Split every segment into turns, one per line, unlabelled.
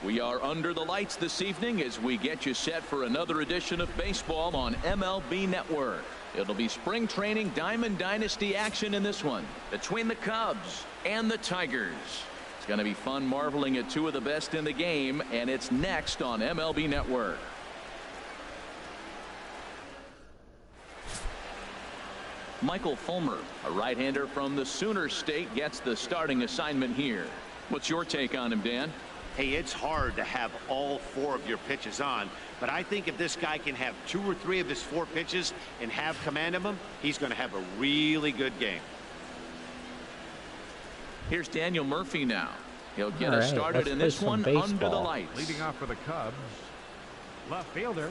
We are under the lights this evening as we get you set for another edition of baseball on MLB Network. It'll be spring training Diamond Dynasty action in this one between the Cubs and the Tigers. It's going to be fun marveling at two of the best in the game, and it's next on MLB Network. Michael Fulmer, a right-hander from the Sooner State, gets the starting assignment here. What's your take on him, Dan?
Hey, it's hard to have all four of your pitches on, but I think if this guy can have 2 or 3 of his 4 pitches and have command of them, he's going to have a really good game.
Here's Daniel Murphy now. He'll get us started in this one under the lights.
Leading off for the Cubs, left fielder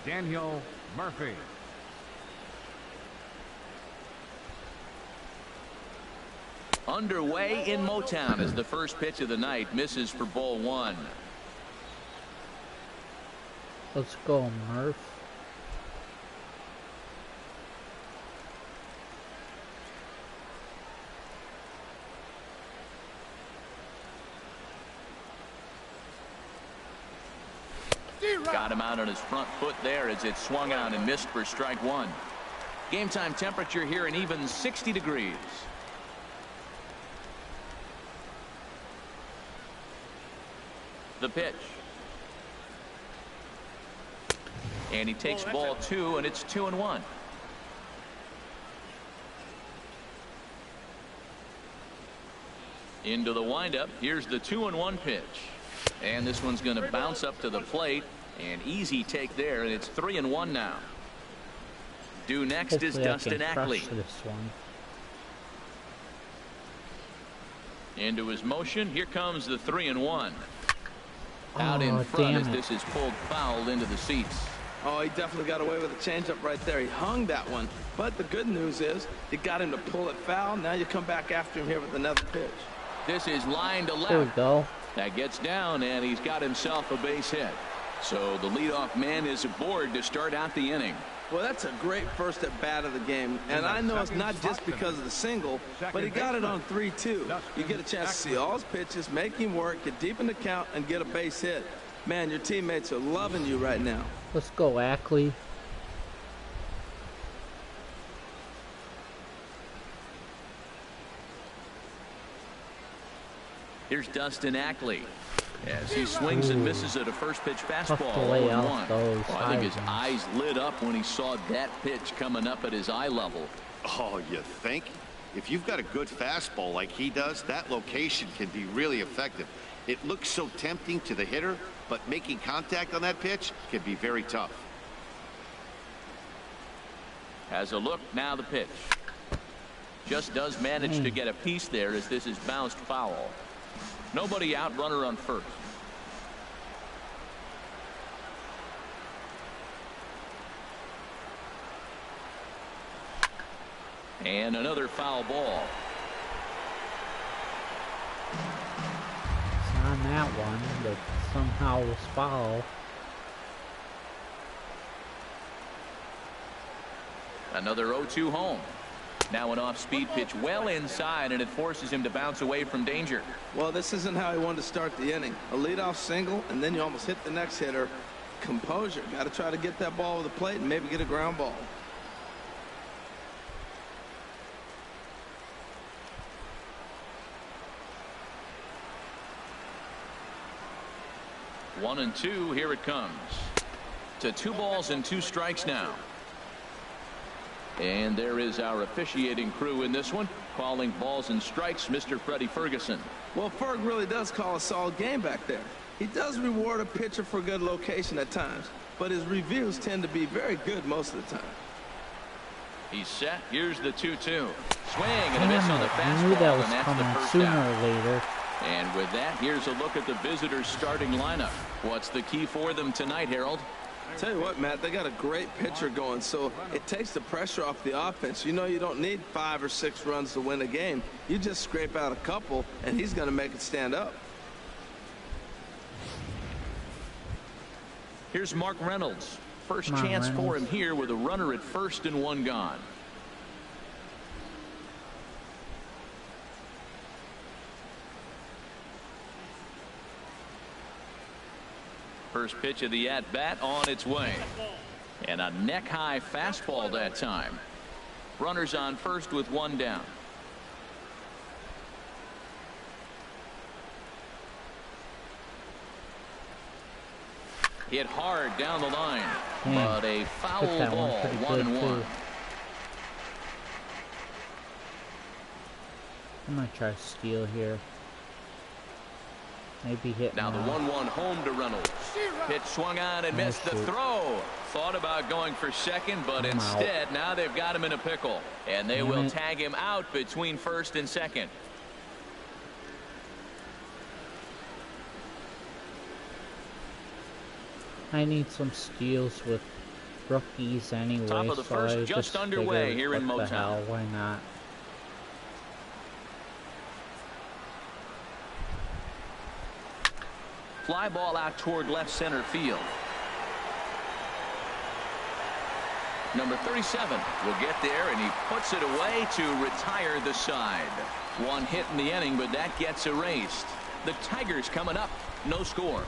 Daniel Murphy.
Underway in Motown as the first pitch of the night misses for ball 1.
Let's go, Murph.
Got him out on his front foot there as it swung out and missed for strike 1. Game time temperature here an even 60 degrees. The pitch. And he takes ball 2, and it's 2-1. Into the windup. Here's the 2-1 pitch. And this one's going to bounce up to the plate. An easy take there, and it's 3-1 now. Due next is Dustin Ackley. Into his motion. Here comes the 3-1. Out in front as this is pulled foul into the seats.
Oh, he definitely got away with a changeup right there. He hung that one. But the good news is you got him to pull it foul. Now you come back after him here with another pitch.
This is line to left.
There we go.
That gets down, and he's got himself a base hit. So the leadoff man is aboard to start out the inning.
Well, that's a great first at bat of the game. And I know it's not just because of the single, but he got it on 3-2. You get a chance to see all his pitches, make him work, get deep in the count, and get a base hit. Man, your teammates are loving you right now.
Let's go, Ackley.
Here's Dustin Ackley as he swings and misses at a first pitch fastball. I think his eyes lit up when he saw that pitch coming up at his eye level.
Oh, you think? If you've got a good fastball like he does, that location can be really effective. It looks so tempting to the hitter, but making contact on that pitch can be very tough.
Has a look, now the pitch. Just does manage to get a piece there as this is bounced foul. Nobody out, runner on first. And another foul ball.
It's on that one, but somehow was foul.
Another 0-2 home. Now an off-speed pitch well inside, and it forces him to bounce away from danger.
Well, this isn't how he wanted to start the inning. A leadoff single, and then you almost hit the next hitter. Composure. Got to try to get that ball over the plate and maybe get a ground ball.
One and two, here it comes. To 2 balls and 2 strikes now. And there is our officiating crew in this one, calling balls and strikes, Mr. Freddie Ferguson.
Well, Ferg really does call a solid game back there. He does reward a pitcher for good location at times, but his reviews tend to be very good most of the time.
He's set. Here's the 2-2. Swing and a miss on the fastball.
I knew that was
and that's
coming
the first
sooner
out.
or later.
And with that, here's a look at the visitors' starting lineup. What's the key for them tonight, Harold?
Tell you what, Matt, they got a great pitcher going, so it takes the pressure off the offense. You know you don't need 5 or 6 runs to win a game. You just scrape out a couple, and he's going to make it stand up.
Here's Mark Reynolds. First chance for him here with a runner at first and 1 gone. First pitch of the at-bat on its way. And a neck-high fastball that time. Runners on first with one down. Hit hard down the line, but a foul ball, 1-1.
I'm gonna try to steal here. Maybe hit
now. The 1-1 home to Reynolds. Pitch swung on and missed the throw. Thought about going for second, but instead now they've got him in a pickle, and they will tag him out between first and second.
I need some steals with rookies anyway.
Top of the first just underway here in Motown.
Why not?
Fly ball out toward left center field. Number 37 will get there, and he puts it away to retire the side. One hit in the inning, but that gets erased. The Tigers coming up, no score.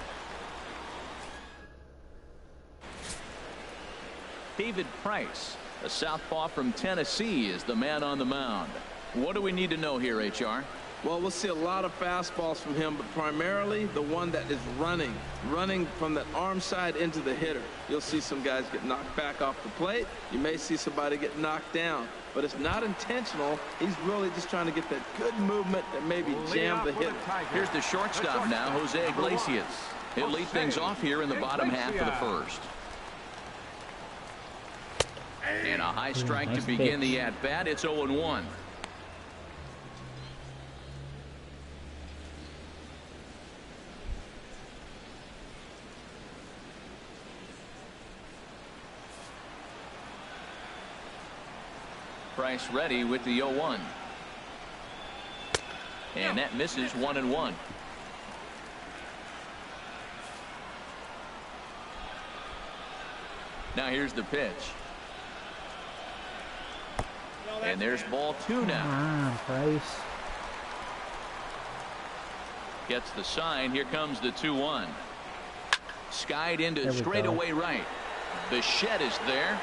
David Price, a southpaw from Tennessee, is the man on the mound. What do we need to know here, HR?
Well, we'll see a lot of fastballs from him, but primarily the one that is running from that arm side into the hitter. You'll see some guys get knocked back off the plate. You may see somebody get knocked down, but it's not intentional. He's really just trying to get that good movement that maybe jammed the hitter.
Here's the shortstop now, Jose Iglesias. He'll lead things off here in the bottom half of the first. And a high strike to begin the at-bat. It's 0-1. Price ready with the 0-1. And that misses 1-1. Now here's the pitch. And there's ball 2 now.
Come on, Price.
Gets the sign. Here comes the 2-1. Skied into straightaway right. The shed is there.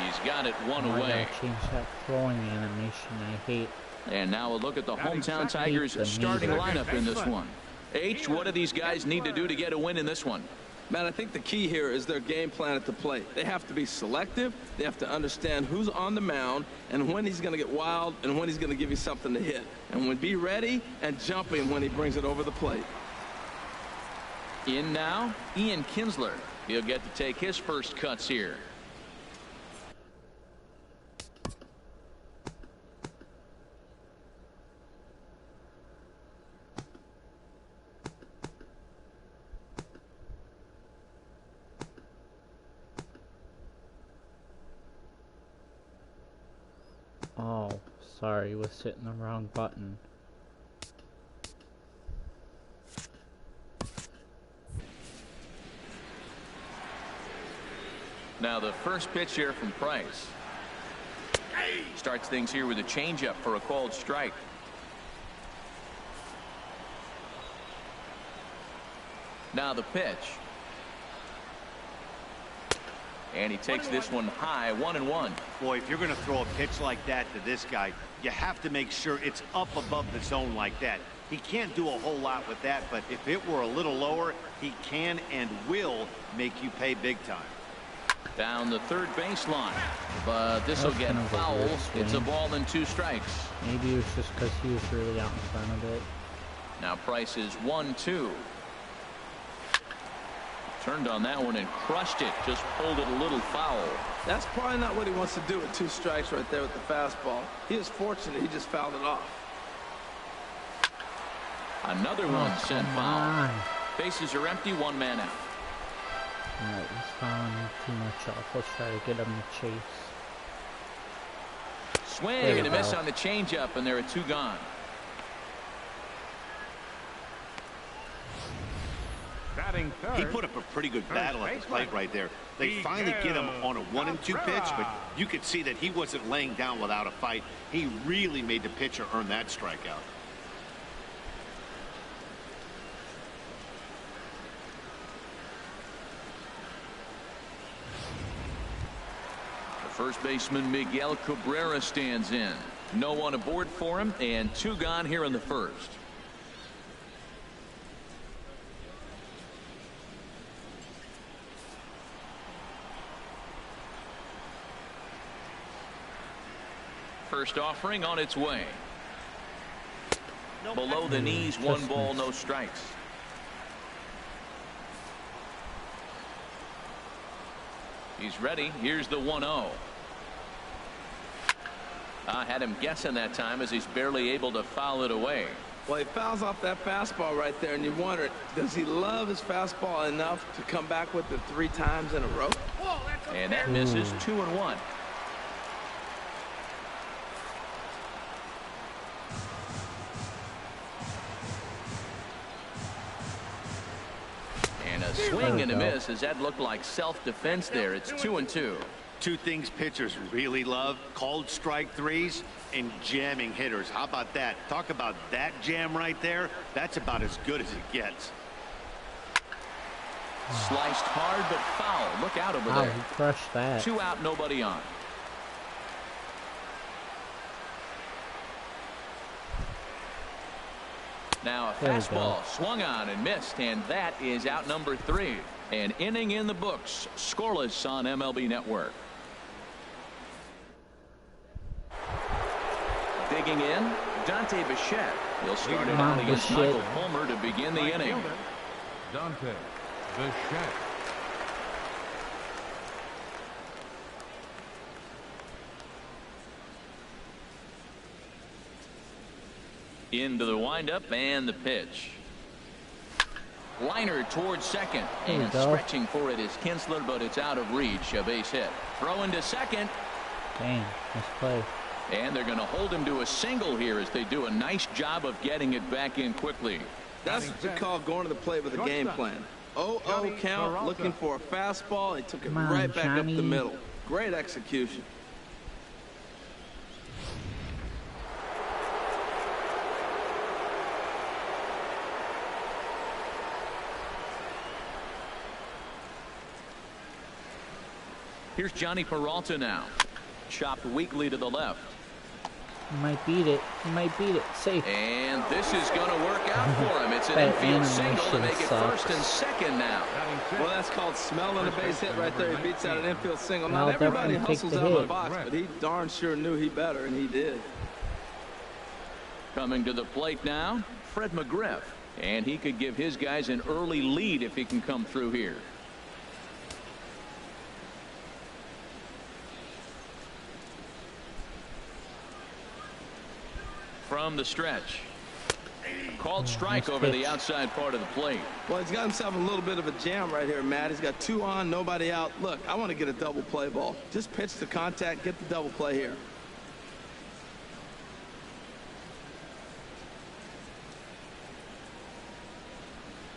He's got it one away.
Change that throwing animation. I hate.
And now a look at the hometown Tigers starting lineup in this one. H, what do these guys need to do to get a win in this one?
Man, I think the key here is their game plan at the plate. They have to be selective. They have to understand who's on the mound and when he's going to get wild and when he's going to give you something to hit. And when be ready and jumping when he brings it over the plate.
In now, Ian Kinsler. He'll get to take his first cuts here.
Oh, sorry, was hitting the wrong button.
Now the first pitch here from Price. Starts things here with a changeup for a called strike. Now the pitch. And he takes this one high, 1-1.
Boy, if you're going to throw a pitch like that to this guy, you have to make sure it's up above the zone like that. He can't do a whole lot with that, but if it were a little lower, he can and will make you pay big time.
Down the third baseline, but this will get foul. It's a ball and 2 strikes.
Maybe it was just because he was really out in front of it.
Now Price is 1-2. Turned on that one and crushed it. Just pulled it a little foul.
That's probably not what he wants to do with 2 strikes right there with the fastball. He is fortunate he just fouled it off.
Another one sent foul. Bases are empty, 1 man out.
Alright, he's fouling too much off. Let's try to get him to chase.
Swing and a miss on the changeup, and there are 2 gone.
He put up a pretty good battle at the plate right there. They finally get him on a 1-2 pitch, but you could see that he wasn't laying down without a fight. He really made the pitcher earn that strikeout.
First baseman Miguel Cabrera stands in. No one aboard for him, and 2 gone here in the first. First offering on its way. Below the knees, 1 ball, no strikes. He's ready. Here's the 1-0. I had him guessing that time as he's barely able to foul it away.
Well, he fouls off that fastball right there, and you wonder, does he love his fastball enough to come back with it 3 times in a row?
And that misses 2-1. And a swing and a miss, as that looked like self-defense there. It's 2-2.
2 things pitchers really love: called strike threes and jamming hitters. How about that? Talk about that jam right there. That's about as good as it gets.
Sliced hard but foul. Look out over there.
He crushed that.
2 out, nobody on. Now a fastball swung on and missed, and that is out number 3. An inning in the books, scoreless on MLB Network. Digging in, Dante Bichette. He'll start it out against Michael Fulmer to begin the inning.
Dante Bichette.
Into the windup and the pitch. Liner towards second, and stretching for it is Kinsler, but it's out of reach. A base hit. Throw into second.
Dang, nice play.
And they're going to hold him to a single here as they do a nice job of getting it back in quickly.
That's what you call going to the plate with a game plan. 0-0 count, looking for a fastball. He took it right back up the middle. Great execution.
Here's Johnny Peralta now. Chopped weakly to the left.
He might beat it. He might beat it. Safe.
And this is going to work out for him. It's an infield single to make it first and second now.
Well, that's called smelling a base hit right there. He beats out an infield single. Not everybody hustles out of the box, but he darn sure knew he better, and he did.
Coming to the plate now, Fred McGriff. And he could give his guys an early lead if he can come through here. From the stretch. Called strike over the outside part of the plate.
Well, he's got himself a little bit of a jam right here, Matt. He's got 2 on, nobody out. Look, I want to get a double play ball. Just pitch the contact, get the double play here.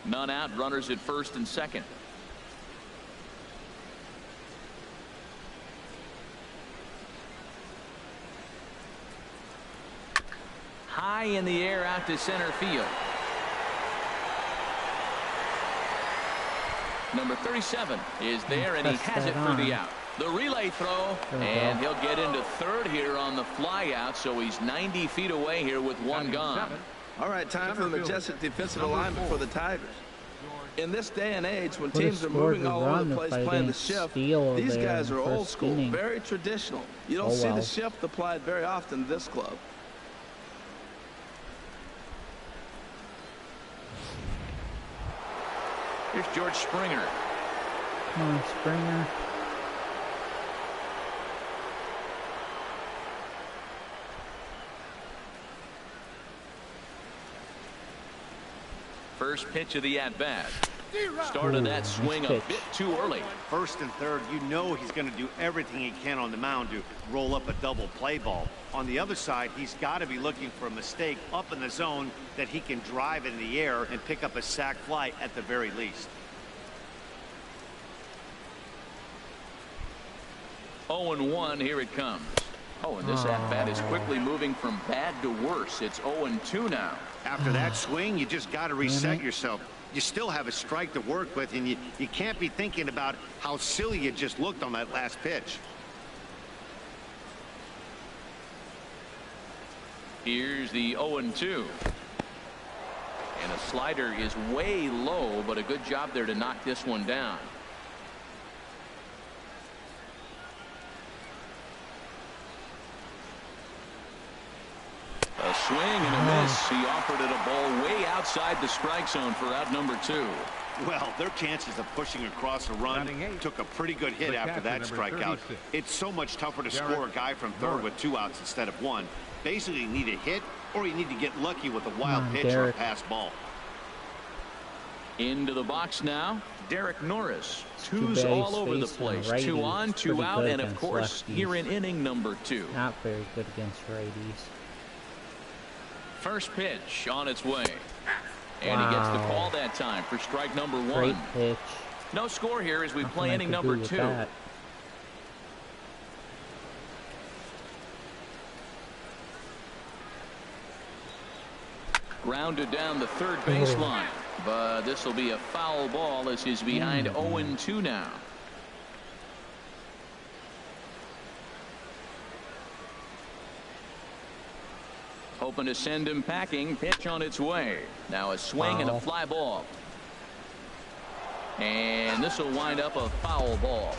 None out, runners at first and second. High in the air out to center field. Number 37 is there, and he has it for the out. The relay throw, and he'll get into third here on the fly out, so he's 90 feet away here with 1 gone.
All right, time for the majestic defensive alignment for the Tigers. In this day and age, when teams are moving all over the place playing the shift, these guys are old school, very traditional. You don't see the shift applied very often to this club.
Here's George Springer.
Come on, Springer.
First pitch of the at-bat. Started that swing a bit too early.
First and third, you know he's going to do everything he can on the mound to roll up a double play ball. On the other side, he's got to be looking for a mistake up in the zone that he can drive in the air and pick up a sac fly at the very least.
0-1, here it comes. Oh, and this at-bat is quickly moving from bad to worse. It's 0-2 now.
After that swing, you just got to reset yourself. You still have a strike to work with, and you can't be thinking about how silly you just looked on that last pitch.
Here's the 0-2. And a slider is way low, but a good job there to knock this one down. A swing and a miss. He offered it a ball way outside the strike zone for out number 2.
Well, their chances of pushing across a run took a pretty good hit after that strikeout. It's so much tougher to score a guy from third with 2 outs instead of 1. Basically, you need a hit or you need to get lucky with a wild pitch or a pass ball.
Into the box now, Derek Norris. 2's all over the place. 2 on, 2 out, and of course, here in inning number 2.
Not very good against righties.
First pitch on its way. And he gets the call that time for strike number 1.
Great pitch.
No score here as we play inning number 2. Grounded down the third baseline. But this will be a foul ball as he's behind 0-2 now. Hoping to send him packing. Pitch on its way. Now a swing and a fly ball. And this will wind up a foul ball.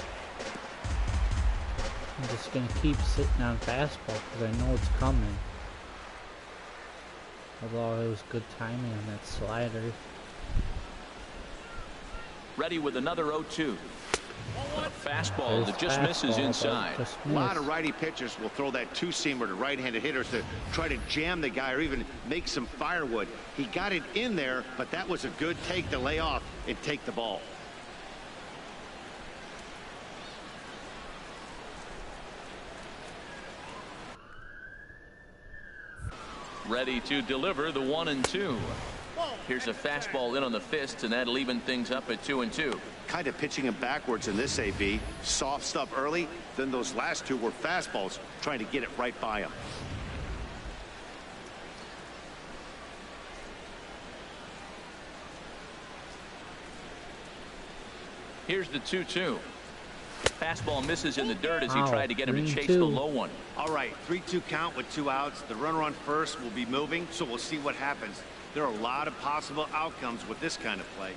I'm just going to keep sitting on fastball because I know it's coming. Although it was good timing on that slider.
Ready with another 0-2. A fastball that just misses inside.
A lot of righty pitchers will throw that 2-seamer to right-handed hitters to try to jam the guy or even make some firewood. He got it in there, but that was a good take to lay off and take the ball.
Ready to deliver the 1-2. Here's a fastball in on the fist, and that'll even things up at 2-2.
Kind of pitching him backwards in this AB. Soft stuff early, then those last 2 were fastballs, trying to get it right by him.
Here's the 2-2. Fastball misses in the dirt as he tried to get him to chase the low one.
All right, 3-2 count with 2 outs. The runner on first will be moving, so we'll see what happens. There are a lot of possible outcomes with this kind of play.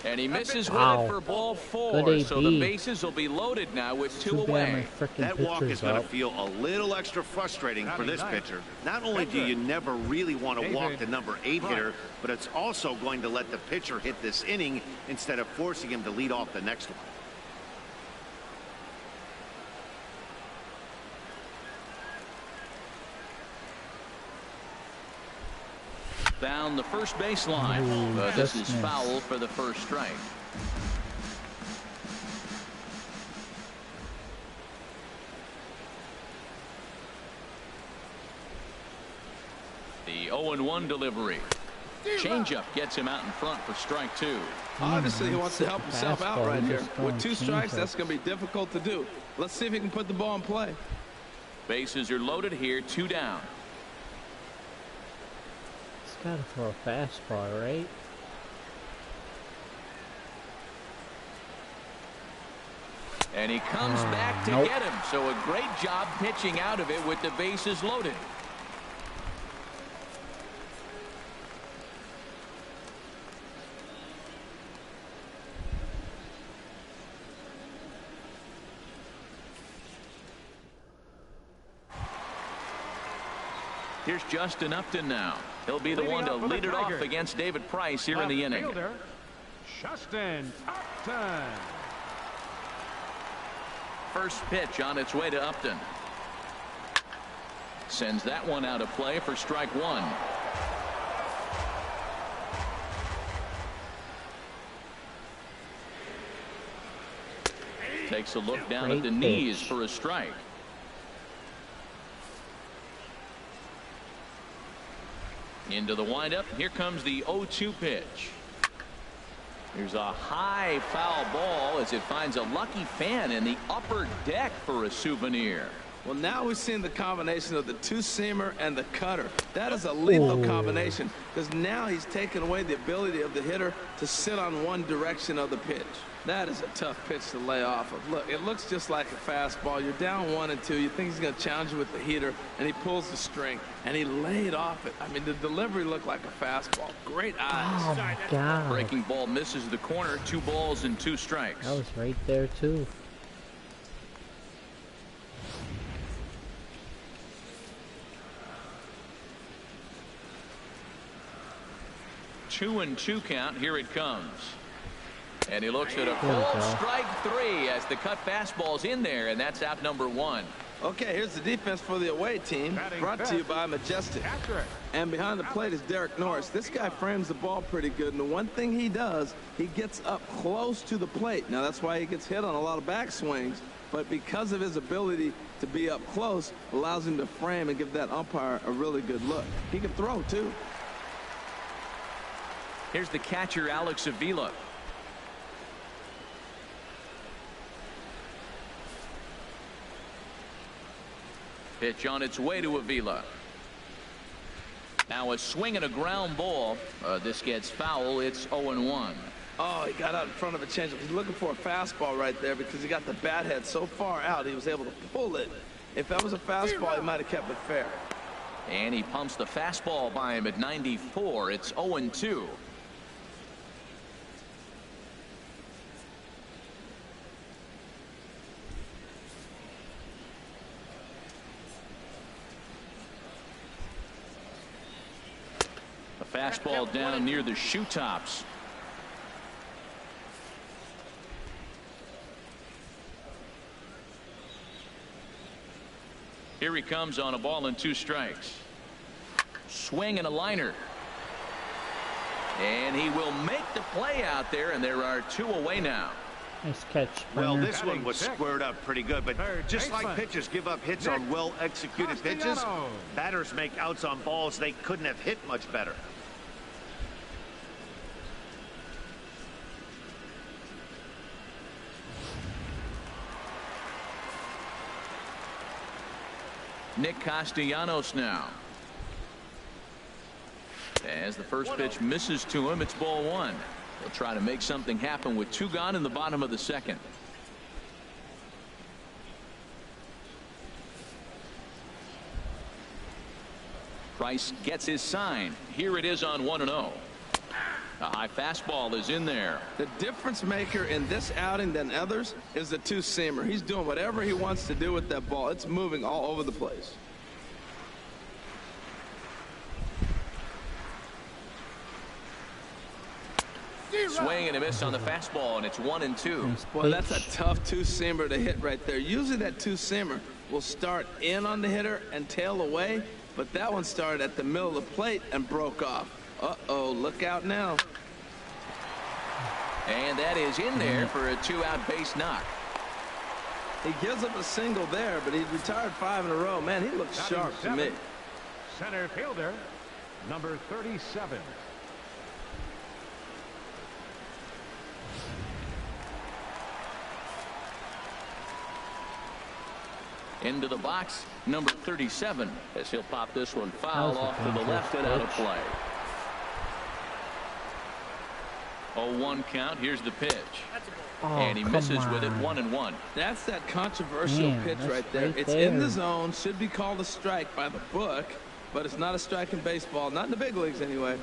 And he misses with it for ball 4. So the bases will be loaded now with 2 away.
That walk is going to feel a little extra frustrating for this pitcher. Not only do you never really want to walk the number 8 hitter, but it's also going to let the pitcher hit this inning instead of forcing him to lead off the next one.
Down the first baseline. This is foul for the first strike. The 0-1 delivery. Changeup gets him out in front for strike 2.
Obviously, he wants to help himself out right here. With 2 strikes, that's going to be difficult to do. Let's see if he can put the ball in play.
Bases are loaded here, 2 down.
Gotta throw a fastball, right?
And he comes back to get him. So a great job pitching out of it with the bases loaded. Here's Justin Upton now. He'll be the one to lead it off against David Price here in the inning.
Justin Upton.
First pitch on its way to Upton. Sends that one out of play for strike 1. Takes a look down at the knees for a strike. Into the windup. Here comes the 0-2 pitch. Here's a high foul ball as it finds a lucky fan in the upper deck for a souvenir.
Well, now we've seen the combination of the two-seamer and the cutter. That is a lethal combination because now he's taken away the ability of the hitter to sit on one direction of the pitch. That is a tough pitch to lay off of. Look, it looks just like a fastball. You're down 1-2. You think he's going to challenge you with the heater, and he pulls the string, and he laid off it. I mean, the delivery looked like a fastball. Great eyes.
Oh, my God.
Breaking ball misses the corner. 2 balls and 2 strikes.
That was right there, too.
Two and 2 count. Here it comes. And he looks at a full strike 3 as the cut fastball's in there, and that's out number 1.
Okay, here's the defense for the away team, brought to you by Majestic. And behind the plate is Derek Norris. This guy frames the ball pretty good, and the one thing he does, he gets up close to the plate. Now, that's why he gets hit on a lot of backswings, but because of his ability to be up close, allows him to frame and give that umpire a really good look. He can throw, too.
Here's the catcher, Alex Avila. Pitch on its way to Avila. Now a swing and a ground ball. This gets foul. It's 0-1.
Oh, he got out in front of a changeup. He's looking for a fastball right there because he got the bat head so far out he was able to pull it. If that was a fastball, he might have kept it fair.
And he pumps the fastball by him at 94. It's 0-2. Fastball down near the shoe tops. Here he comes on a ball and 2 strikes. Swing and a liner. And he will make the play out there, and there are 2 away now.
Nice catch.
Well, this one was squared up pretty good, but just like pitchers give up hits on well-executed pitches, batters make outs on balls they couldn't have hit much better.
Nick Castellanos now. As the first pitch misses to him, it's ball 1. He'll try to make something happen with 2 gone in the bottom of the 2nd. Price gets his sign. Here it is on 1-0. A high fastball is in there.
The difference maker in this outing than others is the two-seamer. He's doing whatever he wants to do with that ball. It's moving all over the place.
Swing and a miss on the fastball, and it's 1-2.
Well, that's a tough two-seamer to hit right there. Usually that two-seamer will start in on the hitter and tail away, but that one started at the middle of the plate and broke off. Uh-oh, look out now.
And that is in there for a 2-out base knock.
He gives up a single there, but he's retired 5 in a row. Man, he looks sharp to me.
Center fielder, number 37.
Into the box, number 37, as he'll pop this one foul off to the left and out of play. 0-1 count. Here's the pitch. And he misses with it 1-1.
That's that controversial pitch right there. It's in the zone, should be called a strike by the book, but it's not a strike in baseball, not in the big leagues anyway.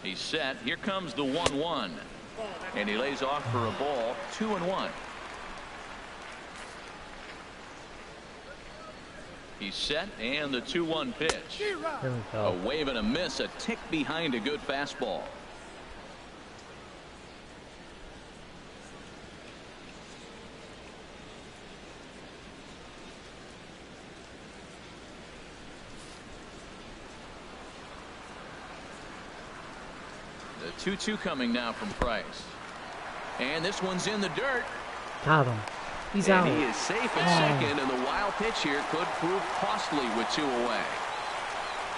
He's set. Here comes the 1-1. And he lays off for a ball. 2-1. He's set, and the 2-1 pitch. A wave and a miss, a tick behind a good fastball. The 2-2 coming now from Price. And this one's in the dirt.
Got him. He's
and
out.
He is safe at second, and the wild pitch here could prove costly with 2 away.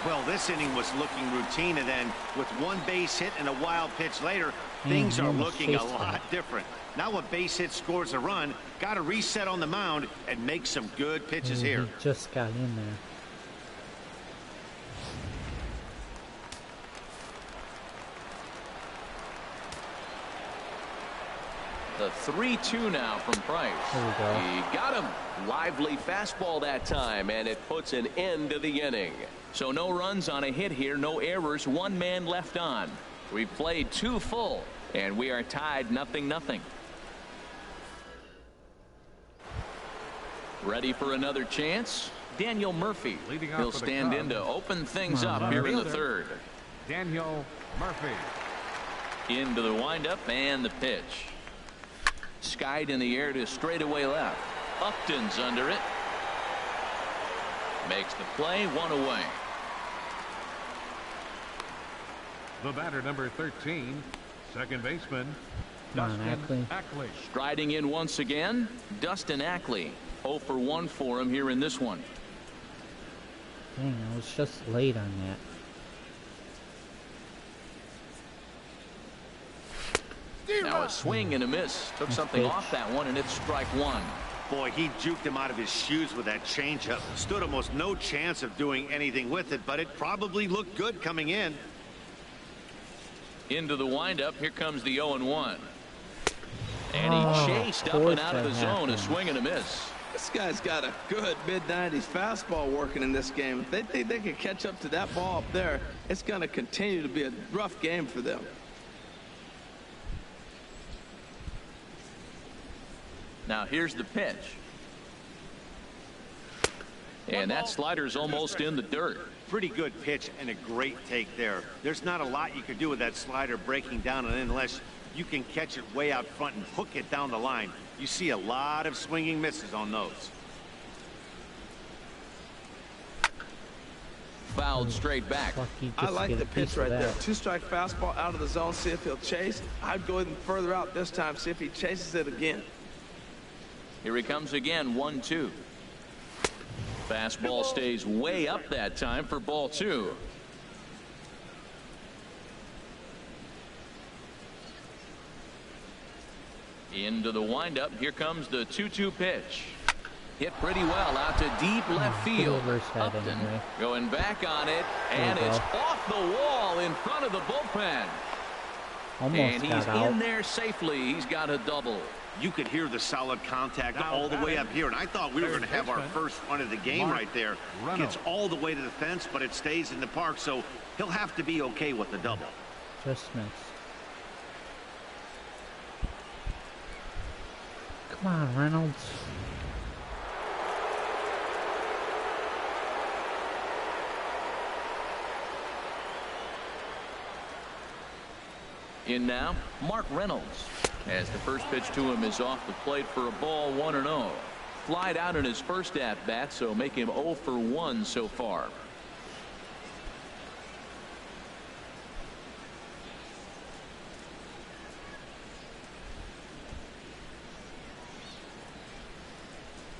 Well, this inning was looking routine, and then with one base hit and a wild pitch later, things are looking a lot different. Now a base hit scores a run, got to reset on the mound and make some good pitches here.
He just got in there.
The 3-2 now from Price.
There we go.
He got him. Lively fastball that time, and it puts an end to the inning.
So no runs on a hit here, no errors, one man left on. We've played 2 full, and we are tied 0-0. Ready for another chance? Daniel Murphy. He'll stand in to open things up here in the 3rd.
Daniel Murphy.
Into the windup and the pitch. Skied in the air to straightaway left. Upton's under it. Makes the play, 1 away.
The batter, number 13, second baseman,
Come on,
Dustin
Ackley.
Ackley.
Striding in once again, Dustin Ackley. 0 for 1 for him here in this one.
Dang, I was just late on that.
Now a swing and a miss. Took something off that one, and it's strike 1.
Boy, he juked him out of his shoes with that changeup. Stood almost no chance of doing anything with it, but it probably looked good coming in.
Into the windup. Here comes the 0-1. And he chased up and out of the zone. A swing and a miss.
This guy's got a good mid-90s fastball working in this game. If they think they can catch up to that ball up there, it's going to continue to be a rough game for them.
Now here's the pitch. And that slider's almost in the dirt.
Pretty good pitch and a great take there. There's not a lot you could do with that slider breaking down and in unless you can catch it way out front and hook it down the line. You see a lot of swinging misses on those.
Fouled straight back.
I like the pitch right there. 2-strike fastball out of the zone. See if he'll chase. I'd go even further out this time. See if he chases it again.
Here he comes again, 1-2. Fastball stays way up that time for ball 2. Into the windup. Here comes the 2-2 pitch. Hit pretty well out to deep left field. Upton going back on it, and it's off the wall in front of the bullpen. And he's in there safely. He's got a double.
You could hear the solid contact all the way up here, and I thought we were going to have our first run of the game right there. Gets all the way to the fence, but it stays in the park, so he'll have to be okay with the double.
Just missed. Come on, Reynolds.
In now, Mark Reynolds. As the first pitch to him is off the plate for a ball, 1-0. Flied out in his first at-bat, so make him 0 for 1 so far.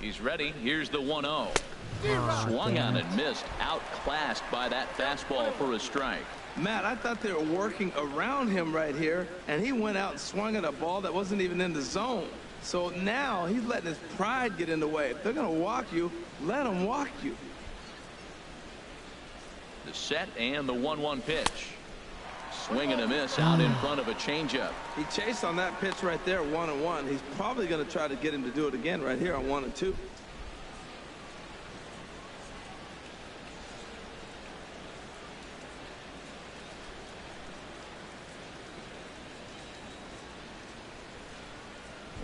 He's ready. Here's the 1-0. Swung on and missed. Outclassed by that fastball for a strike.
Matt, I thought they were working around him right here, and he went out and swung at a ball that wasn't even in the zone. So now he's letting his pride get in the way. If they're going to walk you, let them walk you.
The set and the 1-1 pitch. Swing and a miss out in front of a changeup.
He chased on that pitch right there, 1-1. He's probably going to try to get him to do it again right here on 1-2.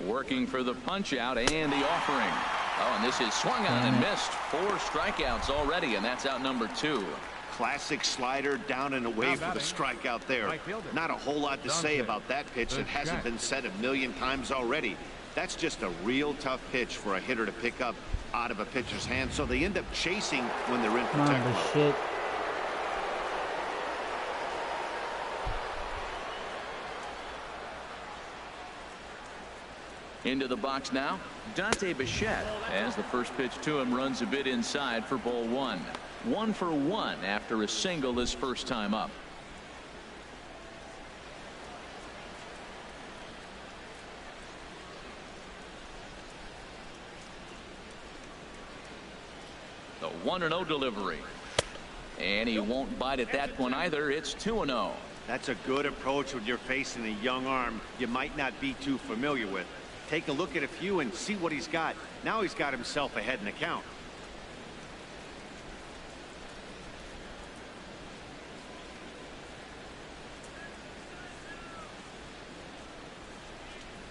Working for the punch out and the offering. Oh, and this is swung on and missed. 4 strikeouts already, and that's out number 2.
Classic slider down and away for the strikeout there. Not a whole lot to say about that pitch that hasn't been said a million times already. That's just a real tough pitch for a hitter to pick up out of a pitcher's hand, so they end up chasing when they're in protect mode.
Into the box now, Dante Bichette, as the first pitch to him runs a bit inside for ball 1. 1 for 1 after a single his first time up. The 1-0 delivery. And he won't bite at that one either. It's 2-0.
That's a good approach when you're facing a young arm you might not be too familiar with. Take a look at a few and see what he's got. Now he's got himself ahead in the count.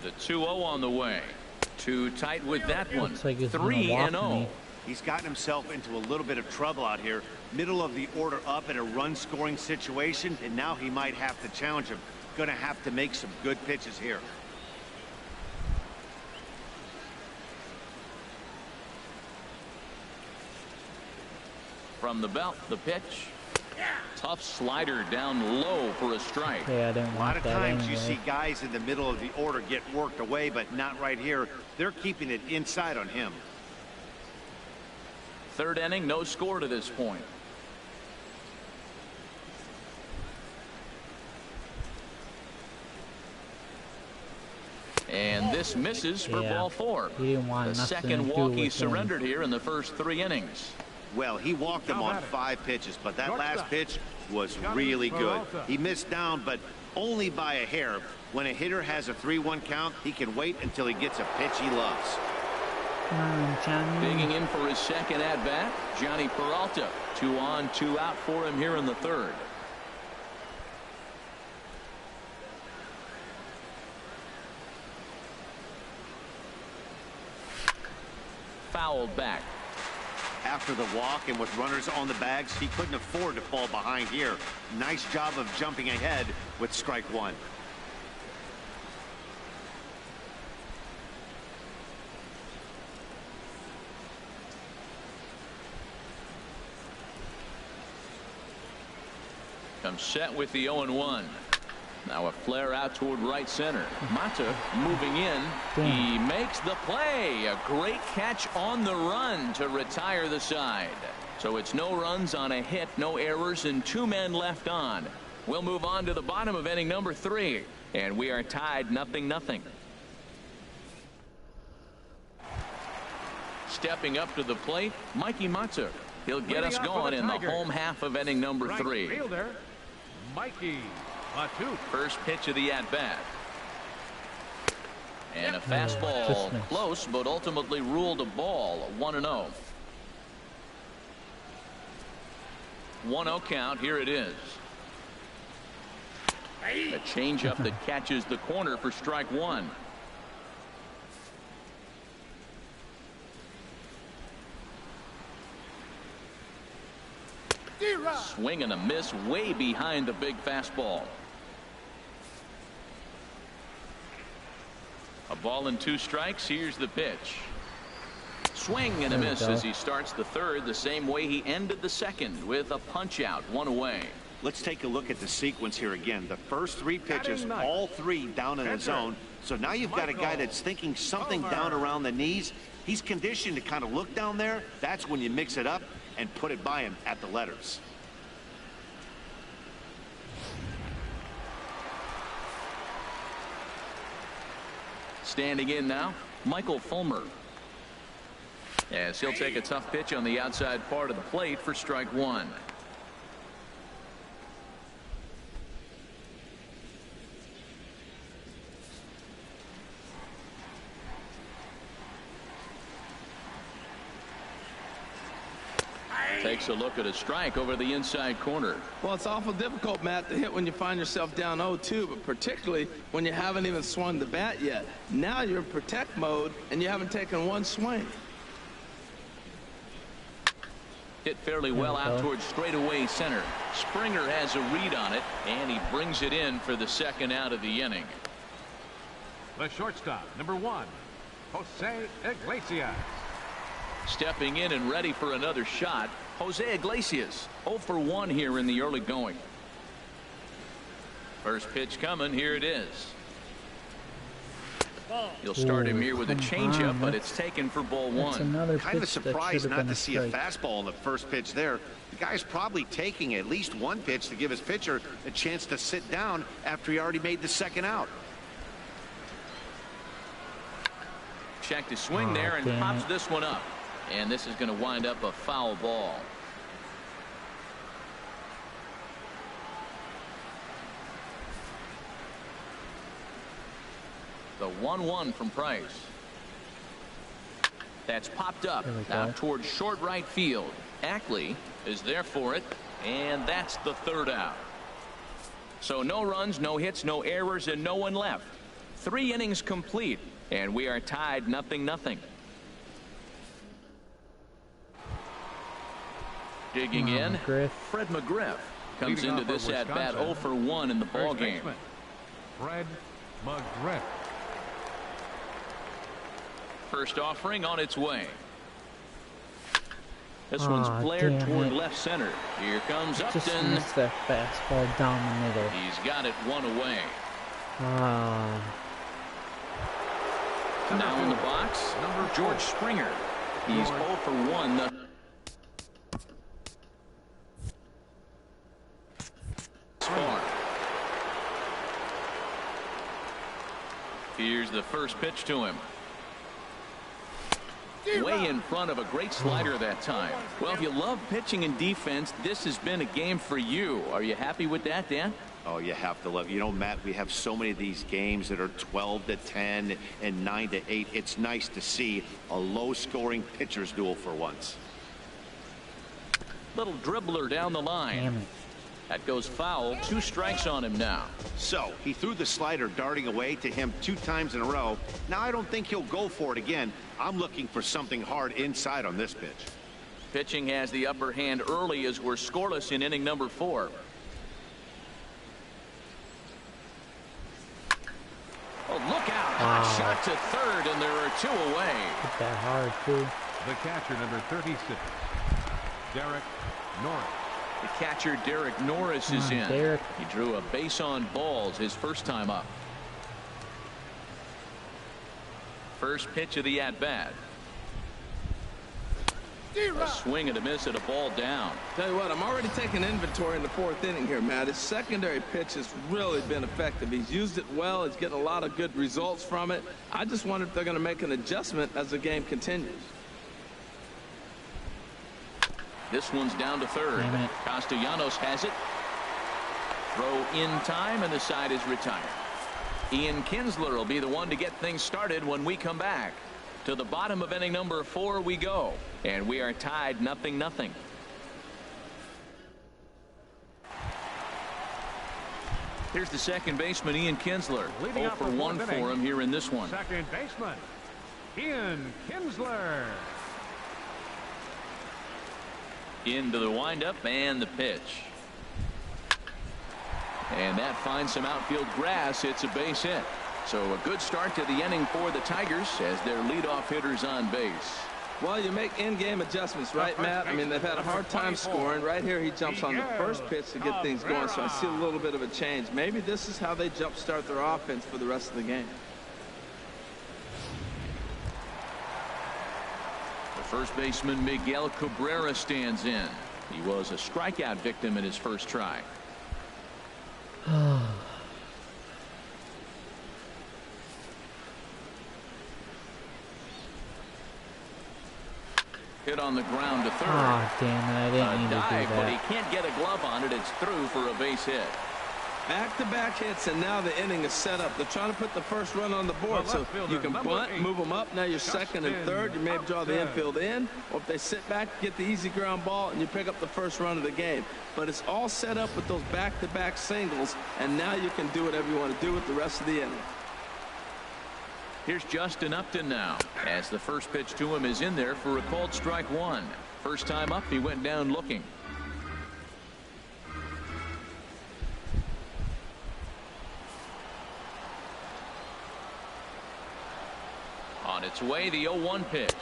The 2-0 on the way. Too tight with that one.
Looks like he's
3-0.
He's gotten himself into a little bit of trouble out here. Middle of the order up in a run-scoring situation, and now he might have to challenge him. Gonna have to make some good pitches here.
From the belt, the pitch. Tough slider down low for a strike.
Yeah, I didn't
A lot
want
of
that
times
anyway.
you see guys in the middle of the order get worked away, but not right here. They're keeping it inside on him.
Third inning, no score to this point. And this misses for ball 4.
He didn't want
The
nothing
second
to do
walk he
with
surrendered here in the first 3 innings.
Well, he walked him on 5 pitches, but that last pitch was really good. He missed down, but only by a hair. When a hitter has a 3-1 count, he can wait until he gets a pitch he loves.
Come on, Johnny.
Digging in for his second at-bat, Johnny Peralta. 2 on, 2 out for him here in the third. Fouled back.
After the walk and with runners on the bags, he couldn't afford to fall behind here. Nice job of jumping ahead with strike 1.
Comes set with the 0-1. Now a flare out toward right center. Mata moving in. He makes the play. A great catch on the run to retire the side. So it's no runs on a hit, no errors, and 2 men left on. We'll move on to the bottom of inning number 3. And we are tied 0-0. Stepping up to the plate, Mikey Mata. He'll get us going in the home half of inning number 3.
Fielder, Mikey Matu.
First pitch of the at-bat. And a fastball close, but ultimately ruled a ball. 1-0. 1-0 count. Here it is. A changeup that catches the corner for strike 1. Swing and a miss way behind the big fastball. A ball and 2 strikes. Here's the pitch. Swing and a miss as he starts the third the same way he ended the second with a punch out, 1 away.
Let's take a look at the sequence here again. The first 3 pitches, all 3 down in the zone. So now you've got a guy that's thinking something down around the knees. He's conditioned to kind of look down there. That's when you mix it up and put it by him at the letters.
Standing in now, Michael Fulmer. As he'll take a tough pitch on the outside part of the plate for strike 1. Takes a look at a strike over the inside corner.
Well, it's awful difficult, Matt, to hit when you find yourself down 0-2, but particularly when you haven't even swung the bat yet. Now you're in protect mode, and you haven't taken 1 swing.
Hit fairly well out towards straightaway center. Springer has a read on it, and he brings it in for the second out of the inning.
The shortstop, number 1, Jose Iglesias.
Stepping in and ready for another shot, Jose Iglesias. 0 for 1 here in the early going. First pitch coming. Here it is. You'll start him here with a changeup, but it's taken for ball one.
Another
Kind of
pitch that
surprised
should have
not
been
to
a
see a
strike.
fastball on the first pitch there. The guy's probably taking at least one pitch to give his pitcher a chance to sit down after he already made the second out.
Checked his swing there and pops this one up. And this is going to wind up a foul ball. The 1-1 from Price. That's popped up out towards short right field. Ackley is there for it, and that's the third out. So no runs, no hits, no errors, and no one left. 3 innings complete, and we are tied 0-0. Digging in,
McGriff.
Fred McGriff comes into this at bat 0 for 1 in the ball game.
Fred McGriff.
First offering on its way. This one's flared toward left center. Here comes
Just
Upton.
missed that fastball down the middle.
He's got it 1 away. Now in the box, George Springer. He's 0 for 1. The far. Here's the first pitch to him. Way in front of a great slider that time. Well, if you love pitching and defense, this has been a game for you. Are you happy with that, Dan?
Oh, you have to love. You know, Matt, we have so many of these games that are 12-10 and 9-8. It's nice to see a low-scoring pitcher's duel for once.
Little dribbler down the line.
Damn it.
That goes foul. 2 strikes on him now.
So he threw the slider darting away to him 2 times in a row. Now I don't think he'll go for it again. I'm looking for something hard inside on this pitch.
Pitching has the upper hand early as we're scoreless in inning number 4. Oh, look out. Hot shot to third, and there are 2 away.
Hit that hard, too.
The catcher, number 36, Derek Norris.
The catcher, Derek Norris, is in.
Derek.
He drew a base on balls his first time up. First pitch of the at-bat. A swing and a miss at a ball down.
Tell you what, I'm already taking inventory in the 4th inning here, Matt. His secondary pitch has really been effective. He's used it well. He's getting a lot of good results from it. I just wonder if they're going to make an adjustment as the game continues.
This one's down to third. Castellanos has it. Throw in time, and the side is retired. Ian Kinsler will be the one to get things started when we come back. To the bottom of inning number 4 we go, and we are tied 0-0. Here's the second baseman, Ian Kinsler. 0 for 1 for him here in this one.
Second baseman, Ian Kinsler.
Into the windup and the pitch. And that finds some outfield grass. It's a base hit. So a good start to the inning for the Tigers as their leadoff hitter's on base.
Well, you make in-game adjustments, right, Matt? I mean, they've had a hard time scoring. Right here, he jumps on the first pitch to get things going, so I see a little bit of a change. Maybe this is how they jumpstart their offense for the rest of the game.
The first baseman, Miguel Cabrera, stands in. He was a strikeout victim in his first try. Hit on the ground to third.
Oh, damn it. I didn't need to do
Dive, but he
that.
can't get a glove on it. It's through for a base hit.
Back-to-back hits, and now the inning is set up. They're trying to put the first run on the board, so you can bunt, move them up. Now you're second and third. You maybe draw the infield in, or if they sit back, get the easy ground ball, and you pick up the first run of the game. But it's all set up with those back-to-back singles, and now you can do whatever you want to do with the rest of the inning.
Here's Justin Upton now, as the first pitch to him is in there for a called strike 1. First time up, he went down looking. On its way, the 0-1 pitch.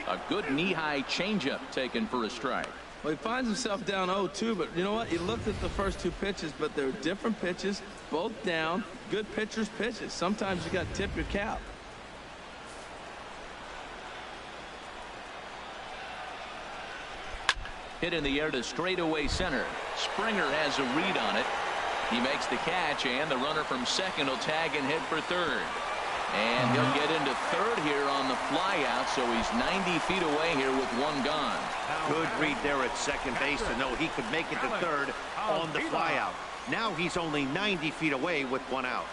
A good knee-high changeup taken for a strike.
Well, he finds himself down 0-2, but you know what? He looked at the first two pitches, but they're different pitches, both down. Good pitchers' pitches. Sometimes you got to tip your cap.
Hit in the air to straightaway center. Springer has a read on it. He makes the catch, and the runner from second will tag and hit for third. And he'll get into third here on the flyout, so he's 90 feet away here with one gone.
Good read there at second base to know he could make it to third on the flyout. Now he's only 90 feet away with one out.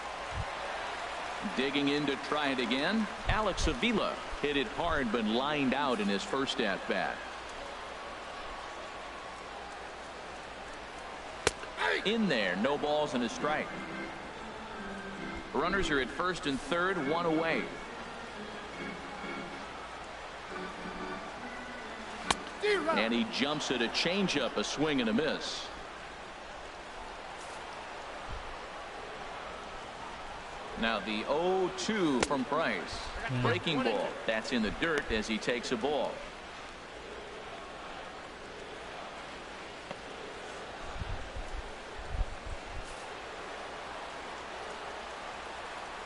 Digging in to try it again, Alex Avila hit it hard but lined out in his first at-bat. In there, no balls and a strike. Runners are at first and third, one away. And he jumps at a changeup, a swing and a miss. Now the 0-2 from Price. Breaking ball. That's in the dirt as he takes a ball.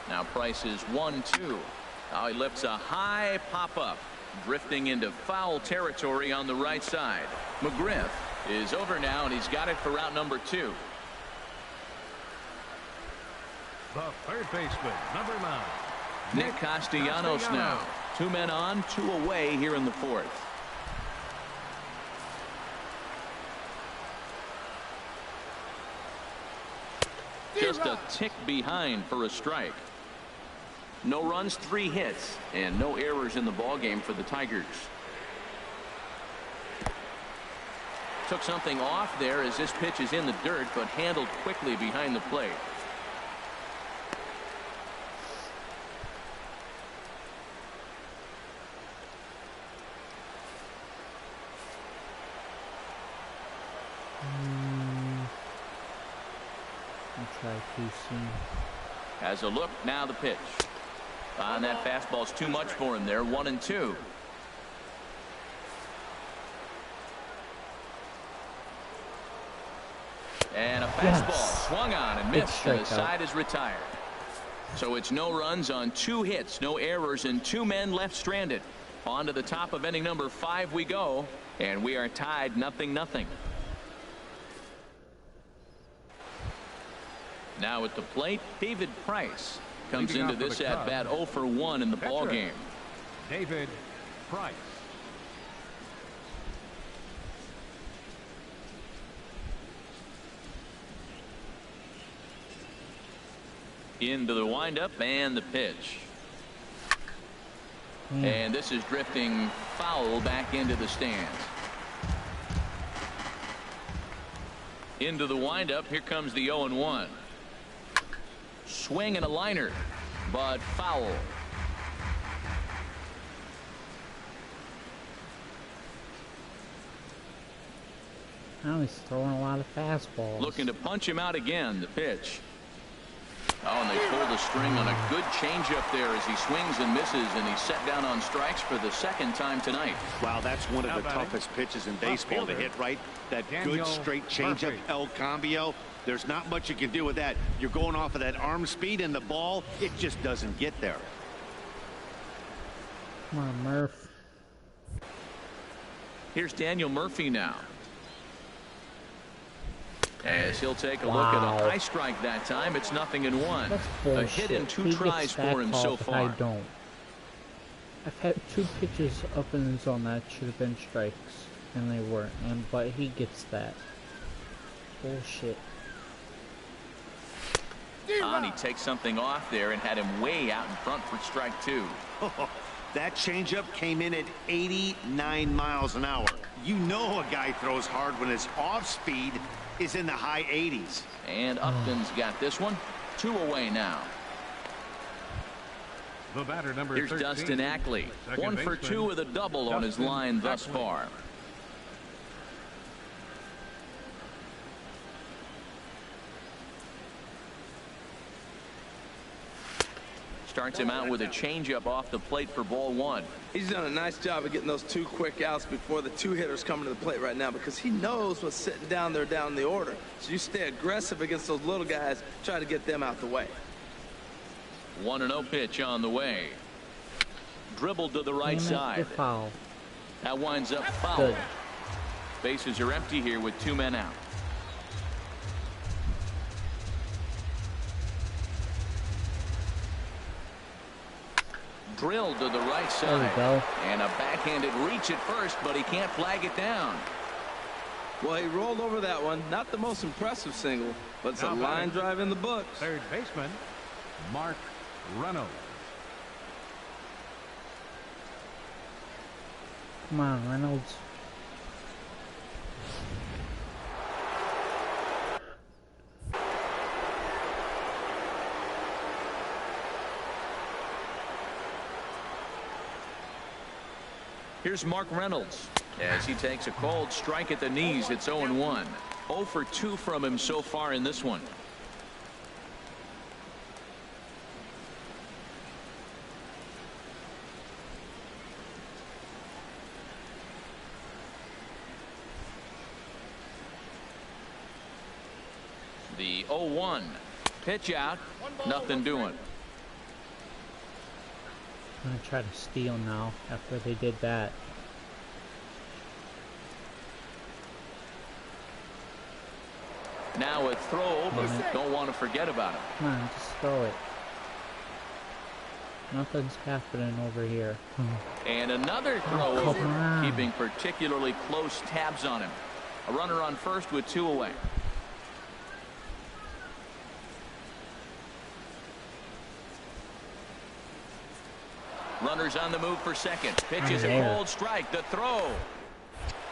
Now Price is 1-2. Now he lifts a high pop-up, drifting into foul territory on the right side. McGriff is over now, and he's got it for out number 2.
The third baseman, number 9.
Nick Castellanos now. 2 men on, 2 away here in the fourth. Just a tick behind for a strike. No runs, 3 hits, and no errors in the ballgame for the Tigers. Took something off there as this pitch is in the dirt, but handled quickly behind the plate.
I'll try too soon.
Has a look, now the pitch. And that fastball's too much for him there. 1-2. And a fastball swung on and missed, and the side is retired. So it's no runs on 2 hits, no errors, and 2 men left stranded. On to the top of inning number 5 we go, and we are tied 0-0. Now at the plate, David Price comes into this at bat 0 for 1 in the ball game.
David Price.
Into the windup and the pitch. And this is drifting foul back into the stands. Into the windup. Here comes the 0-1. Swing and a liner, but foul.
Now he's throwing a lot of fastballs.
Looking to punch him out again. The pitch. Oh, and they pull the string on a good changeup there as he swings and misses, and he's set down on strikes for the second time tonight.
Wow, that's one of the toughest pitches in baseball to hit, right? That good straight changeup, El Cambio. There's not much you can do with that. You're going off of that arm speed, and the ball, it just doesn't get there.
Come on, Murph.
Here's Daniel Murphy now. As he'll take a look at a high strike that time. It's 0-1.
That's
a
bullshit.
hit and 2
he
tries for him so far.
I don't. I've had 2 pitches up in the zone that should have been strikes, and they weren't. But he gets that. Bullshit.
And he takes something off there and had him way out in front for strike 2.
That changeup came in at 89 miles an hour. You know a guy throws hard when his off speed is in the high 80s.
And Upton's got this one. 2 away now.
The batter, number
Here's
13,
Dustin Ackley. 1 for 2 with a double on his line thus far. Starts him out with a changeup off the plate for ball one.
He's done a nice job of getting those 2 quick outs before the 2 hitters coming to the plate right now, because he knows what's sitting down there down the order. So you stay aggressive against those little guys, try to get them out the way.
1-0 pitch on the way. Dribbled to the right side.
Foul.
That winds up foul.
Good.
Bases are empty here with 2 men out. Drilled to the right side.
There we go.
And a backhanded reach at first, but he can't flag it down.
Well, he rolled over that one. Not the most impressive single, but it's a line drive in the books.
Third baseman, Mark Reynolds.
Come on, Reynolds.
Here's Mark Reynolds as he takes a cold strike at the knees. It's 0-1. 0 for 2 from him so far in this one. The 0-1 pitch out. Nothing doing.
I'm gonna try to steal now after they did that.
Now a throw, but don't want to forget about it.
Come on, just throw it. Nothing's happening over here.
And another throw
Oh, come
over,
on.
keeping particularly close tabs on him. A runner on first with 2 away. Runners on the move for second. Pitches a cold strike. The throw.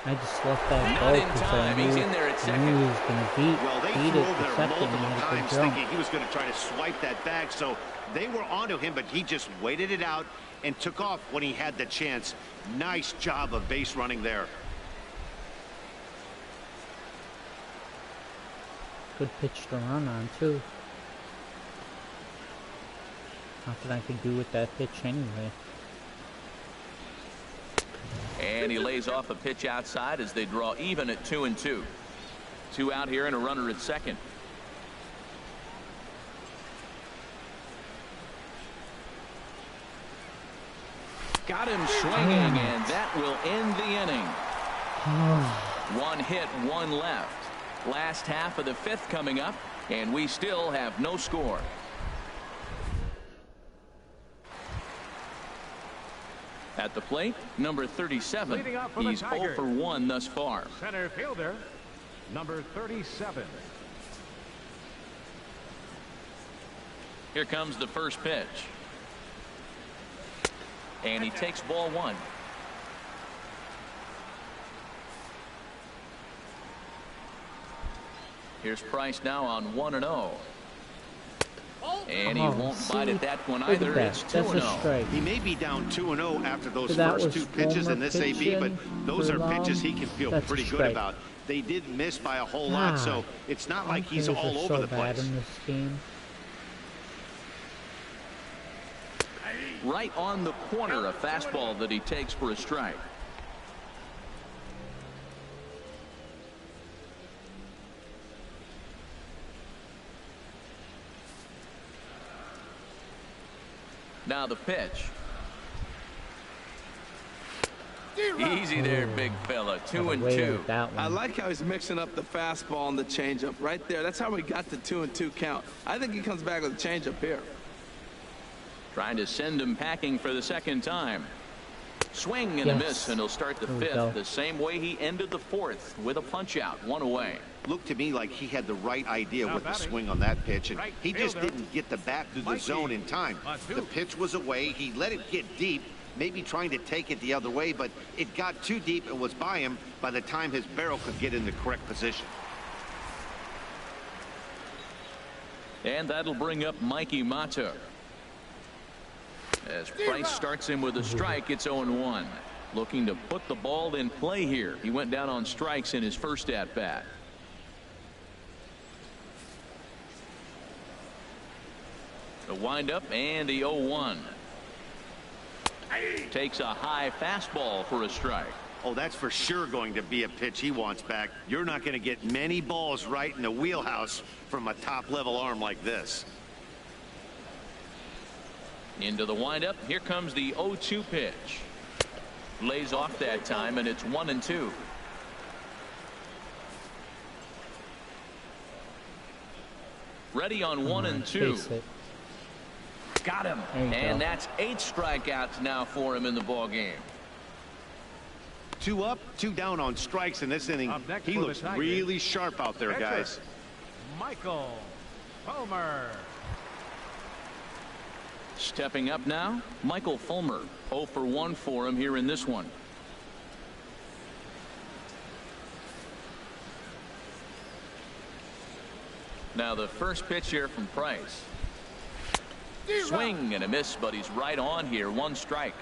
I just left that
Not
go
in
because
time.
I knew,
He's in there at
I
second.
knew he was going to
Well, they
beat
threw
it
over
to
there
second
multiple
and he
times
could jump.
thinking he was going to try to swipe that bag, so they were onto him, but he just waited it out and took off when he had the chance. Nice job of base running there.
Good pitch to run on, too. Nothing I could do with that pitch anyway.
And he lays off a pitch outside as they draw even at 2-2. 2 out here and a runner at second. Got him swinging, and that will end the inning. 1 hit, 1 left. Last half of the 5th coming up, and we still have no score. At the plate, number 37.
Leading off for the
He's 0
Tigers.
for 1 thus far.
Center fielder, number 37.
Here comes the first pitch. And he takes ball 1. Here's Price now on 1-0. And he won't bite at that one
Look at
either.
that.
It's
That's a
2-0.
strike.
He may be down 2-0 after those
So that
first
was
2 pitches in
Fulmer
this AB, but
pitching
those are
for
pitches he
them.
can feel
That's a
pretty good
strike.
about. They did miss by a whole lot, so it's not like he's
Umpires
all
are
over
so
the
bad
place.
in this game.
Right on the corner, a fastball that he takes for a strike. Now the pitch. Easy there, big fella.
Got away
2-2.
with that one.
I like how he's mixing up the fastball and the changeup right there. That's how we got the 2-2 count. I think he comes back with a changeup here.
Trying to send him packing for the second time. Swing and a
Yes.
miss, and he'll start the
There we
5th
go.
the same way he ended the 4th with a punch out, 1 away.
Looked to me like he had the right idea
Now
with the
batting,
swing on that pitch, and
right
he just
fielder,
didn't get the bat through the
Mikey
zone in time.
on 2.
The pitch was away. He let it get deep, maybe trying to take it the other way, but it got too deep and was by him by the time his barrel could get in the correct position.
And that'll bring up Mikey Mata. As Price starts him with a strike, it's 0-1. Looking to put the ball in play here. He went down on strikes in his first at-bat. The windup and the 0-1. Takes a high fastball for a strike.
Oh, that's for sure going to be a pitch he wants back. You're not going to get many balls right in the wheelhouse from a top-level arm like this.
Into the windup. Here comes the 0-2 pitch. Lays off that time, and it's 1-2. Ready on 1-2. Got him. And that's 8 strikeouts now for him in the ball game.
2 up, 2 down on strikes in this inning. He looks really sharp out there, guys.
Michael Fulmer.
Stepping up now, Michael Fulmer. 0 for 1 for him here in this one. Now the first pitch here from Price. Swing and a miss, but he's right on here. 1 strike.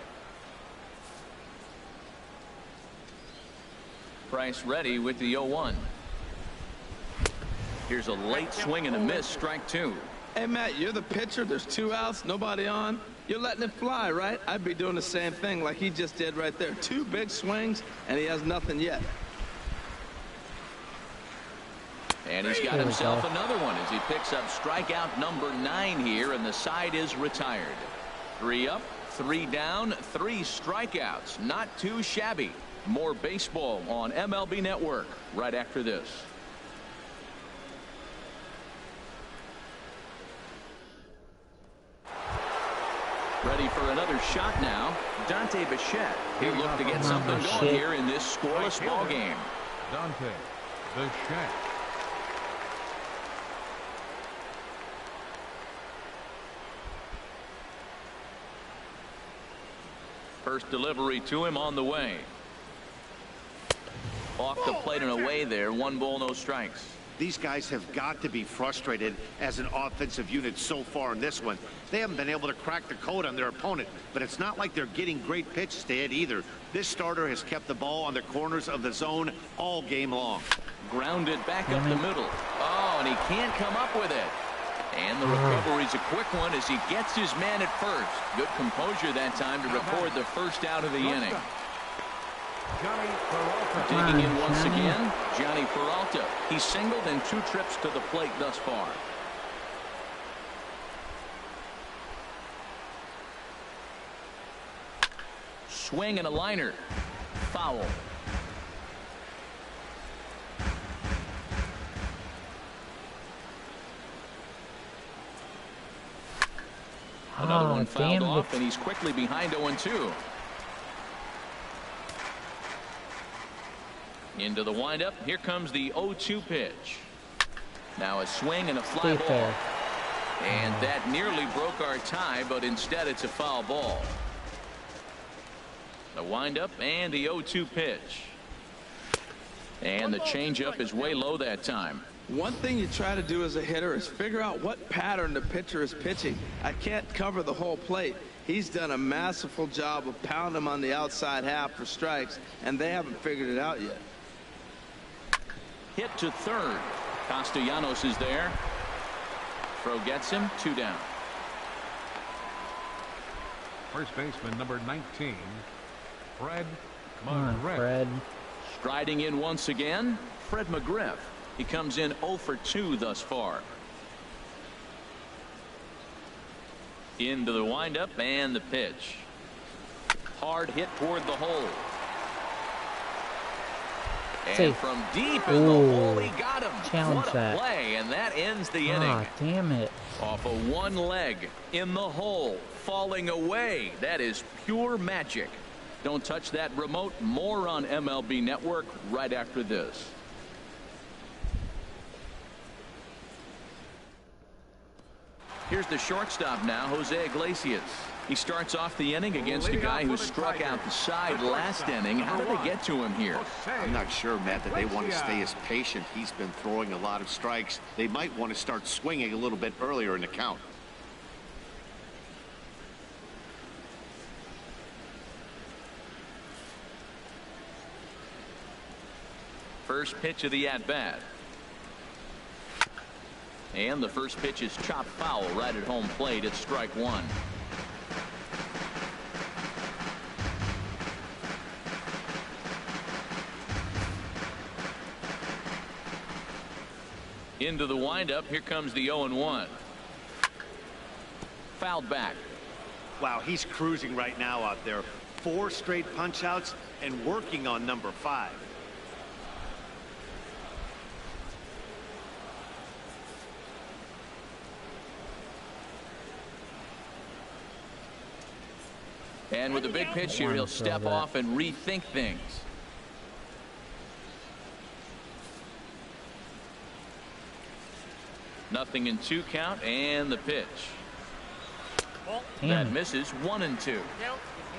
Price ready with the 0-1. Here's a late swing and a miss. Strike 2.
Hey, Matt, you're the pitcher. There's 2 outs, nobody on. You're letting it fly, right? I'd be doing the same thing like he just did right there. 2 big swings, and he has nothing yet.
And he's got himself another one as he picks up strikeout number 9 here, and the side is retired. 3 up, 3 down, 3 strikeouts. Not too shabby. More baseball on MLB Network right after this. Ready for another shot now. Dante Bichette. He looked to get something going here in this scoreless ball game.
Dante Bichette.
First delivery to him on the way. Off the plate and away there. 1 ball, no strikes.
These guys have got to be frustrated as an offensive unit so far in this one. They haven't been able to crack the code on their opponent, but it's not like they're getting great pitches to hit either. This starter has kept the ball on the corners of the zone all game long.
Grounded back up the middle. Oh, and he can't come up with it. And the recovery's a quick one as he gets his man at first. Good composure that time to record the first out of the inning.
Johnny Peralta.
Digging in once again, Johnny Peralta. He's singled in 2 trips to the plate thus far. Swing and a liner. Foul. Another one fouled off, and he's quickly behind 0-2. Into the windup. Here comes the 0-2 pitch. Now a swing and a fly ball. And that nearly broke our tie, but instead it's a foul ball. The windup and the 0-2 pitch. And the changeup is way low that time.
One thing you try to do as a hitter is figure out what pattern the pitcher is pitching. I can't cover the whole plate. He's done a masterful job of pounding him on the outside half for strikes, and they haven't figured it out yet.
Hit to third. Castellanos is there. Throw gets him. 2 down.
First baseman number 19, Fred McGriff.
Fred.
Striding in once again, Fred McGriff. He comes in 0 for 2 thus far. Into the windup and the pitch. Hard hit toward the hole. And from deep in the hole, he got him.
Challenge
what a play, and that ends the inning.
Ah, damn it.
Off of 1 leg in the hole, falling away. That is pure magic. Don't touch that remote. More on MLB Network right after this. Here's the shortstop now, Jose Iglesias. He starts off the inning against a guy who struck out the side last inning. How did they get to him here?
I'm not sure, Matt, that they want to stay as patient. He's been throwing a lot of strikes. They might want to start swinging a little bit earlier in the count.
First pitch of the at-bat. And the first pitch is chopped foul right at home plate. It's strike one. Into the windup. Here comes the 0-1. Fouled back.
Wow, he's cruising right now out there. 4 straight punch outs and working on number 5.
And with the big pitch here, he'll step off and rethink things. Nothing in 2 count, and the pitch. That misses. 1-2.
Count is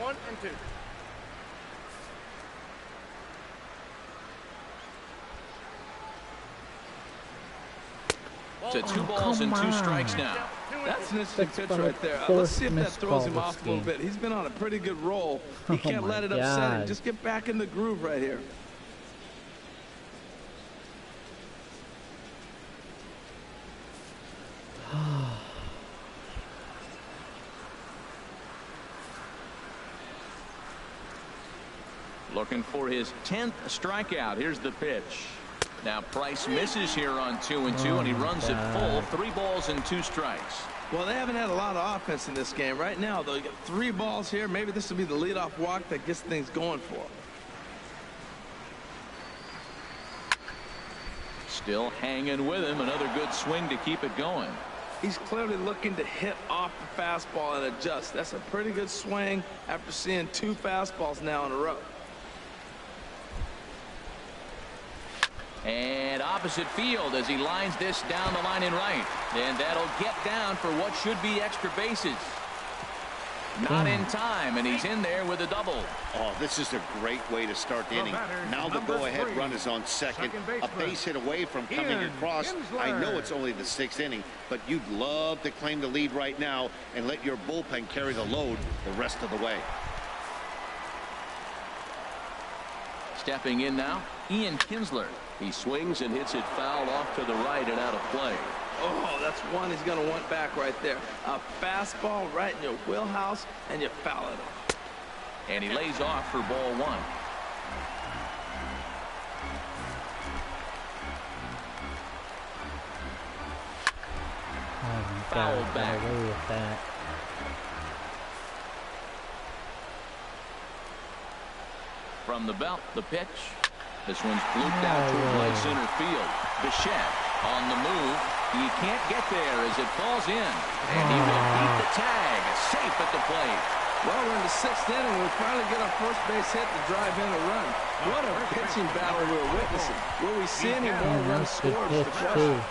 1 and 2.
So 2 balls and 2 strikes now.
That's an interesting pitch right there. Let's see if that throws him off a little bit. He's been on a pretty good roll. He can't let it upset him. Just get back in the groove right here.
Looking for his 10th strikeout. Here's the pitch. Now Price misses here on 2-2, and he runs it full. 3 balls and 2 strikes.
Well, they haven't had a lot of offense in this game. Right now, though, you got 3 balls here. Maybe this will be the leadoff walk that gets things going for him.
Still hanging with him. Another good swing to keep it going.
He's clearly looking to hit off the fastball and adjust. That's a pretty good swing after seeing 2 fastballs now in a row.
And opposite field as he lines this down the line in right. And that'll get down for what should be extra bases. Not in time, and he's in there with a double.
Oh, this is a great way to start the inning. Now the go-ahead run is on second. A base hit away from coming across. I know it's only the 6th inning, but you'd love to claim the lead right now and let your bullpen carry the load the rest of the way.
Stepping in now, Ian Kinsler.
He swings and hits it foul off to the right and out of play.
Oh, that's one he's going to want back right there. A fastball right in your wheelhouse, and you foul it off.
And he lays off for ball 1. Fouled back.
Get away with that.
From the belt, the pitch. This one's blooped out toward right center field. Bichette on the move. He can't get there as it falls in. And he will beat the tag. Safe at the plate.
Well, we're in the 6th inning. We finally get our first base hit to drive in a run. What a pitching battle we're witnessing. Will we see any more runs scored? Is the question.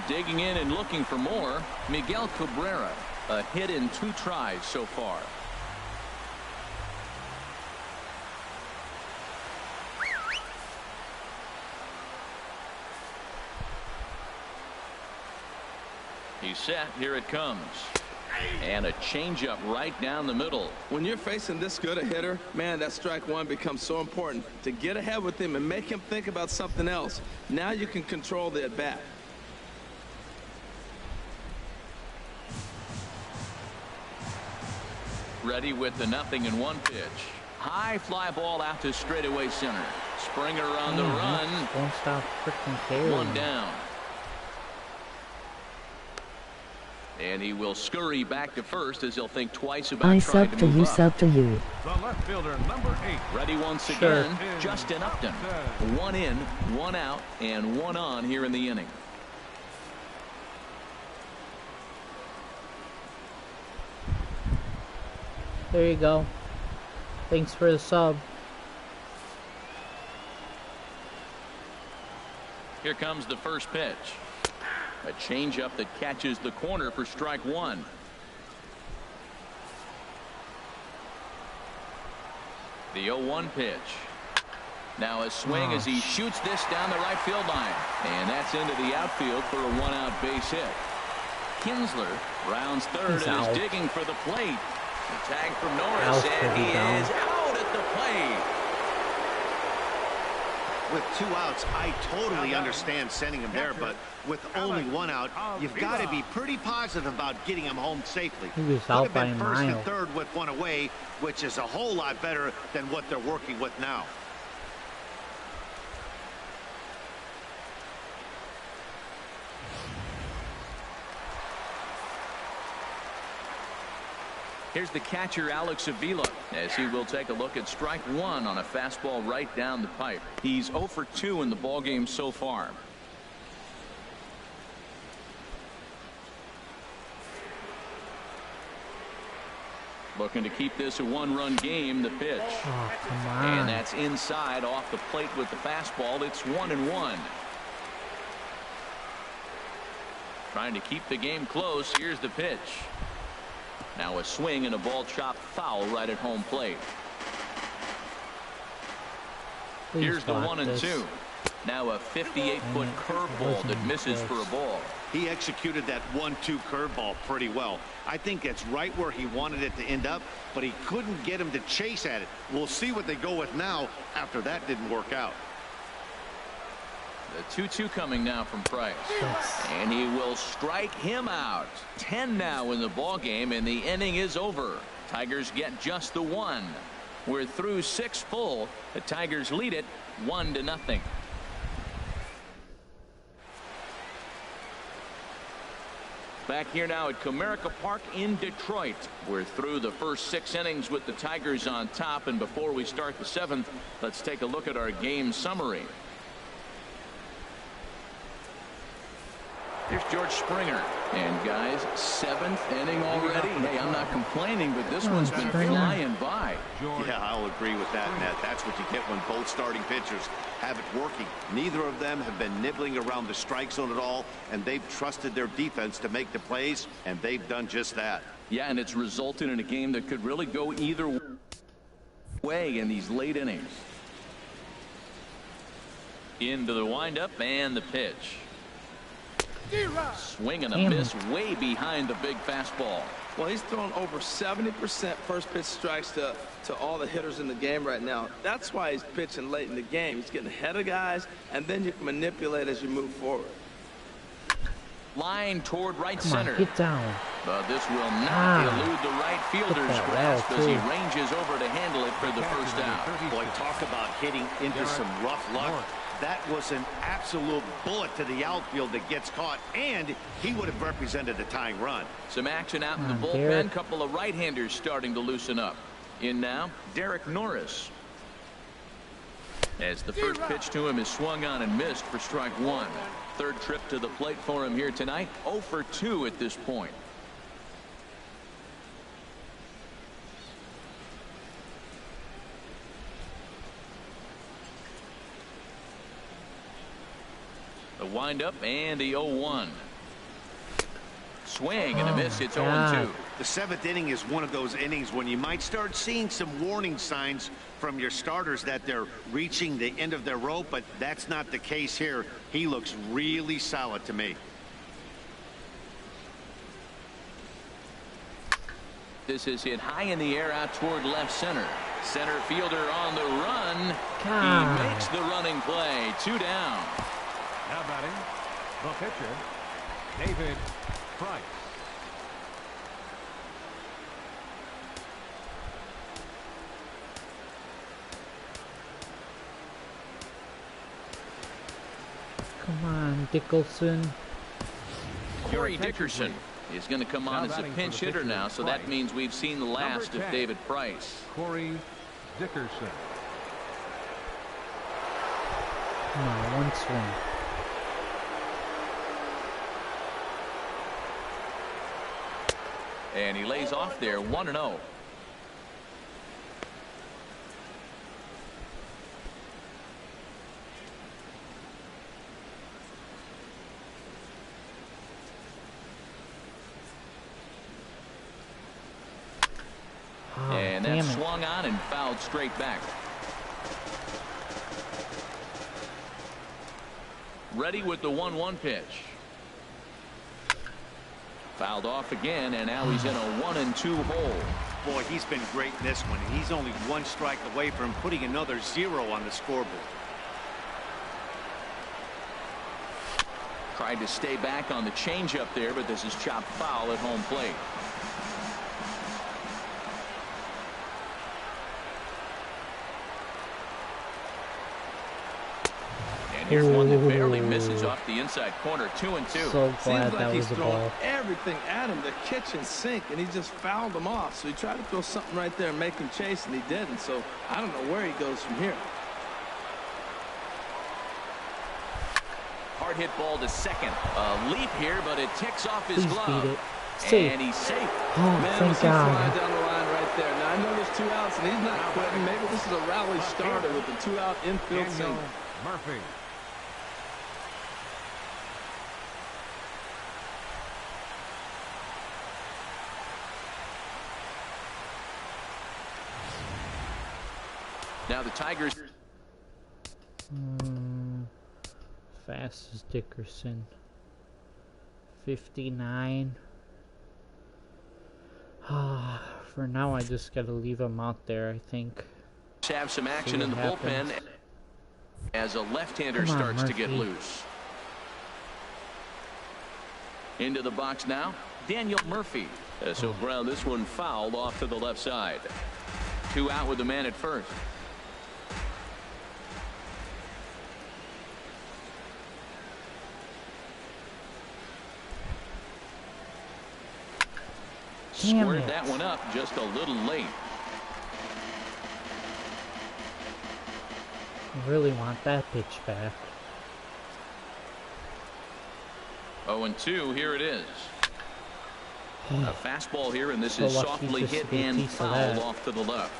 Digging in and looking for more, Miguel Cabrera. A hit in 2 tries so far. He's set. Here it comes. And a changeup right down the middle.
When you're facing this good a hitter, man, that strike 1 becomes so important. To get ahead with him and make him think about something else. Now you can control the at-bat.
Ready with the 0-1 pitch. High fly ball out to straightaway center. Springer on the run.
Don't stop freaking caring.
1 down. And he will scurry back to first as he'll think twice about trying to move up.
Sub to you.
The left fielder, number 8.
Ready once again, Justin Upton. 1 in, 1 out, and 1 on here in the inning.
There you go. Thanks for the sub.
Here comes the first pitch. A changeup that catches the corner for strike 1. The 0-1 pitch. Now a swing as he shoots this down the right field line. And that's into the outfield for a 1-out base hit. Kinsler rounds third and is digging for the plate. The tag from Norris, and he is out the plate.
With 2 outs, I totally understand sending him there, but with only 1 out, you've got to be pretty positive about getting him home safely.
He was
Could
out
have
by
been
a
first and
mile.
third with 1 away, which is a whole lot better than what they're working with now.
Here's the catcher, Alex Avila, as he will take a look at strike 1 on a fastball right down the pipe. He's 0 for 2 in the ballgame so far. Looking to keep this a 1-run game. The pitch.
Oh, come on.
And that's inside off the plate with the fastball. It's 1-1. Trying to keep the game close. Here's the pitch. Now a swing and a ball chopped foul right at home plate.
Please
Here's the
block
1-2.
this.
Now a 58-foot curveball that misses for a ball.
He executed that 1-2 curveball pretty well. I think that's right where he wanted it to end up, but he couldn't get him to chase at it. We'll see what they go with now after that didn't work out.
The 2-2 coming now from Price.
Yes.
And he will strike him out. 10 now in the ball game, and the inning is over. Tigers get just the 1. We're through 6 full. The Tigers lead it 1-0. Back here now at Comerica Park in Detroit. We're through the first 6 innings with the Tigers on top, and before we start the 7th, let's take a look at our game summary. Here's George Springer. And guys, 7th inning already. Hey, I'm not complaining, but this one's been flying by.
Yeah, I'll agree with that, Ned. That's what you get when both starting pitchers have it working. Neither of them have been nibbling around the strike zone at all, and they've trusted their defense to make the plays, and they've done just that.
Yeah, and it's resulted in a game that could really go either way in these late innings. Into the windup and the pitch. Swing and a miss way behind the big fastball.
Well, he's thrown over 70% first pitch strikes to all the hitters in the game right now. That's why he's pitching late in the game. He's getting ahead of guys, and then you can manipulate as you move forward.
Line toward right
Come
center.
on, get down.
But this will not elude the right fielder's
that
grasp
well,
as he
too.
ranges over to handle it for the first out.
Boy, talk about hitting into some rough luck. That was an absolute bullet to the outfield that gets caught, and he would have represented a tying run.
Some action out in the bullpen.
Derek.
Couple of right-handers starting to loosen up. In now, Derek Norris. As the first pitch to him is swung on and missed for strike 1. Third trip to the plate for him here tonight. 0 for 2 at this point. The windup and the 0-1. Swing and a miss. It's 0-2.
The 7th inning is one of those innings when you might start seeing some warning signs from your starters that they're reaching the end of their rope, but that's not the case here. He looks really solid to me.
This is hit high in the air out toward left center. Center fielder on the run.
God.
He makes the running play. 2 down.
Now batting, the pitcher, David Price.
Come on, Dickelson.
Corey Dickerson is going to come on as a pinch hitter now, so that means we've seen the last of David Price.
Corey Dickerson.
Come on, one swing.
And he lays off there, 1-0. And that swung on and fouled straight back. Ready with the 1-1 pitch. Fouled off again, and now he's in a 1-2 hole.
boy, he's been great in this one, and he's only one strike away from putting another 0 on the scoreboard.
Tried to stay back on the changeup there, but this is chopped foul at home plate. Here's one that barely misses off the inside corner. 2-2.
So glad
Seems
that
like
was
he's
the
throwing
ball.
everything at him, the kitchen sink, and he just fouled him off. So he tried to throw something right there and make him chase, and he didn't. So I don't know where he goes from here.
Hard hit ball to second. A leap here, but it ticks off his
Please
glove.
beat it. Safe.
And he's safe.
Oh,
Man,
thank
was he flying
God.
down the line right there. Now I know there's 2 outs, and he's not quitting. Maybe this is a rally starter with the 2-out infield
Daniel
single.
Murphy.
Now the Tigers.
Fast as Dickerson. 59. For now, I just gotta leave him out there, I think.
Have some action in the bullpen as a left-hander starts to get loose. Into the box now, Daniel Murphy. As he'll ground this one foul off to the left side. 2 out with the man at first. Squared that one up just a little late.
I really want that pitch back.
0-2, here it is. A fastball here, and this
So
is
lucky
softly
just to
hit
get a
and
piece of
fouled
that.
off to the left.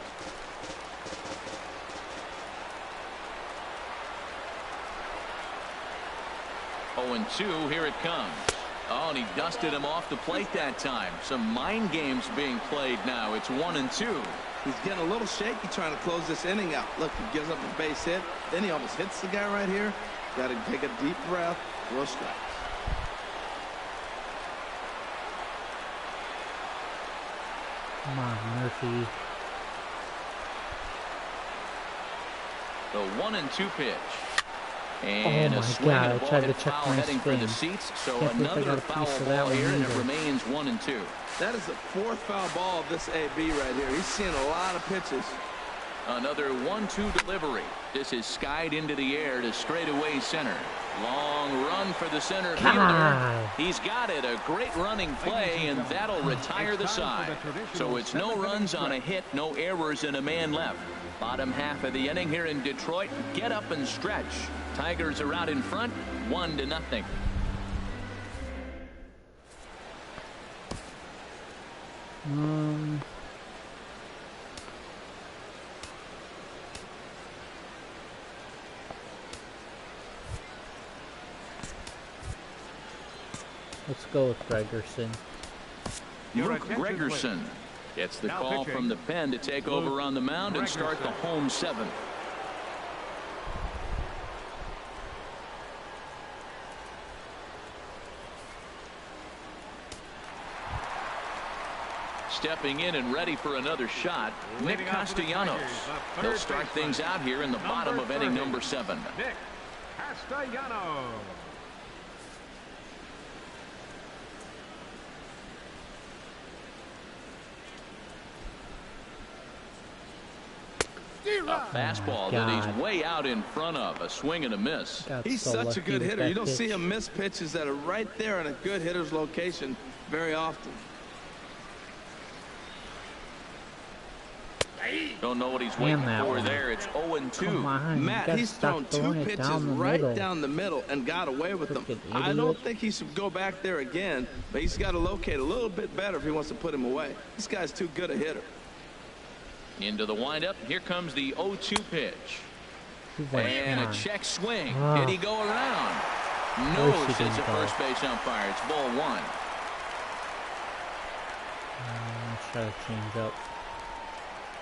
Oh, and 2, here it comes. Oh, and he dusted him off the plate that time. Some mind games being played now. It's 1-2.
He's getting a little shaky trying to close this inning out. Look, he gives up a base hit. Then he almost hits the guy right here. Got to take a deep breath. Throw strikes.
Come on, Murphy.
The 1-2 pitch. And
Oh
a
my
swing
God,
and a
I
ball
tried to
hit
check
foul
my
heading for the
swing.
seats. So
Can't believe I got
another
a
foul
piece of
ball
that one
here, and it
either.
remains 1-2.
That is the 4th foul ball of this AB right here. He's seeing a lot of pitches.
Another 1-2 delivery. This is skied into the air to straightaway center. Long run for the center fielder.
God.
He's got it. A great running play, and that'll retire the side. So it's no runs on a hit, no errors, and a man left. Bottom half of the inning here in Detroit. Get up and stretch. Tigers are out in front, 1-0.
Let's go with Gregerson.
Luke Gregerson gets the call from the pen to take over on the mound and start the home 7th. Stepping in and ready for another shot, Nick Castellanos. He'll start things out here in the bottom of inning number 7.
Nick Castellanos.
A fastball that he's way out in front of. A swing and a miss.
He's
so
such a
lucky
good
with
hitter.
that
You don't
pitch.
see him miss pitches that are right there in a good hitter's location very often.
Don't know what he's
Damn
waiting
that
for
one.
there. It's 0-2.
Come on, you
Matt,
gotta
he's
stop
thrown 2
throwing it
pitches
down the
right
middle.
down the middle and got away with them.
Frickin'
I don't
idiot.
think he should go back there again, but he's got to locate a little bit better if he wants to put him away. This guy's too good a hitter.
Into the windup. Here comes the 0-2 pitch. And a check swing. Did he go around? No,
Course he
says the
didn't go.
first base umpire. It's ball 1.
Let's try to change up.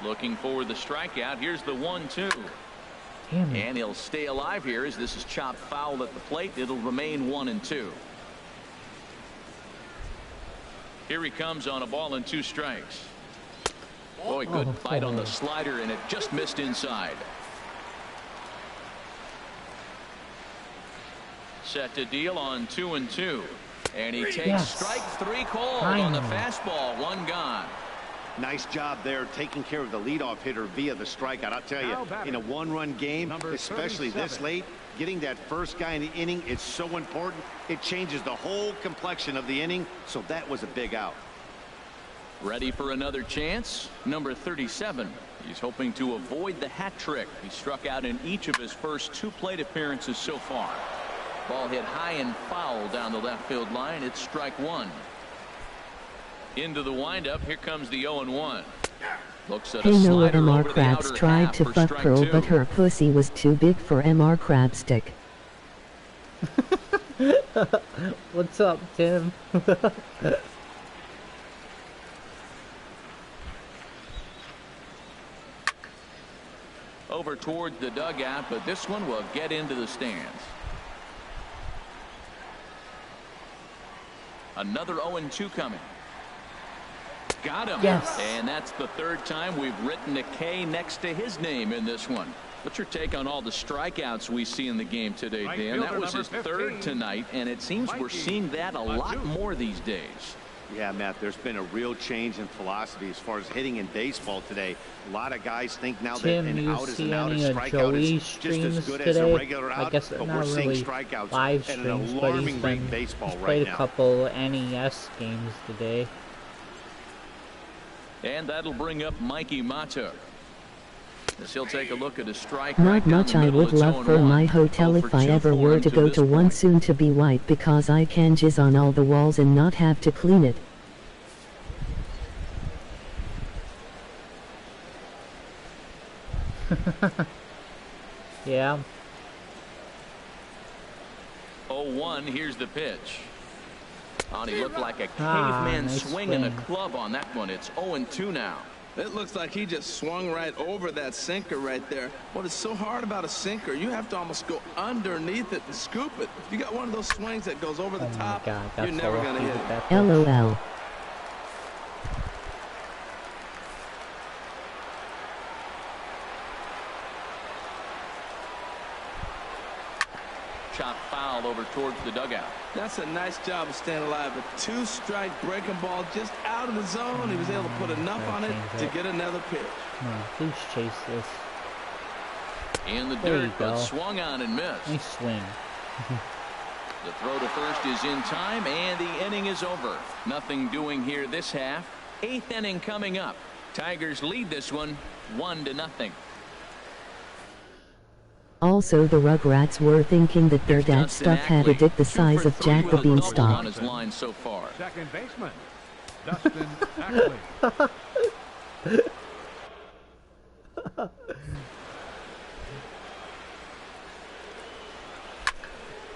Looking for the strikeout. Here's the 1-2.
Damn it.
And he'll stay alive here as this is chopped foul at the plate. It'll remain 1-2. Here he comes on a ball and 2 strikes. Boy, good fight on the slider, and it just missed inside. Set to deal on 2-2. And he takes strike 3 called on the fastball. 1 gone.
Nice job there taking care of the leadoff hitter via the strikeout. I'll tell you, in a 1-run game, especially this late, getting that first guy in the inning is so important. It changes the whole complexion of the inning, so that was a big out.
Ready for another chance? Number 37. He's hoping to avoid the hat trick. He struck out in each of his first 2 plate appearances so far. Ball hit high and foul down the left field line. It's strike 1. Into the windup. Here comes the 0-1. Looks at a slider
MR
over the
Krabs
outer
tried
half
to
for
fuck
strike
Pearl,
2.
but her pussy was too big for MR Crabstick.
What's up, Tim?
Over towards the dugout, but this one will get into the stands. Another 0-2 coming. Got him.
Yes.
And that's the 3rd time we've written a K next to his name in this one. What's your take on all the strikeouts we see in the game today, Dan? That was his 3rd tonight, and it seems we're seeing that a lot more these days.
Yeah, Matt, there's been a real change in philosophy as far as hitting in baseball today. A lot of guys think now that an out is an out, a strikeout is just as good as a regular out, but we're seeing strikeouts at an alarming rate in baseball right now.
Played a couple NES games today.
And that'll bring up Mikey Matuk. As he'll take a look at a strike.
Not
right
much I would love for my hotel if I ever were to go to one soon to be white, because I can jizz on all the walls and not have to clean it.
Yeah.
0-1, here's the pitch. Oh, he looked like a caveman
nice
swinging a
swing.
club on that one. It's 0-2 now.
It looks like he just swung right over that sinker right there. What is so hard about a sinker, you have to almost go underneath it and scoop it. If you got one of those swings that goes over the top, you're never going to hit it.
LOL.
Chop foul over towards the dugout.
That's a nice job of staying alive. A 2-strike breaking ball just out of the zone. He was able to put enough on it to get another pitch.
Come on, please chase this.
In the
There you
dirt, but
go.
swung on and missed.
Nice swing.
The throw to first is in time, and the inning is over. Nothing doing here this half. 8th inning coming up. Tigers lead this one 1-0.
Also, the Rugrats were thinking that their dad's stuff had a dick the size of Jack the
on
Beanstalk.
his line so far.
Second baseman, Dustin Ackley.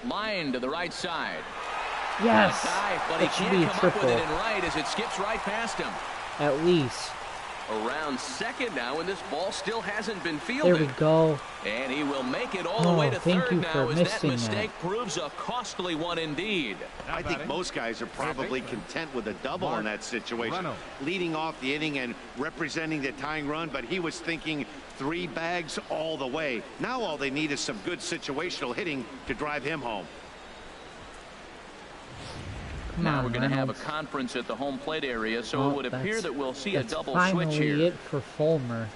Line to the right side.
Yes!
Dive, but he
That should
can't
be a
come up with
triple.
it in right as it skips right past him.
At least.
Around second now, and this ball still hasn't been
There
fielded.
we go.
And he will make it all the way to
thank
third
you
now
for
as that
missing
mistake proves a costly one indeed.
I think most guys are probably content with a double in that situation.
Reynolds.
Leading off the inning and representing the tying run, but he was thinking 3 bags all the way. Now all they need is some good situational hitting to drive him home.
Come
Now
on,
we're going to have a
Reynolds.
conference at the home plate area, so
Oh,
it would appear
that's-
that we'll see a
that's
double
finally
switch here.
it for Fulmer.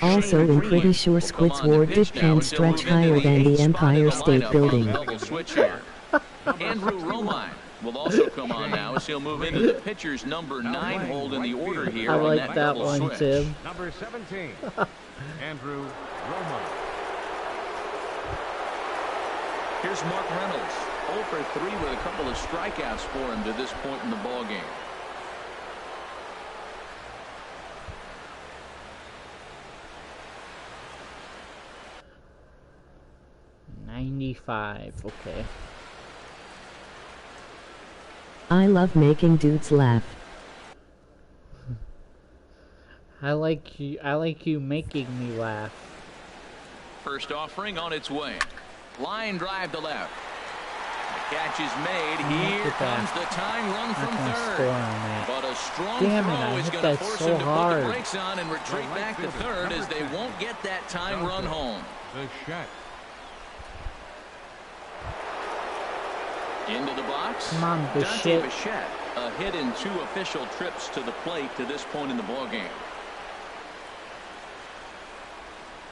Also, I'm pretty sure Squid's Ward did can stretch higher than the Empire State Building.
Double switch here. Andrew Romine will also come on now as he'll move into the pitcher's number 9 hold in the order here
I
on
like
that
that
double
one,
switch.
Tim.
Number 17, Andrew Romo.
Here's Mark Reynolds, 0 for 3 with a couple of strikeouts for him to this point in the ball game.
$95. Okay.
I love making dudes laugh.
I like you making me laugh.
First offering on its way. Line drive to left. The catch is made. Here comes the tying run from third. But a strong throw is going to force him to put the brakes on and retreat back to third as they won't get that tying run home. Into the box.
Come on,
Dante Bichette, a hit in 2 official trips to the plate to this point in the ballgame.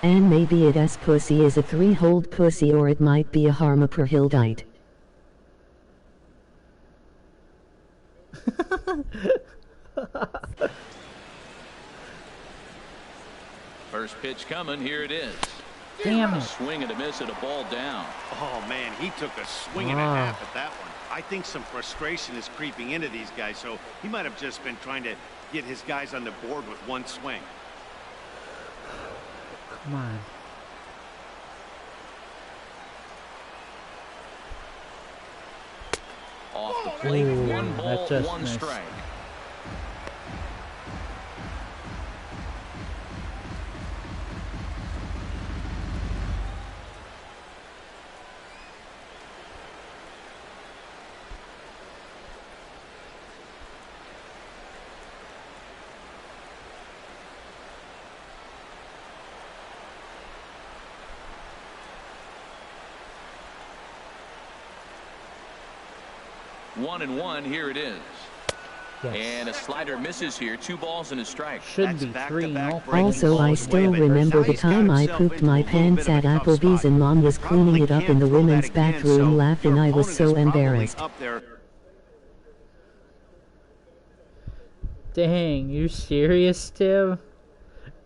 And maybe it pussy is a 3-hold pussy, or it might be a Harmaperhildite.
First pitch coming. Here it is.
Damn it.
A swing and a miss at a ball down.
Oh, man, he took a swing and a half at that one. I think some frustration is creeping into these guys, so he might have just been trying to get his guys on the board with one swing.
Come on.
Off the plate,
Ooh,
1 ball, 1
missed.
strike. One and one, here it is.
Yes.
And a slider misses here. 2 balls and a strike.
Should be 3-0.
Also, I still remember the time I pooped my pants at Applebee's and Mom was cleaning it up in the women's bathroom laughing. I was so embarrassed.
Dang, you serious, Tim?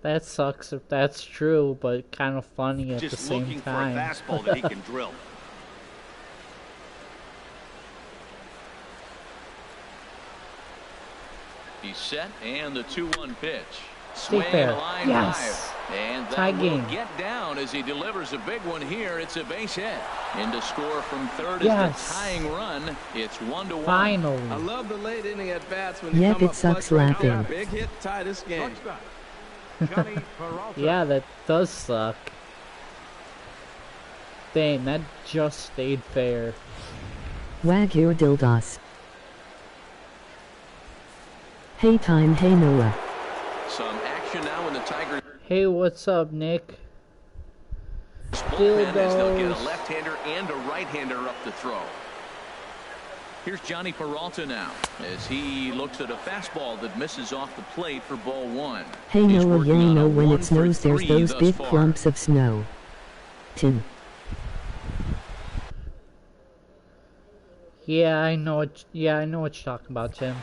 That sucks if that's true, but kind of funny at the same time.
Just looking for a fastball that he can drill.
He's set, and the 2-1 pitch. Swing
fair.
line
Yes.
drive. And
Tie
that will
game.
get down as he delivers a big one here. It's a base hit. In to score from third
Yes.
is the tying run. It's 1-1.
Finally.
I love the late inning at bats when you
Yep,
come
it
up
sucks
clutch right
laughing.
there. Big hit, tie this game.
Yeah, that does suck. Dang, that just stayed fair.
Wag your dildos. Hey time, hey Noah.
Some action now in the Tigers.
Hey, what's up, Nick?
Bullpen as they'll get a
Dildos.
left-hander and a right-hander up to throw. Here's Johnny Peralta now as he looks at a fastball that misses off the plate for ball 1.
Hey
He's
Noah,
working
you
on a
know when
1
it
for
snows there's
3
those
thus
big
far.
clumps of snow. Tim.
Yeah, I know what you're talking about, Tim.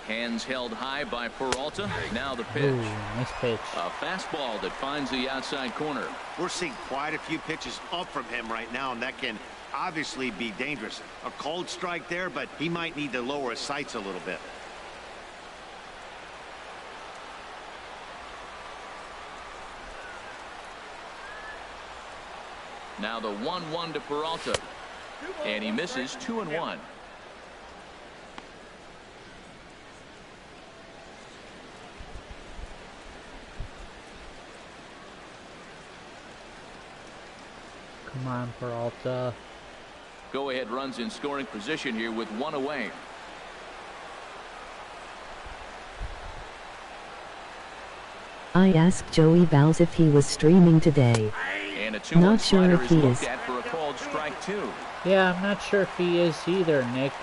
Hands held high by Peralta. Now the pitch.
Ooh, nice pitch.
A fastball that finds the outside corner.
We're seeing quite a few pitches up from him right now, and that can obviously be dangerous. A cold strike there, but he might need to lower his sights a little bit.
Now the 1-1 to Peralta. And he misses 2-1.
Come on, Peralta.
Go ahead runs in scoring position here with 1 away.
I asked Joey Valls if he was streaming today.
And a 2-1
Not sure
slider
if
is
he
looked
is.
at for a called strike 2.
Yeah, I'm not sure if he is either, Nick.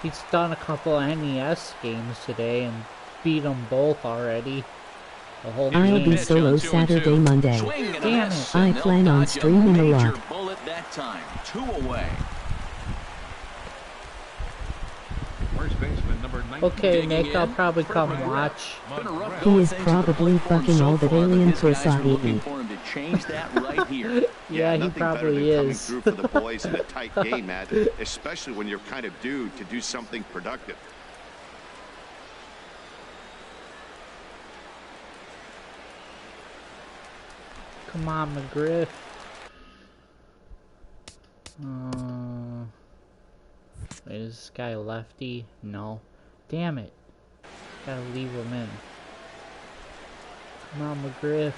He's done a couple NES games today and beat them both already. The whole
I'll
game.
be solo Saturday, Monday.
Swing and a
Damn
miss,
it.
and
I
they'll
plan on
dodge
streaming a
major
lot.
bullet that time. 2 away.
First baseman number 19.
Okay,
Digging
Nick, I'll
in,
probably
Fred
come
McGrath.
watch.
Been a rough
He
go of
is
things at the
probably
plate for him
fucking
so
all that
far, but
alien
his guys are
Prasad
looking
eating.
for him to change that right here.
Yeah, he
nothing better
probably
than coming
is.
through for the boys in a tight game, Matt, especially when you're kind of due to do something productive.
Come on, McGriff. Wait, is this guy a lefty? No. Damn it. Gotta leave him in. Come on, McGriff.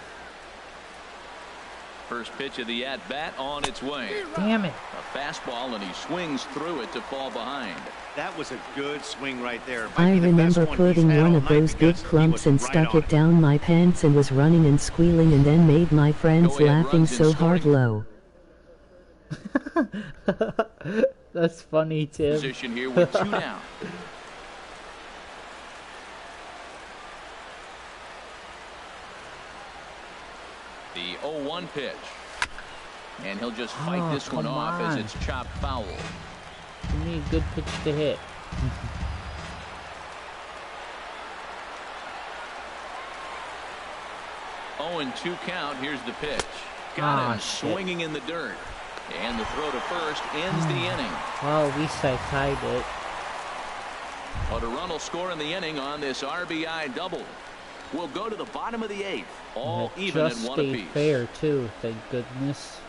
First pitch of the at-bat on its way.
Damn it.
A fastball, and he swings through it to fall behind.
That was a good swing right there.
I remember putting one of those big clumps and stuck it down my pants and was running and squealing and then made my friends laughing so hard low.
That's funny, Tim.
Position here with 2 down. The 0-1 pitch. And he'll just fight this one off as it's chopped foul.
You need a good pitch to hit.
0-2 count. Here's the pitch. Got him swinging in the dirt. And the throw to first ends the inning.
Well, at least I tied it.
A run will score in the inning on this RBI double. We'll go to the bottom of the 8th. All even at 1 apiece.
Just fair, too, thank goodness.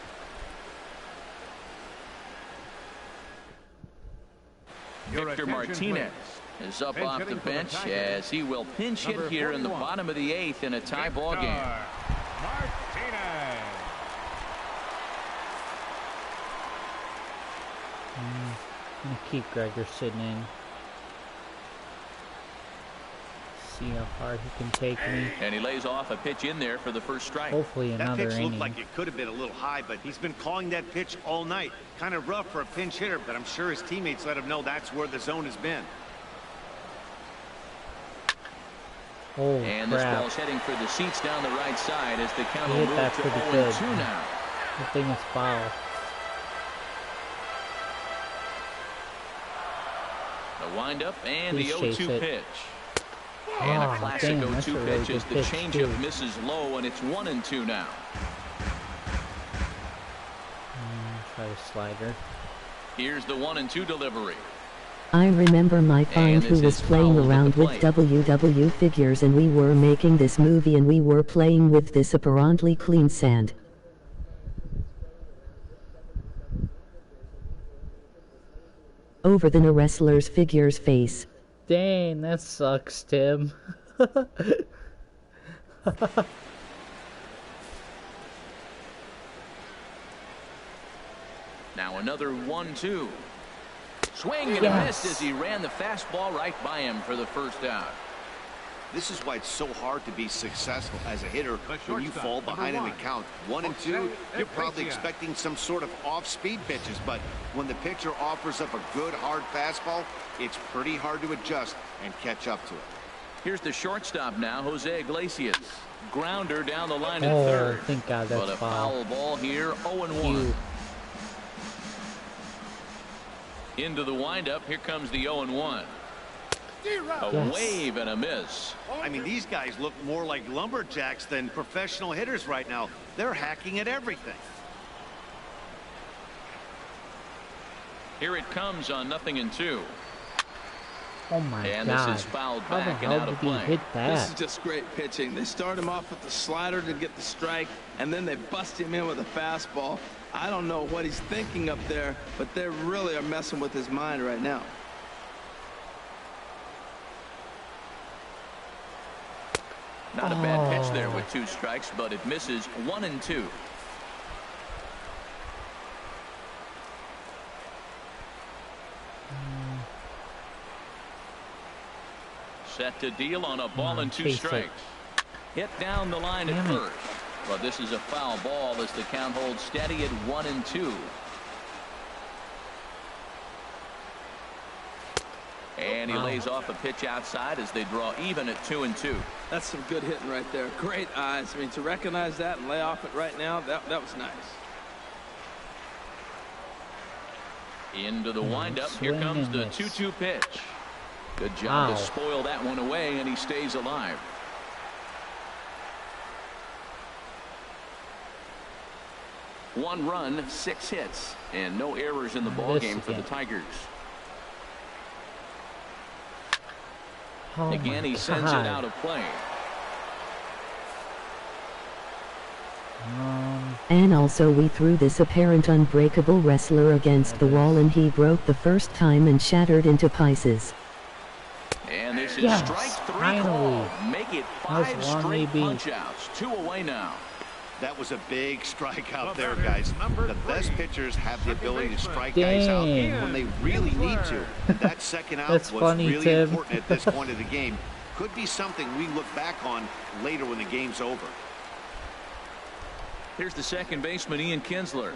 Victor Martinez is up off the bench as he will pinch hit here in the bottom of the 8th in a tie ball game.
Martinez.
I'm going to keep Gregerson in. See how hard he can take me.
And he lays off a pitch in there for the first strike.
Hopefully another
That pitch
inning.
looked like it could have been a little high, but he's been calling that pitch all night. Kind of rough for a pinch hitter, but I'm sure his teammates let him know that's where the zone has been.
Holy
and
crap.
this ball's heading for the seats down the right side as the count
He
will
hit
move
that
to
pretty
0-2
good.
now.
The thing is foul.
The windup and
Please
the
chase
0-2
it.
pitch. And a classic
damn, that's a
0-2
really
pitch as
good
the
pitch,
changeup
too.
misses low, and it's 1-2 now.
Try a slider.
Here's the 1-2 delivery.
I remember my friend
And
who
this
was
is
playing
fouled at
around
the
with
plate.
WW figures and we were making this movie and we were playing with this apparently clean sand. Over the wrestler's figure's face.
Dang, that sucks, Tim.
Now another 1-2. Swing and a miss as he ran the fastball right by him for the first out.
This is why it's so hard to be successful as a hitter when you fall behind in the count. 1-2, you're probably expecting some sort of off-speed pitches, but when the pitcher offers up a good hard fastball, it's pretty hard to adjust and catch up to it.
Here's the shortstop now, Jose Iglesias. Grounder down the line at
Oh,
third.
thank God that's
But a
foul.
foul ball here, 0-1. Into the windup, here comes the 0-1. A wave and a miss.
I mean, these guys look more like lumberjacks than professional hitters right now. They're hacking at everything.
Here it comes on 0-2.
Oh my
And
God.
this is fouled
How the
back and
hell
out
did
of
he
play.
hit
This is
that?
just great pitching. They start him off with the slider to get the strike, and then they bust him in with a fastball. I don't know what he's thinking up there, but they really are messing with his mind right now.
Not a bad pitch there with 2 strikes, but it misses 1-2. Set to deal on a ball and 2
chase it.
strikes. Hit down the line at
Damn it.
first. But this is a foul ball as the count holds steady at 1-2. And he lays off a pitch outside as they draw even at 2-2.
That's some good hitting right there. Great eyes. I mean, to recognize that and lay off it right now, that was nice.
Into the windup. Here
swing
comes
and
the
miss.
2-2 pitch. Good job
Wow.
to spoil that one away, and he stays alive. One run, 6 hits, and no errors in the ball
This
game for the
again.
Tigers.
Oh
Again,
my
he sends
God.
it out of play.
And also we threw this apparent unbreakable wrestler against the wall and he broke the first time and shattered into pieces.
And this bases.
Yes,
Strike 3
finally.
call. Make it 5 straight
AB.
punch-outs. 2 away now.
That was a big strikeout there, guys. The best pitchers have the ability to strike guys out when they really need to. That second out was
funny,
really
Tim.
important at this point of the game. Could be something we look back on later when the game's over.
Here's the second baseman, Ian Kinsler.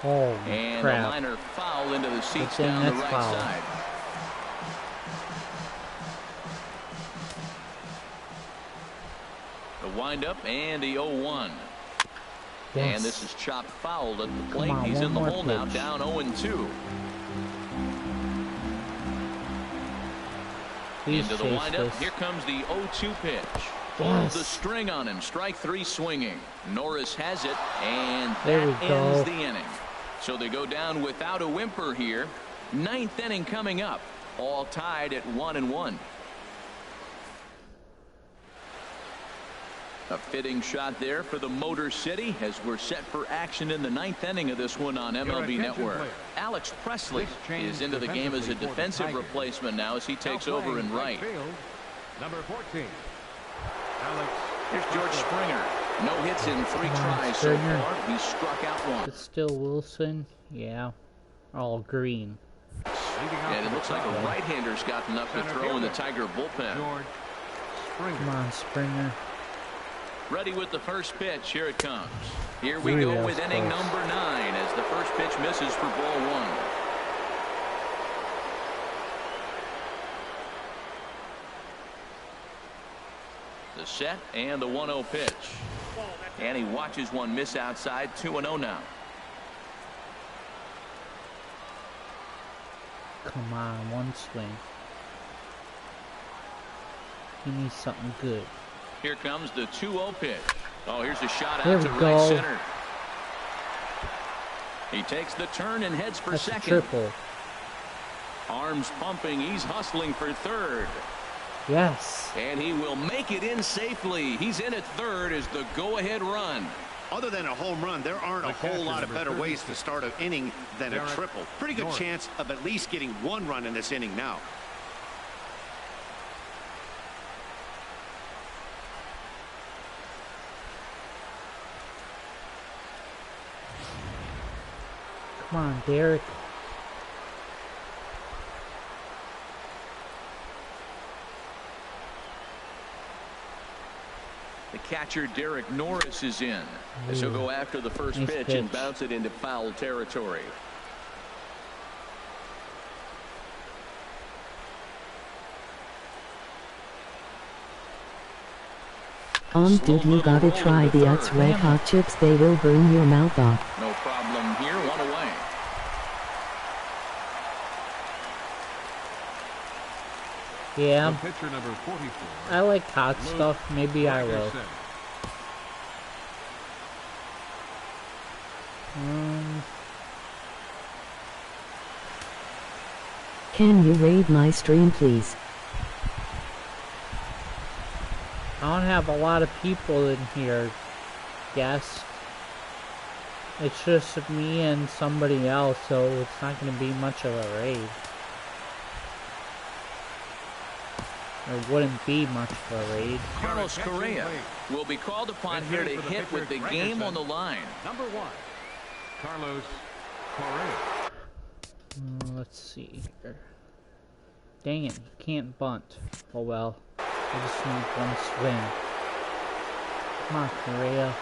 Oh,
and
crap.
a liner foul into the seats
But then
down the
that's
right
foul.
side. The windup and the 0-1.
Yes.
And this is chopped foul at the plate.
on,
He's
one
in the
more
hole now,
pitch.
down 0-2.
Please
Into the
chase
windup.
this.
Here comes the 0-2 pitch. Pulls
Yes.
the string on him. Strike 3 swinging. Norris has it, and
There
that
we go.
ends the inning. So they go down without a whimper here. 9th inning coming up. All tied at 1-1. A fitting shot there for the Motor City as we're set for action in the 9th inning of this one on MLB Network. Alex Presley is into the game as a defensive replacement now as he takes over in right.
Number 14. Alex.
Here's George Springer. No hits in 3
Come on,
tries so
Springer.
far. He struck out 1.
It's still Wilson. Yeah. All green.
And it looks like a right-hander's got enough to throw in the Tiger bullpen.
George Springer.
Come on, Springer.
Ready with the first pitch. Here it comes. Here we
Ooh,
go
that
with
was
inning
close.
number 9 as the first pitch misses for ball 1. The set and the 1-0 pitch. And he watches one miss outside. 2-0 now.
Come on, one swing. He needs something good.
Here comes the 2-0 pitch. Oh, here's a shot
There
out
we
to
go.
right center. He takes the turn and heads for
That's a
second.
triple.
Arms pumping. He's hustling for third.
Yes.
And he will make it in safely. He's in at third as the go-ahead run.
Other than a home run, there aren't a whole lot of better ways to start an inning than a triple. Pretty good chance of at least getting 1 run in this inning now.
Come on, Derek.
The catcher, Derek Norris, is in. As he'll go after the first
Nice
pitch and bounce it into foul territory.
Dude, you gotta try the Utz Red Hot Chips, they will burn your mouth off.
No problem here. 1 away.
Yeah.
The pitcher number 44.
I like hot stuff. Maybe I will.
Ferguson.
Can you raid my stream, please?
I don't have a lot of people in here, guess. It's just me and somebody else, so it's not going to be much of a raid. It wouldn't be much of a raid.
Carlos Correa will be called upon here to hit with the game on the line.
Number 1. Carlos Correa.
Let's see here. Dang it, he can't bunt. Oh well. I just need one swing. Come on, Correa.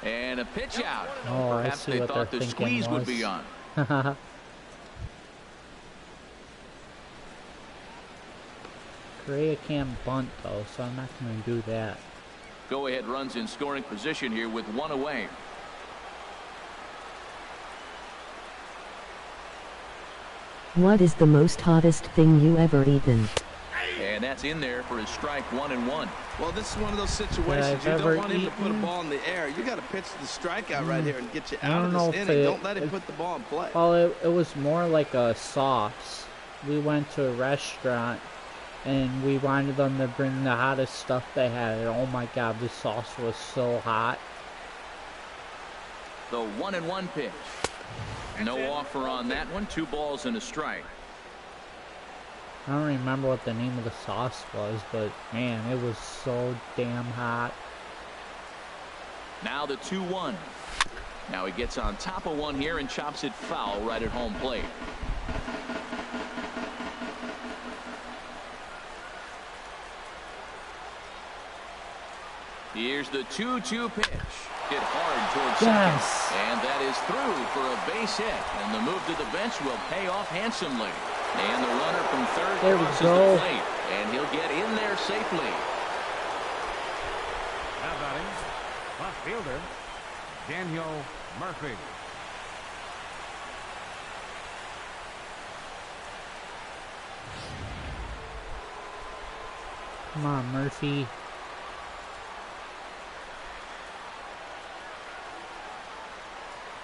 And a pitch out.
Oh, I
Perhaps
see
they
what
thought
they're
the
thinking
squeeze would
was.
be on.
Correa can't bunt though, so I'm not going to do that.
Go ahead runs in scoring position here with 1 away.
What is the most hottest thing you ever eaten?
And that's in there for his strike 1-1.
Well, this is one of those situations you
ever
don't want him to put a
eaten?
ball in the air. You got to pitch the strikeout right here and get you
I
out
don't
of
know
this
if
inning.
it-
Don't let him
if-
put the ball in play.
Well, it was more like a sauce. We went to a restaurant and we wanted them to bring the hottest stuff they had. And oh my god, the sauce was so hot.
The 1-1 pitch. No offer on that one. 2 balls and a strike.
I don't remember what the name of the sauce was, but man, it was so damn hot.
Now the 2-1. Now he gets on top of one here and chops it foul right at home plate. Here's the 2-2 pitch. Hit hard towards second. And that is through for a base hit. And the move to the bench will pay off handsomely. And the runner from third crosses the plate. And he'll get in there safely.
Now batting, left fielder, Daniel Murphy.
Come on, Murphy.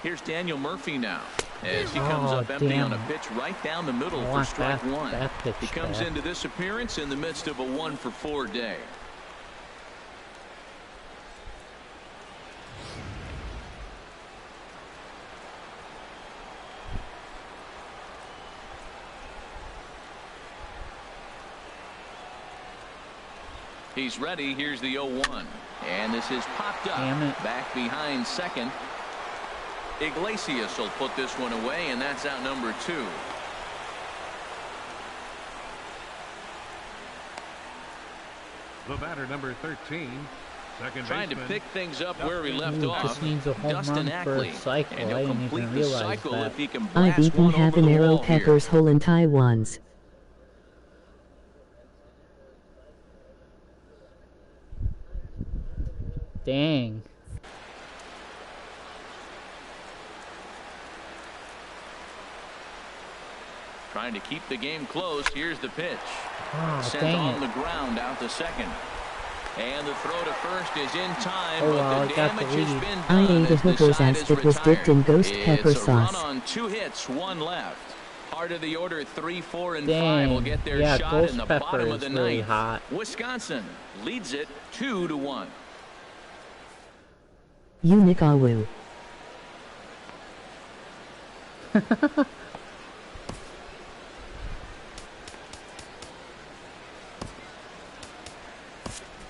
Here's Daniel Murphy now as he comes up empty on a pitch right down the middle for strike one. He comes into this appearance in the midst of a 1-for-4 day. He's ready. Here's the 0-1. And this is popped up back behind second. Iglesias will put this one away, and that's out number 2.
The batter, number 13, second
Trying
baseman,
to pick things up where he left off.
Just needs a home
Dustin
run for a
Ackley.
cycle.
And he'll
I didn't
complete
even
the
realize
cycle
that.
if he can
I
blast
even
one
have
over
an
the
arrow
wall here.
peppers whole and tie ones.
Dang.
Trying to keep the game close. Here's the pitch. Sent
dang
on
it.
the ground out to second. And the throw to first is in time,
Oh,
but
wow,
the
I got the
damage has
lead.
been
I
done
ate a
as the
hooker's
side
ass
is
that was dipped in
retired.
ghost pepper
It's a
sauce.
run on 2 hits, 1 left. Heart of the order, 3, 4, and 5
Dang.
will get their
Yeah,
shot
ghost
in the
pepper
bottom of
is
the
really
ninth.
hot.
Wisconsin leads it 2-1.
Unikawu.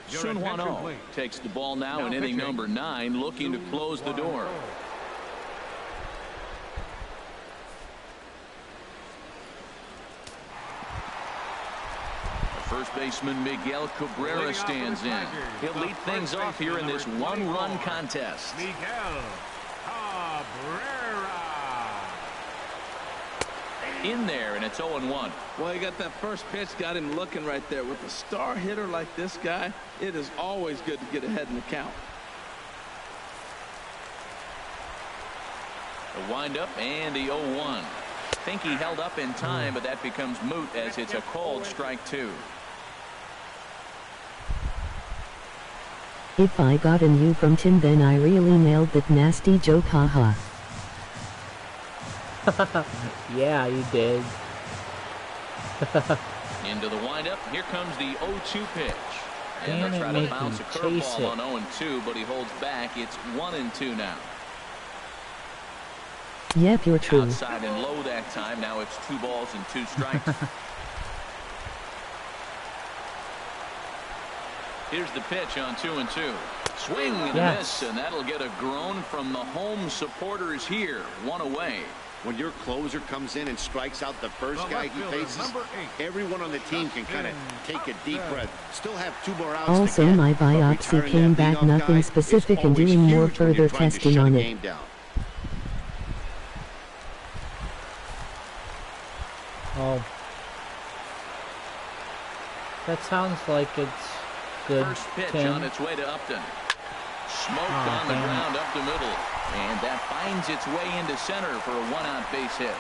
Sun Hwan-Oh takes the ball now in inning number 9, looking to close the door. First baseman Miguel Cabrera stands in. He'll lead things off here in this 1-run contest.
Miguel Cabrera.
In there, and it's 0-1.
Well, he got that first pitch, got him looking right there. With a star hitter like this guy, it is always good to get ahead in the count.
The windup and the 0-1. Think he held up in time, but that becomes moot as it's a called strike 2.
If I got a new from Tim, then I really nailed that nasty joke, haha.
Yeah, you did.
Into the windup. Here comes the 0-2 pitch. And
Damn
they'll
it,
try to
make
bounce a
him chase
curveball
it.
on 0-2, but he holds back. It's 1-2 now.
Yep, you're true.
Outside and low that time. Now it's 2 balls and 2 strikes. Here's the pitch on 2-2. Swing and a miss, and that'll get a groan from the home supporters here. 1 away.
When your closer comes in and strikes out the first guy he faces, everyone on the team can kind of take a deep breath. Still have 2 more outs.
Also, my biopsy came back nothing specific and doing more further testing on it.
Oh. That sounds like it's good.
First pitch
Tim.
on its way to Upton. Smoked on the ground up the middle. And that finds its way into center for a 1-out base hit.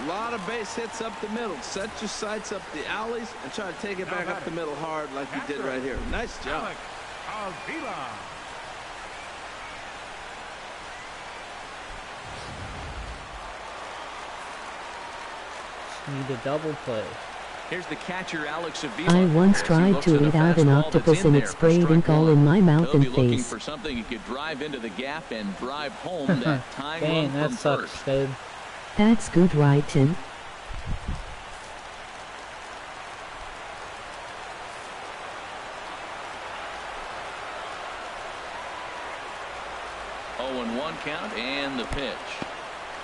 A lot of base hits up the middle. Set your sights up the alleys and try to take it back up the middle hard like you did right here. Nice job.
Avila.
Need a double play.
Here's the catcher, Alex Avila.
I once tried to eat out an octopus and it sprayed ink all in my mouth and
looking
face.
for something you could drive into the gap and drive home that time
Dang,
run
that
from
sucks,
first.
dude.
That's good, right, Tim?
Oh, and 1 count and the pitch.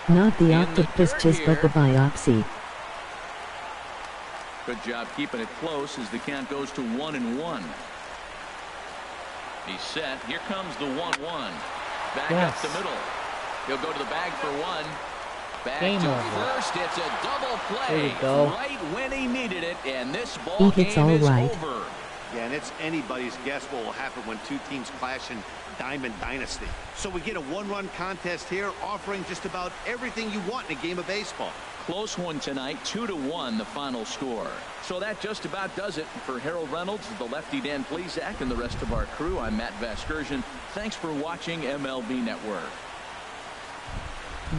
Not the
In the
octopus,
dirt
just but the
here.
biopsy.
Good job keeping it close as the count goes to 1-1. He's set. Here comes the 1-1. Back up the middle. He'll go to the bag for 1. Back
Game
to
over.
first. It's a double play.
There you go.
Right when he needed it, and this ball
Think it's
game
all
is
right.
over.
Yeah, and it's anybody's guess what will happen when two teams clash in Diamond Dynasty. So we get a one-run contest here, offering just about everything you want in a game of baseball.
Close one tonight, 2-1 the final score. So that just about does it for Harold Reynolds, the lefty Dan Plesac, and the rest of our crew. I'm Matt Vasgersian. Thanks for watching MLB Network.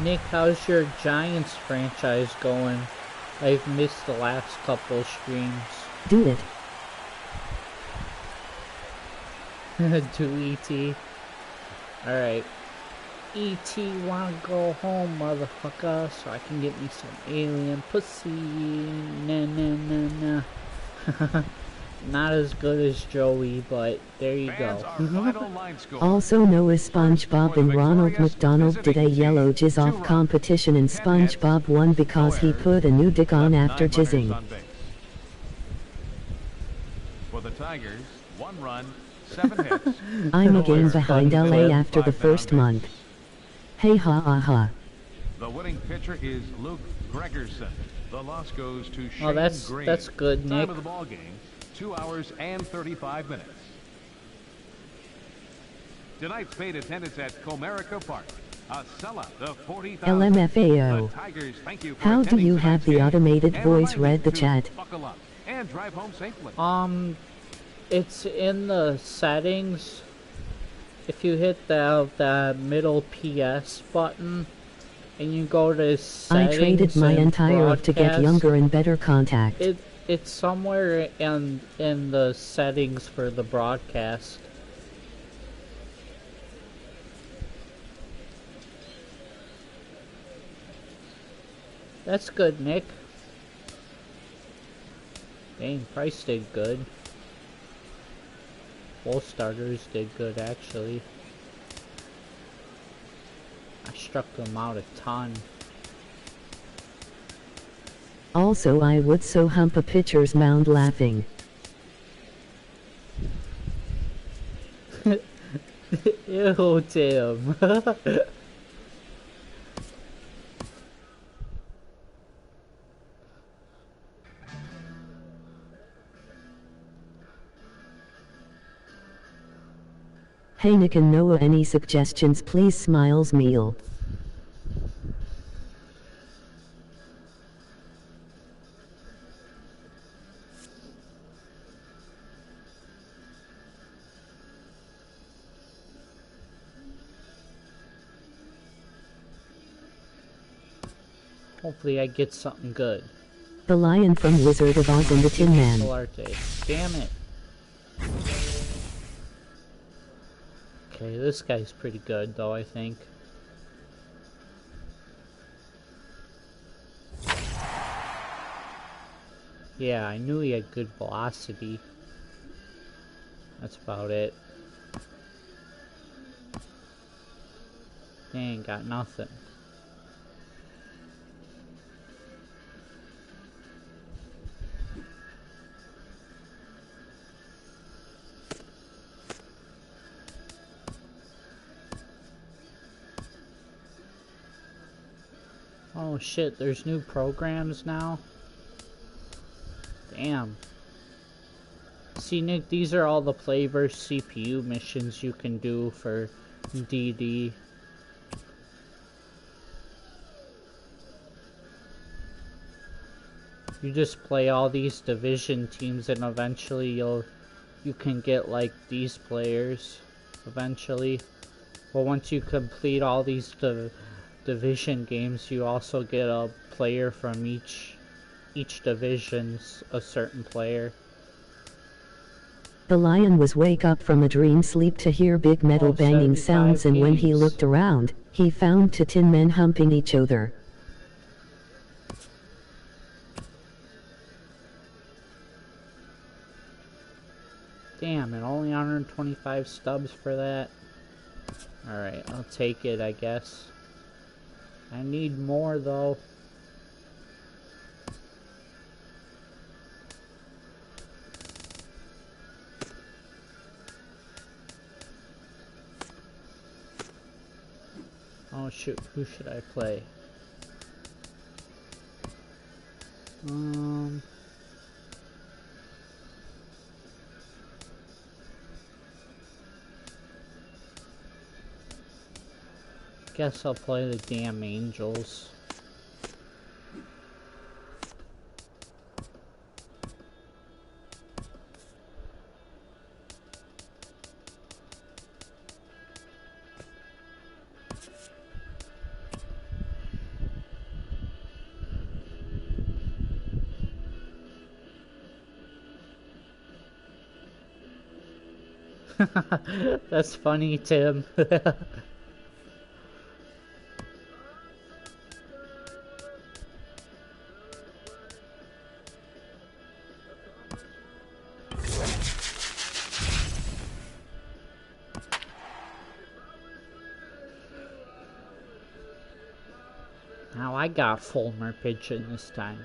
Nick, how's your Giants franchise going? I've missed the last couple streams.
Do it.
To ET. Alright. ET wanna go home, motherfucker, so I can get me some alien pussy. Nah, nah, nah, nah. Not as good as Joey, but there you go.
Also Noah SpongeBob and Ronald McDonald did a yellow jizz off competition and SpongeBob won because he put a new dick on after jizzing.
For the Tigers, 1 run, 7 hits.
I'm a game behind LA after the first month. Hey ha ha ha.
The winning pitcher is Luke Gregerson. The loss goes to Shane
Oh, that's
Green.
good,
Time
Nick.
of the ball game, 2 hours and 35 minutes. Tonight's paid attendance at Comerica Park. A sellout of 40,000.
LMFAO.
The Tigers thank you for
How do
attending
you have
tonight's
the
game
automated
and
voice
remind
read
you
the
to
chat?
Buckle up and drive home safely.
It's in the settings. If you hit the middle PS button and you go to
I
settings
traded my
and
entire up to get
broadcast,
younger and better contact.
It's somewhere in the settings for the broadcast. That's good, Nick. Dang, Price did good. Both starters did good, actually. I struck them out a ton.
Also I would so hump a pitcher's mound laughing.
Ew, Tim.
Hey Nick and Noah, any suggestions please? Smiles meal.
Hopefully I get something good.
The lion from Wizard of Oz and the Tin Man.
Solarte. Damn it. Okay, this guy's pretty good though, I think. Yeah, I knew he had good velocity. That's about it. Dang, got nothing. Oh shit, there's new programs now? Damn. See, Nick, these are all the play versus CPU missions you can do for DD. You just play all these division teams and eventually you can get like these players eventually. But once you complete all these division games, you also get a player from each each division's a certain player.
The lion was wake up from a dream sleep to hear big metal banging sounds, and when he looked around, he found 10 men humping each other.
Damn, and only 125 stubs for that. Alright, I'll take it, I guess. I need more, though. Oh shoot, who should I play? Guess I'll play the damn Angels. That's funny, Tim. Now I got Fulmer pitching this time.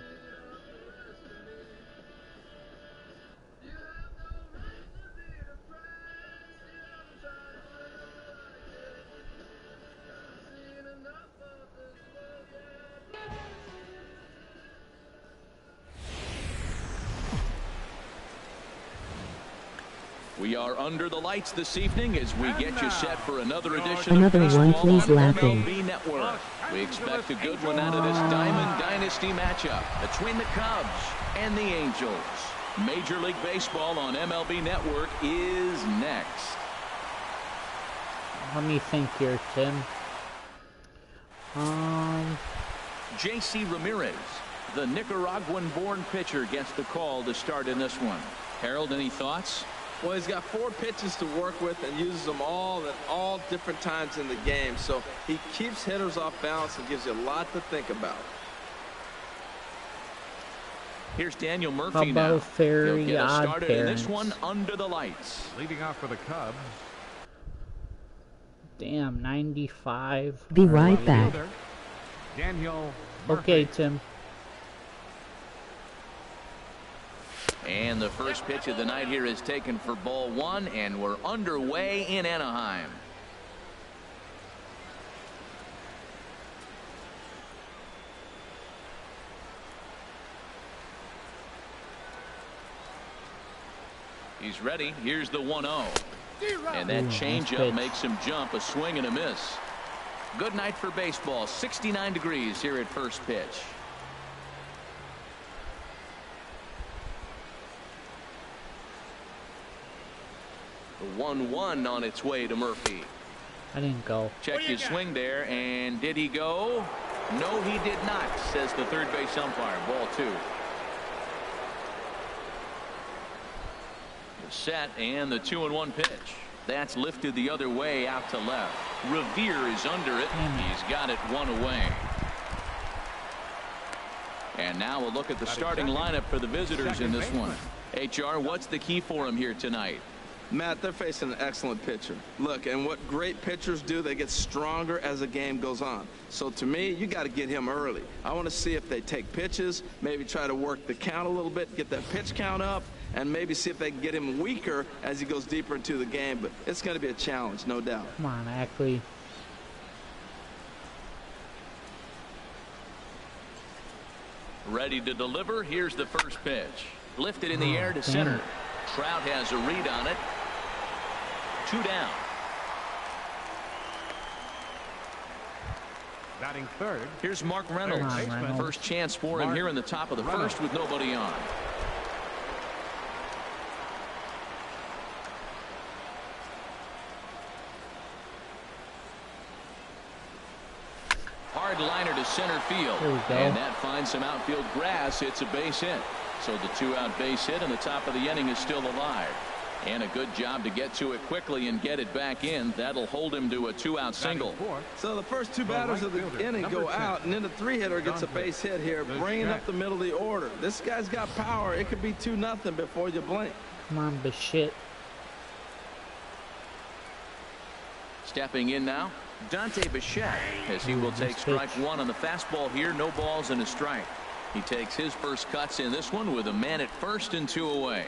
We are under the lights this evening as we get you set for another edition
Another
of
one,
Baseball
please,
on
laughing.
MLB Network. We expect a good one out of this Diamond Dynasty matchup between the Cubs and the Angels. Major League Baseball on MLB Network is next.
Let me think here, Tim.
J.C. Ramirez, the Nicaraguan-born pitcher, gets the call to start in this one. Harold, any thoughts?
Well, he's got 4 pitches to work with and uses them all at all different times in the game. So he keeps hitters off balance and gives you a lot to think about.
Here's Daniel Murphy
How
now.
about Fairy
He'll get us
Odd
started in this
Parents?
one under the lights.
Leading off for the Cubs.
Damn, 95.
Be right back.
Fielder, Daniel Murphy.
Okay, Tim.
And the first pitch of the night here is taken for ball 1, and we're underway in Anaheim. He's ready. Here's the 1-0. And that changeup makes him jump. A swing and a miss. Good night for baseball. 69 degrees here at first pitch. The 1-1 on its way to Murphy.
I didn't go.
Check his swing there, and did he go? No, he did not, says the third base umpire. Ball 2. The set and the 2-1 pitch. That's lifted the other way out to left. Revere is under it. He's got it 1 away. And now we'll look at the starting lineup for the visitors in this one. HR, what's the key for him here tonight?
Matt, they're facing an excellent pitcher. Look, and what great pitchers do, they get stronger as the game goes on. So to me, you got to get him early. I want to see if they take pitches, maybe try to work the count a little bit, get that pitch count up, and maybe see if they can get him weaker as he goes deeper into the game. But it's going to be a challenge, no doubt.
Come on, Ackley.
Ready to deliver. Here's the first pitch. Lifted in the air to center. Trout has a read on it. 2 down.
Batting third.
Here's Mark Reynolds. First chance for him here in the top of the first with nobody on. hard liner to center field.
There we go.
And that finds some outfield grass. It's a base hit. So the 2-out base hit and the top of the inning is still alive. And a good job to get to it quickly and get it back in. That'll hold him to a 2-out single.
So the first 2 batters of the inning go out, and then the 3-hitter gets a base hit here, bringing up the middle of the order. This guy's got power. It could be 2-0 before you blink.
Come on, Bichette.
Stepping in now, Dante Bichette, as he will take strike 1 on the fastball here. No balls and a strike. He takes his first cuts in this one with a man at first and 2 away.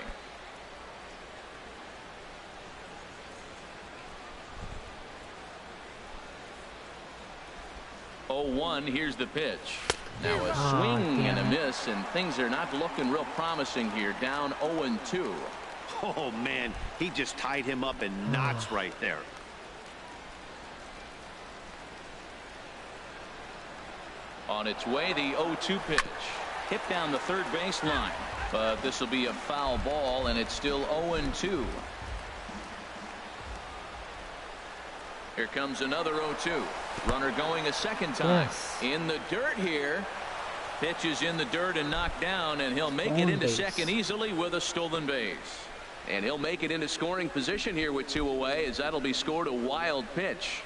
Oh, 1, here's the pitch. Now a swing and a miss, and things are not looking real promising here. Down 0-2.
Oh, man, he just tied him up in knots right there.
On its way, the 0-2 pitch. Hit down the third baseline. But this will be a foul ball, and it's still 0-2. Here comes another 0-2. Runner going a second time.
Yes.
In the dirt here. Pitch is in the dirt and knocked down, and he'll make it into second easily with a stolen base. And he'll make it into scoring position here with 2 away, as that'll be scored a wild pitch.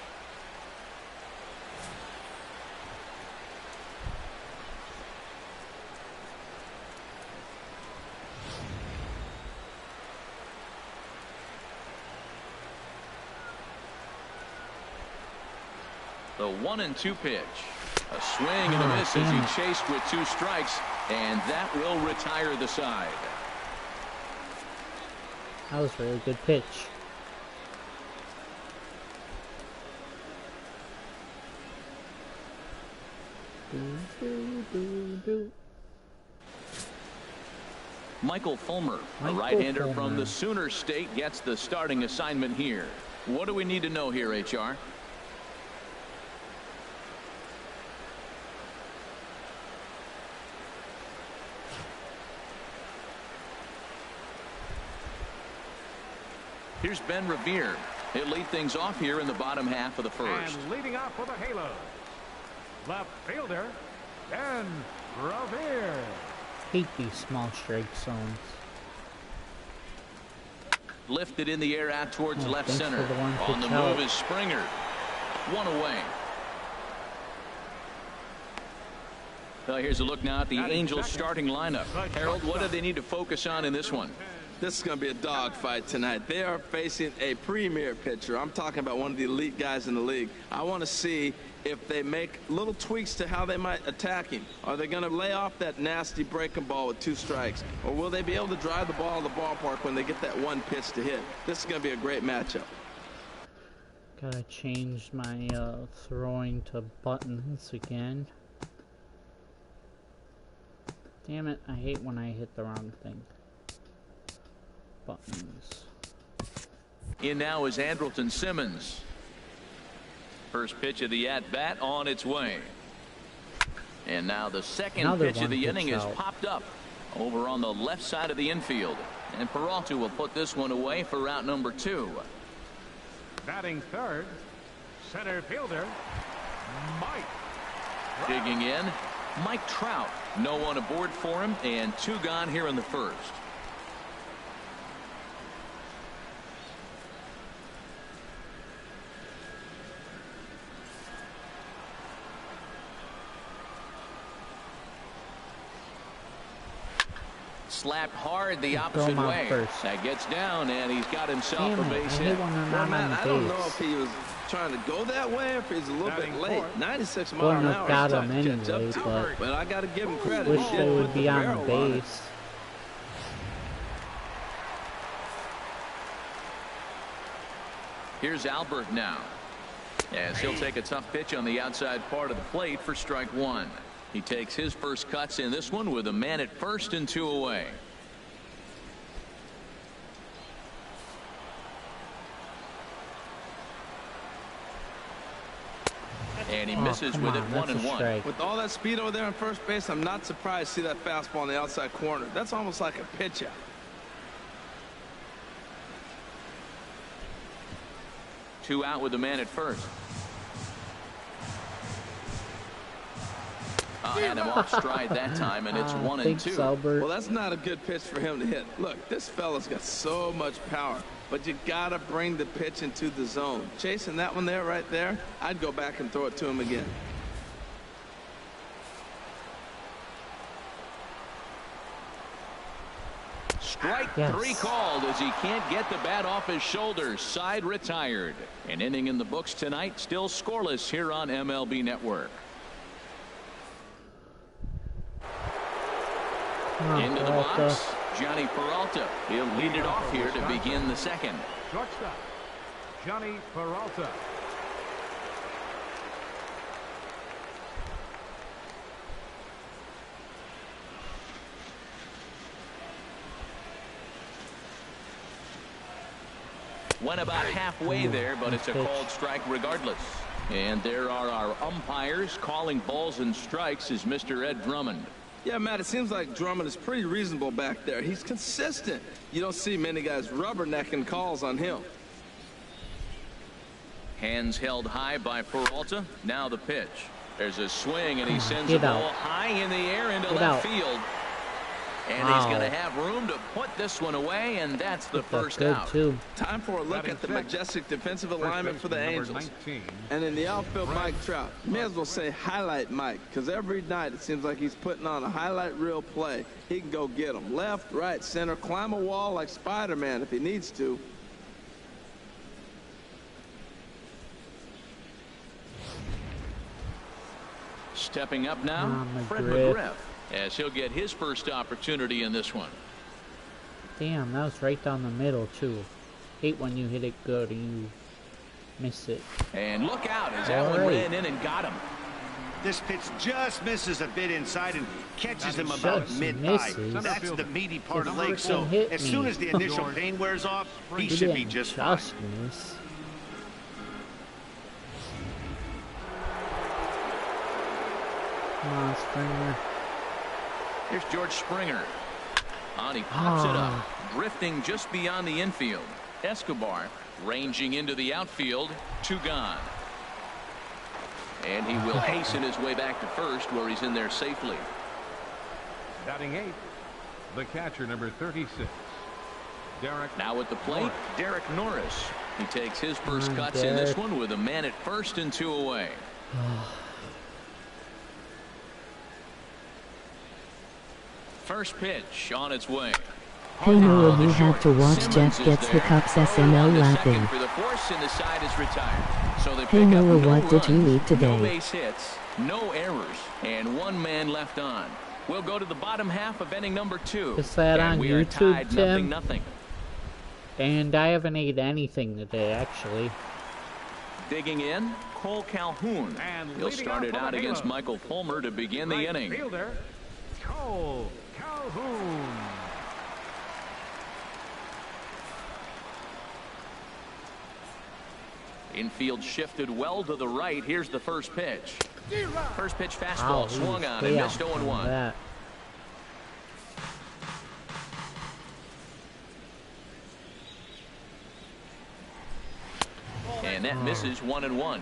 The 1-2 pitch. A swing and a miss as he chased with 2 strikes, and that will retire the side.
That was a really good pitch.
Michael Fulmer, a right-hander from the Sooner State, gets the starting assignment here. What do we need to know here, HR? Here's Ben Revere. He'll lead things off here in the bottom half of the first.
And leading off for the Halos, left fielder, Ben Revere.
Hate these small strike zones.
Lifted in the air out towards left center. On the
out.
move is Springer. 1 away. Well, here's a look now at the Angels starting lineup. Harold, what do they need to focus on in this one?
This is going to be a dogfight tonight. They are facing a premier pitcher. I'm talking about one of the elite guys in the league. I want to see if they make little tweaks to how they might attack him. Are they going to lay off that nasty breaking ball with 2 strikes? Or will they be able to drive the ball to the ballpark when they get that 1 pitch to hit? This is going to be a great matchup.
Gotta change my throwing to buttons again. Damn it, I hate when I hit the wrong thing. Buttons.
In now is Andrelton Simmons. First pitch of the at-bat on its way. And now the second pitch of the inning is popped up over on the left side of the infield. And Peralta will put this one away for route number 2.
Batting third, center fielder, Mike.
Digging in, Mike Trout. No one aboard for him, and 2 gone here in the first. Slapped hard the opposite way. That gets down, and he's got himself a base hit.
Well, man, I don't know if he was trying to go that way or if he's a little bit late. 96 miles an hour is tough to catch up to. But I got to give him credit.
Wish they would be on the base.
Here's Albert now, as he'll take a tough pitch on the outside part of the plate for strike 1. He takes his first cuts in this one with a man at first and 2 away. And he misses with it 1-1.
With all that speed over there on first base, I'm not surprised to see that fastball on the outside corner. That's almost like a pitch out.
Two out with the man at first. Had him off stride that time, and it's 1-2.
So,
well, that's not a good pitch for him to hit. Look, this fella's got so much power, but you got to bring the pitch into the zone. Chasing that one there, right there, I'd go back and throw it to him again.
Strike 3 called as he can't get the bat off his shoulders. Side retired. An inning in the books tonight, still scoreless here on MLB Network. Into the box, Johnny Peralta. He'll lead it off here to begin the second.
Shortstop, Johnny Peralta.
Went about halfway there, but it's a called strike regardless. And there are our umpires calling balls and strikes is Mr. Ed Drummond.
Yeah, Matt, it seems like Drummond is pretty reasonable back there. He's consistent. You don't see many guys rubbernecking calls on him.
Hands held high by Peralta. Now the pitch. There's a swing, and he sends the ball high in the air into left field. And he's going to have room to put this one away, and that's the first out.
Time for a look at the majestic defensive alignment for the Angels. And in the outfield, Mike Trout. May as well say highlight Mike, because every night it seems like he's putting on a highlight reel play. He can go get them left, right, center, climb a wall like Spider-Man if he needs to.
Stepping up now, Fred McGriff, as he'll get his first opportunity in this one.
Damn, that was right down the middle, too. Hate when you hit it good and you miss it.
And look out as that one ran in and got him.
This pitch just misses a bit inside and catches him about mid-high. That's the meaty part of the leg, so as soon as the initial pain wears off, he should be just fine.
Come on, Springer.
Here's George Springer. On, he pops it up, drifting just beyond the infield. Escobar ranging into the outfield, 2 gone. And he will hasten his way back to first, where he's in there safely.
Batting 8th, the catcher, number 36, Derek.
Now at the plate, Derek Norris. He takes his first cuts in this one with a man at first and 2 away. First pitch on its way.
Hey Noah, you have to watch Jeff gets hiccups SNL laughing. Hey Noah, what did you eat today?
No base hits, no errors, and 1 man left on. We'll go to the bottom half of inning number 2.
Is that on
we
YouTube,
are tied,
Tim?
0-0.
And I haven't ate anything today, actually.
Digging in, Cole Calhoun. He'll start it out against Michael Fulmer to begin the inning.
Fielder, Cole Calhoun.
Infield shifted well to the right. Here's the first pitch. First pitch fastball swung on and missed 0-1. And that misses 1-1.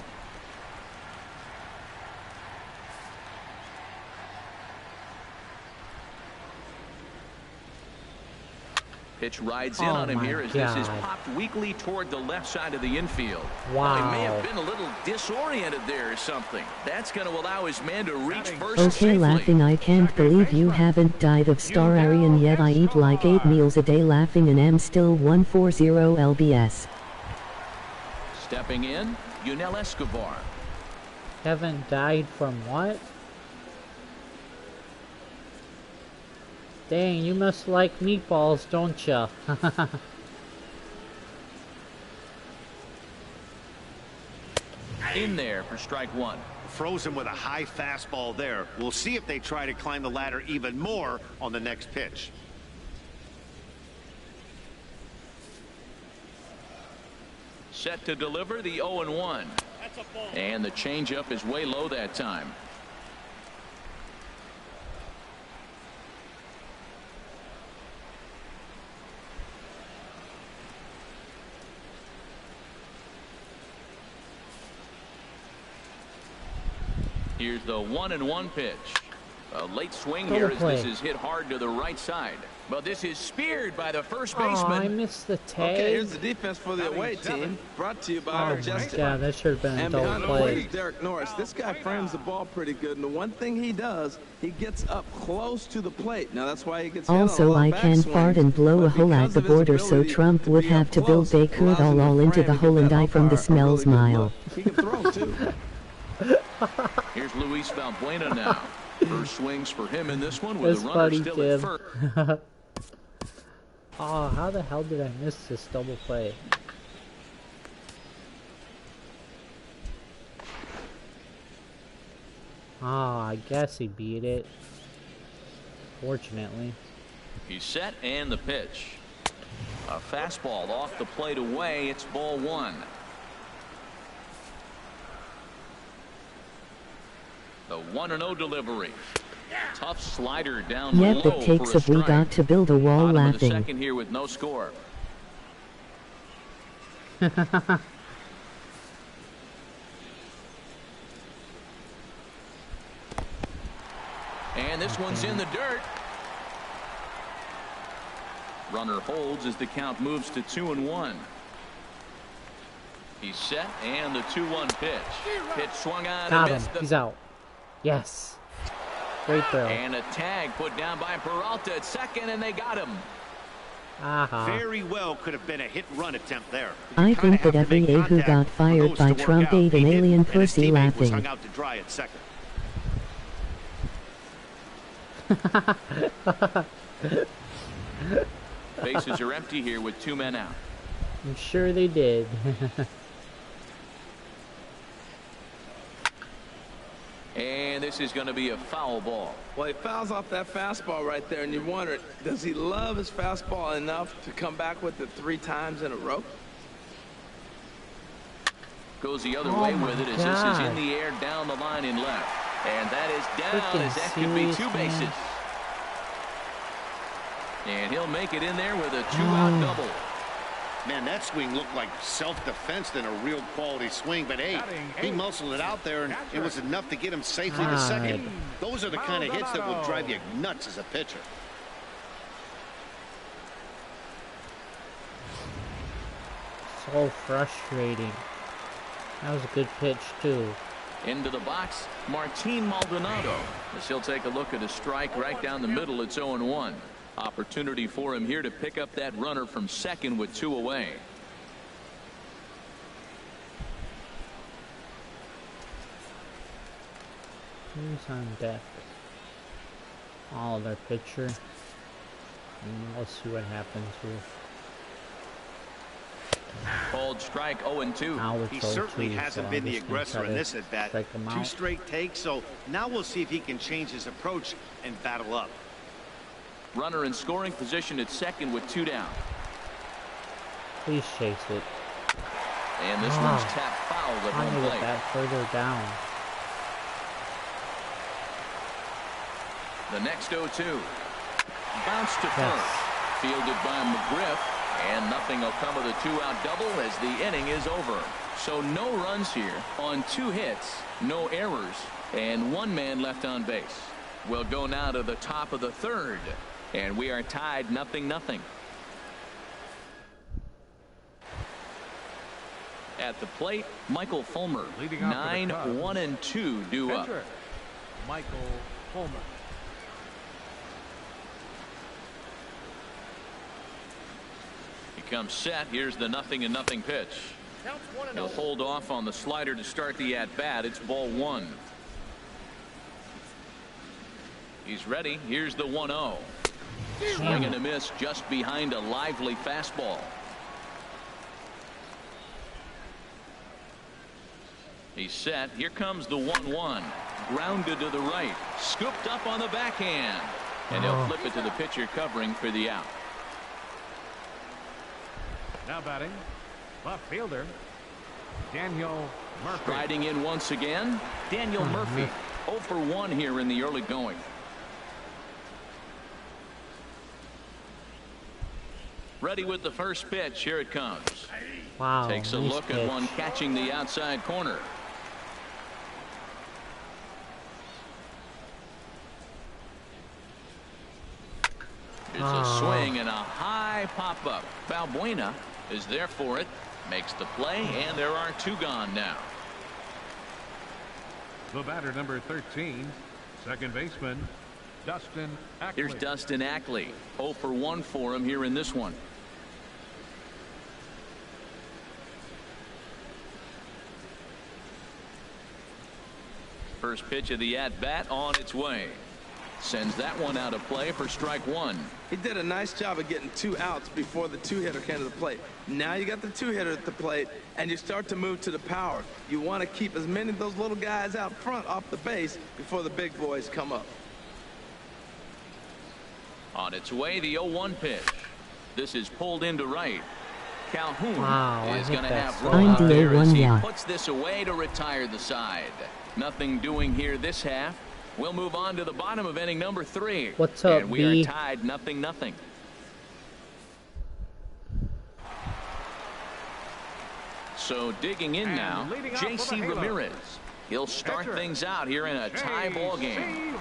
Pitch rides in on him here as this is popped weakly toward the left side of the infield.
Wow.
Well, he may have been a little disoriented there or something. That's going to allow his man to reach first
Okay,
safely.
laughing, I can't believe you haven't died of Star Aryan yet. I eat like 8 meals a day laughing and am still 140 lbs.
Stepping in, Yunel Escobar.
Haven't died from what? Dang, you must like meatballs, don't ya?
In there for strike 1.
Frozen with a high fastball there. We'll see if they try to climb the ladder even more on the next pitch.
Set to deliver the 0-1. And the changeup is way low that time. Here's the 1-1 pitch. A late swing here as this is hit hard to the right side. But this is speared by the first baseman.
Oh, I missed the tag.
Okay, here's the defense for the away team. Brought to you by our Justin.
Oh my God, that should have been a double
behind
play.
the plate is Derek Norris. This guy frames the ball pretty good, and the one thing he does, he gets up close to the plate. Now that's why he gets hit
Also,
on a
I
lot of
can
backswings.
fart and blow a hole at the border, so Trump would have to build they could all into the hole and die from the smells mile.
He can throw too.
Here's Luis Valbuena now. First swings for him in this one with
That's
a runner
funny,
still at first.
Oh, how the hell did I miss this double play? Oh, I guess he beat it. Fortunately.
He's set and the pitch. A fastball off the plate away. It's ball one. The 1-0 delivery. Tough slider down low.
Yep, it takes if we got to build a wall
Bottom
laughing.
of the second here with no score. And this one's in the dirt. Runner holds as the count moves to 2-1. He's set and the 2-1 pitch. Pitch swung on
Got
and
him.
missed.
He's out. Yes. Great throw.
And a tag put down by Peralta at second, and they got him.
Very well could have been a hit-run attempt there.
I think that every A who got fired by Trump ate an alien pussy laughing.
Hung out to dry at second.
Bases are empty here with 2 men out.
I'm sure they did.
And this is going to be a foul ball.
Well, he fouls off that fastball right there, and you wonder, does he love his fastball enough to come back with it 3 times in a row?
Goes the other way with it as this is in the air down the line in left. And that is down as that could be 2 bases. And he'll make it in there with a 2-out double.
Man, that swing looked like self-defense than a real quality swing. But, hey, he muscled it out there, and it was enough to get him safely to second. Those are the kind of hits that will drive you nuts as a pitcher.
So frustrating. That was a good pitch, too.
Into the box, Martin Maldonado. As he'll take a look at a strike right down the middle. It's 0-1. Opportunity for him here to pick up that runner from second with 2 away.
Who's on deck? Oh, their pitcher. Let's see what happens here.
Called strike 0-2.
He certainly hasn't been the aggressor in this at-bat. 2 straight takes, so now we'll see if he can change his approach and battle up.
Runner in scoring position at second with 2 down.
Please chase it.
And this one's tapped foul at home plate.
That further down.
The next 0-2. Bounce to first. Fielded by McGriff. And nothing will come of the 2-out double as the inning is over. So no runs here on 2 hits, no errors, and 1 man left on base. We'll go now to the top of the 3rd. And we are tied 0-0. At the plate, Michael Fulmer. 9-1-2 due up.
Michael Fulmer.
He comes set. Here's the 0-0 pitch. He'll hold off on the slider to start the at-bat. It's ball 1. He's ready. Here's the 1-0. Swing and a miss just behind a lively fastball. He's set. Here comes the 1-1. Grounded to the right. Scooped up on the backhand. And he'll flip it to the pitcher covering for the out.
Now batting, left fielder, Daniel Murphy.
Riding in once again, Daniel Murphy. 0 for 1 here in the early going. Ready with the first pitch. Here it comes.
Wow.
Takes a look at one catching the outside corner. a swing and a high pop-up. Valbuena is there for it. Makes the play, and there are 2 gone now.
The batter, number 13, second baseman, Dustin Ackley.
Here's Dustin Ackley. 0 for 1 for him here in this one. First pitch of the at-bat on its way. Sends that one out of play for strike 1.
He did a nice job of getting 2 outs before the 2-hitter came to the plate. Now you got the 2-hitter at the plate, and you start to move to the power. You want to keep as many of those little guys out front off the base before the big boys come up.
On its way, the 0-1 pitch. This is pulled into right. Calhoun is going to have room out there as he puts this away to retire the side. Nothing doing here this half. We'll move on to the bottom of inning number 3.
What's up,
and we are tied 0-0. So digging in now, J.C. Ramirez. He'll start things out here in a tie ball game.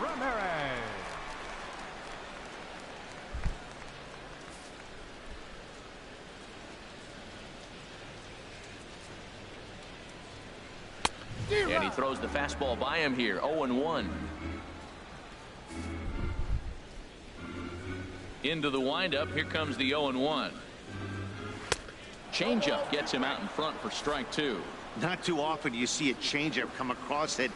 And he throws the fastball by him here. 0-1. Into the windup. Here comes the 0-1. Changeup gets him out in front for strike 2.
Not too often you see a changeup come across at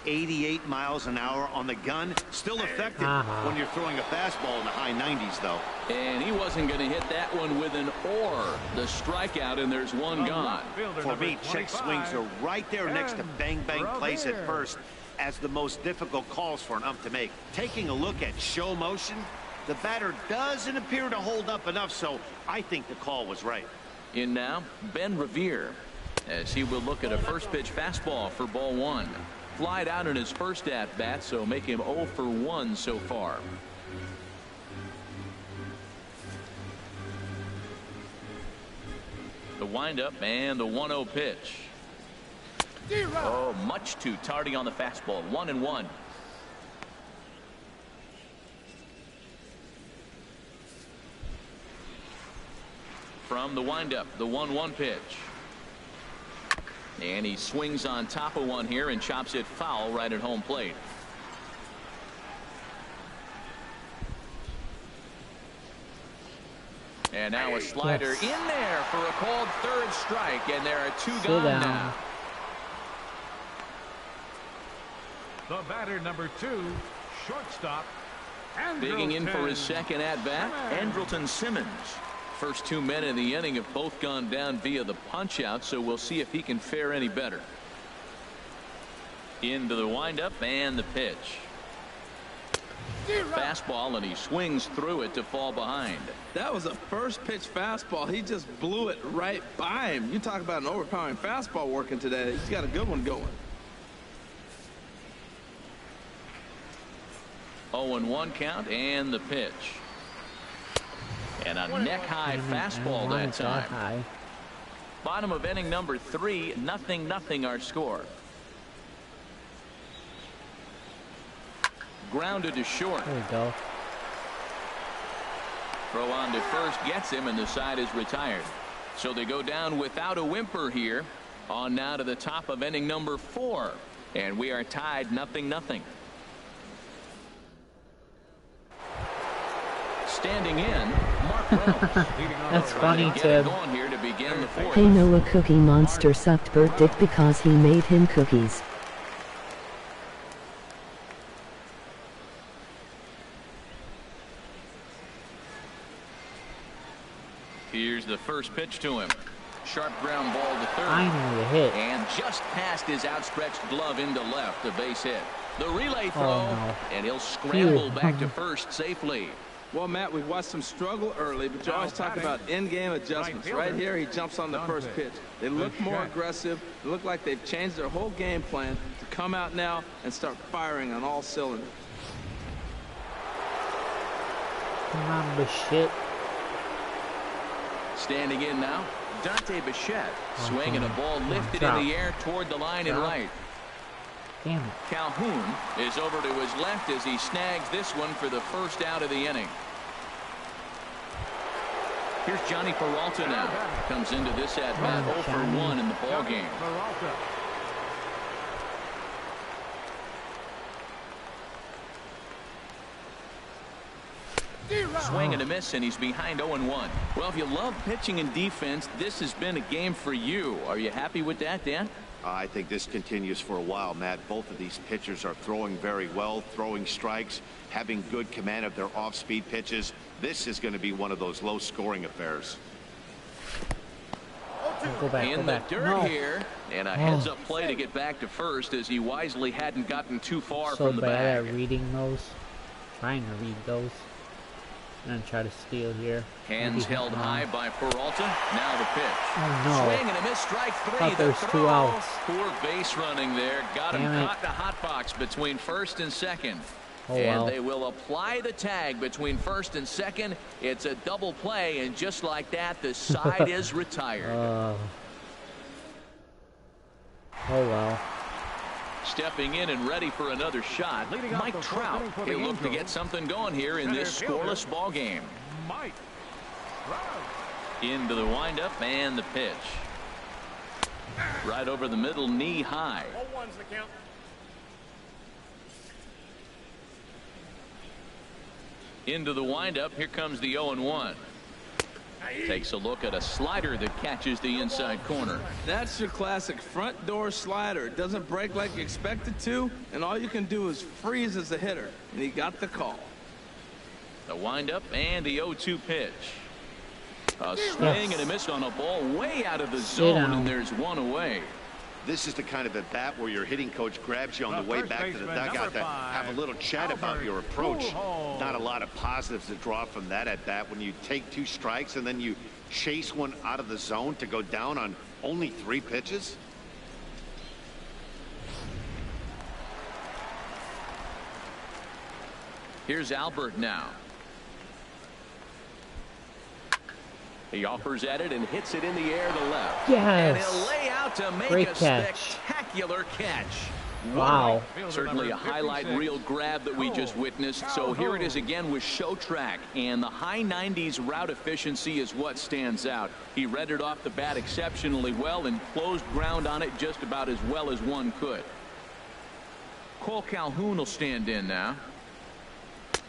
88 miles an hour on the gun. Still effective when you're throwing a fastball in the high 90s, though.
And he wasn't going to hit that one with an or. The strikeout, and there's 1 gone.
For me, check swings are right there next to bang-bang place at first as the most difficult calls for an ump to make. Taking a look at show motion, the batter doesn't appear to hold up enough, so I think the call was right.
In now, Ben Revere, as he will look at a first pitch fastball for ball 1. Flied out in his first at-bat, so make him 0 for 1 so far. The windup and the 1-0 pitch. Oh, much too tardy on the fastball. 1-1. From the windup, the 1-1 pitch. And he swings on top of one here and chops it foul right at home plate. And now a slider in there for a called 3rd strike, and there are 2 gone now.
The batter, number 2, shortstop.
Digging in for his second at-bat, Andrelton Simmons. First 2 men in the inning have both gone down via the punch-out, so we'll see if he can fare any better. Into the windup and the pitch. Fastball, and he swings through it to fall behind.
That was a first pitch fastball. He just blew it right by him. You talk about an overpowering fastball working today. He's got a good one going.
0-1 count and the pitch. And a neck-high fastball that time. Bottom of inning number 3, 0-0 our score. Grounded to short.
There we go.
Throw on to first gets him, and the side is retired. So they go down without a whimper here. On now to the top of inning number 4. And we are tied 0-0. Standing in, Mark Reynolds.
That's funny, Ted.
Hey, Noah, Cookie Monster sucked Bert dick because he made him cookies.
Here's the first pitch to him. Sharp ground ball to third.
Finally a hit.
And just past his outstretched glove into left, a base hit. The relay throw, and he'll scramble back to first safely.
Well, Matt, we've watched him struggle early, but you always talk about in-game adjustments. Right here, he jumps on the first pitch. They look more aggressive. They look like they've changed their whole game plan to come out now and start firing on all cylinders.
Come on, Bichette.
Standing in now, Dante Bichette. Swinging a ball lifted in the air toward the line and right.
Damn it.
Calhoun is over to his left as he snags this one for the first out of the inning. Here's Johnny Peralta now. Comes into this at bat 0 for 1 in the ball game. Swing and a miss, and he's behind 0-1. Well, if you love pitching and defense, this has been a game for you. Are you happy with that, Dan?
I think this continues for a while, Matt. Both of these pitchers are throwing very well, throwing strikes, having good command of their off-speed pitches. This is going to be one of those low-scoring affairs.
Go back,
in the dirt here, and a heads-up play to get back to first as he wisely hadn't gotten too far from the bag.
So bad at reading those. Trying to read those. And try to steal here.
Hands held high by Peralta. Now the pitch.
Oh no.
Swing and a miss, strike 3.
Thought there's 2 outs.
Poor base running there. Got him caught in the hot box between first and second.
Oh,
and they will apply the tag between first and second. It's a double play, and just like that, the side is retired.
Oh well.
Stepping in and ready for another shot, Mike Trout. He'll look to get something going here in this scoreless ball game.
Mike Trout.
Into the windup and the pitch. Right over the middle, knee high.
0-1's the count.
Into the windup. Here comes the 0-1. Takes a look at a slider that catches the inside corner.
That's your classic front door slider. It doesn't break like you expect it to, and all you can do is freeze as a hitter, and he got the call.
The windup and the 0-2 pitch. A swing and a miss on a ball way out of the zone, and there's one away.
This is the kind of at bat where your hitting coach grabs you on the way back to the dugout to have a little chat about your approach. Not a lot of positives to draw from that at bat when you take 2 strikes and then you chase one out of the zone to go down on only 3 pitches.
Here's Albert now. He offers at it and hits it in the air to left.
Yes.
And he'll lay out to make
Great
a
catch.
spectacular catch.
Wow.
Certainly a highlight reel grab that we just witnessed. So here it is again with Show Track, and the high 90s route efficiency is what stands out. He read it off the bat exceptionally well and closed ground on it just about as well as one could. Cole Calhoun will stand in now,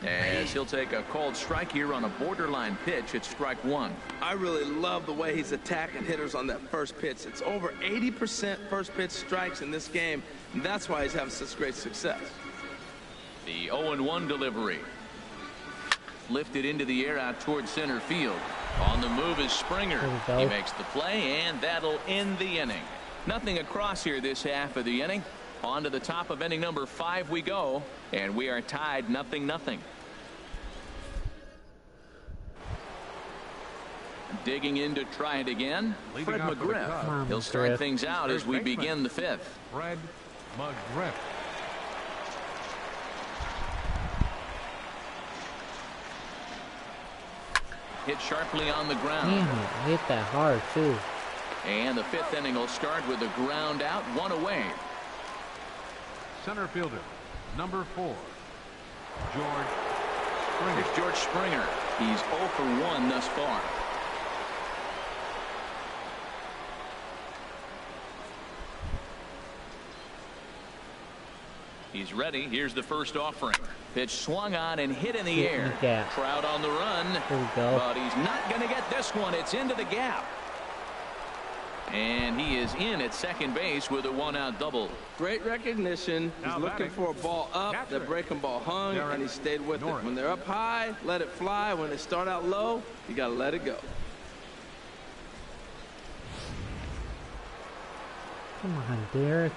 as he'll take a called strike here on a borderline pitch. It's strike 1.
I really love the way he's attacking hitters on that first pitch. It's over 80% first pitch strikes in this game, and that's why he's having such great success.
The 0-1 delivery. Lifted into the air out towards center field. On the move is Springer. He makes the play, and that'll end the inning. Nothing across here this half of the inning. On to the top of inning number 5 we go, and we are tied 0-0. Digging in to try it again, Fred McGriff. He'll start things out as we begin the 5th.
Fred McGriff.
Hit sharply on the ground.
Damn, hit that hard too.
And the 5th inning will start with a ground out, 1 away.
Center fielder, number 4, George Springer.
Here's George Springer. He's 0 for 1 thus far. He's ready. Here's the first offering. Pitch swung on and hit in the air. Trout on the run.
Here we go.
But he's not going to get this one. It's into the gap. And he is in at second base with a 1-out double.
Great recognition. He's looking for a ball up. The breaking ball hung, and he stayed with it. When they're up high, let it fly. When they start out low, you got to let it go.
Come on, Derek.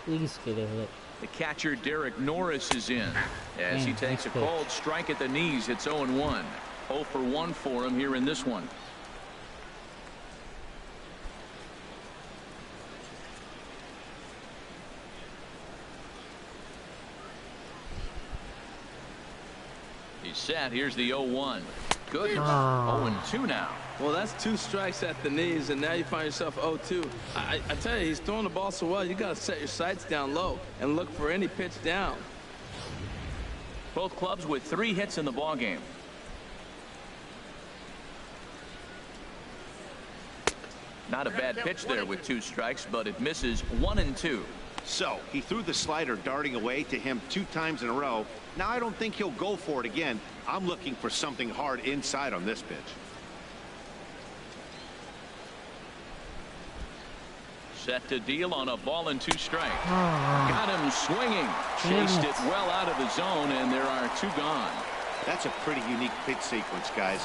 Please get a hit.
The catcher, Derek Norris, is in as he takes a cold strike at the knees. It's 0-1. 0 for 1 for him here in this one. He's set. Here's the 0-1. Good. 0-2 now.
Well, that's 2 strikes at the knees, and now you find yourself 0-2. I tell you, he's throwing the ball so well, you got to set your sights down low and look for any pitch down.
Both clubs with 3 hits in the ball game. Not a bad pitch there with 2 strikes, but it misses 1 and 2.
So he threw the slider darting away to him 2 times in a row. Now I don't think he'll go for it again. I'm looking for something hard inside on this pitch.
Set to deal on a ball and 2 strikes. Got him swinging. Chased it well out of the zone, and there are 2 gone.
That's a pretty unique pitch sequence, guys.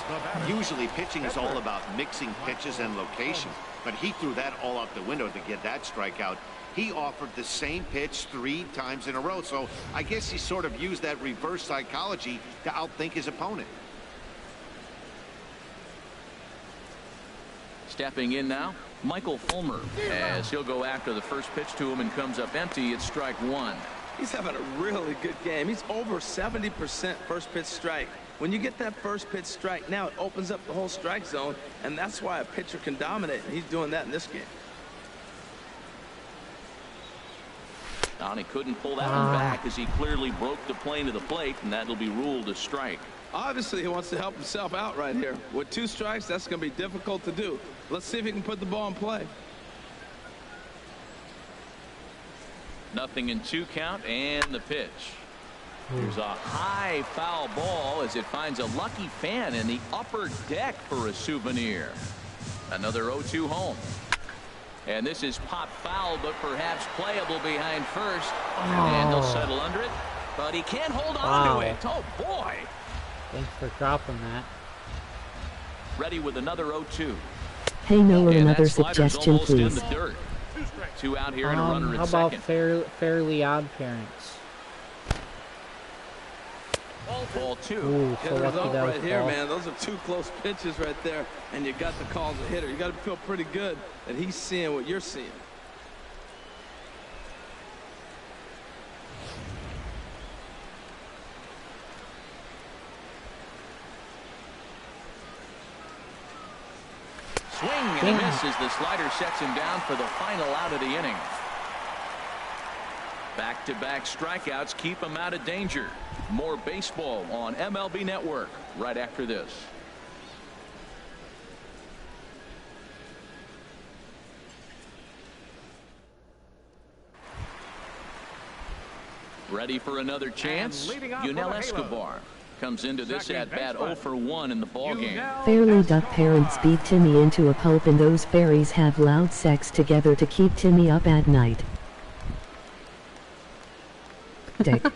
Usually pitching is all about mixing pitches and location, but he threw that all out the window to get that strikeout. He offered the same pitch 3 times in a row, so I guess he sort of used that reverse psychology to outthink his opponent.
Stepping in now, Michael Fulmer, as he'll go after the first pitch to him and comes up empty. It's strike 1.
He's having a really good game. He's over 70% first pitch strike. When you get that first pitch strike, now it opens up the whole strike zone, and that's why a pitcher can dominate, and he's doing that in this game.
And he couldn't pull that one back as he clearly broke the plane to the plate, and that'll be ruled a strike.
Obviously, he wants to help himself out right here. With 2 strikes, that's going to be difficult to do. Let's see if he can put the ball in play.
0-2 count, and the pitch. There's a high foul ball as it finds a lucky fan in the upper deck for a souvenir. Another 0-2 home. And this is popped foul, but perhaps playable behind first. And he'll settle under it, but he can't hold on to it. Oh, boy.
Thanks for dropping that.
Ready with another 0-2.
Hey Noah, another suggestion, please.
2 out here and a runner
how
at
about
second.
Fairly Odd Parents?
Ball 2.
Ooh, so
Hitters
lucky
up
that was
right here,
ball.
man. Those are 2 close pitches right there, and you got the call as a hitter. You got to feel pretty good that he's seeing what you're seeing.
Swing and a miss as the slider sets him down for the final out of the inning. Back-to-back strikeouts keep him out of danger. More baseball on MLB Network right after this. Ready for another chance? Yunel Escobar comes into this at-bat 0 for 1 in the ballgame.
Fairly Duck parents beat Timmy into a pulp, and those fairies have loud sex together to keep Timmy up at night. Dick.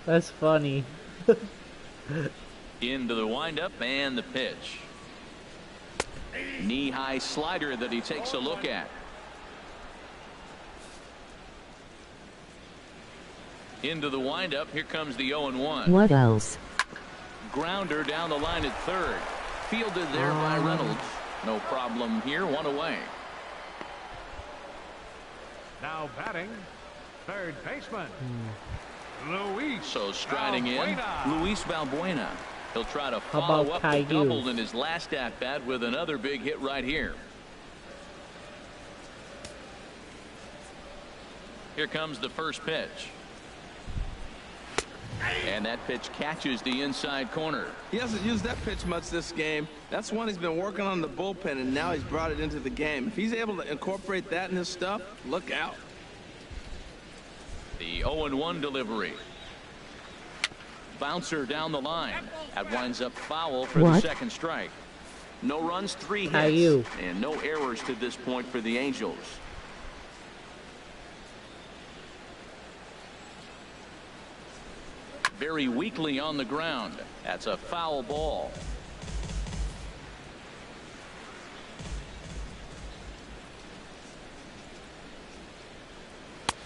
That's funny.
Into the windup and the pitch. Knee-high slider that he takes a look at. Into the windup. Here comes the 0-1.
What else?
Grounder down the line at third. Fielded there by Reynolds. No problem here. 1 away.
Now batting, third baseman, Luis.
So striding
Valbuena.
in, Luis Valbuena. He'll try to
How
follow
about
up the
Caillou?
double in his last at-bat with another big hit right here. Here comes the first pitch. And that pitch catches the inside corner.
He hasn't used that pitch much this game. That's one he's been working on in the bullpen, and now he's brought it into the game. If he's able to incorporate that in his stuff, look out.
The 0-1 delivery. Bouncer down the line. That winds up foul for the second strike. No runs, 3 hits.
Caillou.
And no errors to this point for the Angels. Very weakly on the ground. That's a foul ball.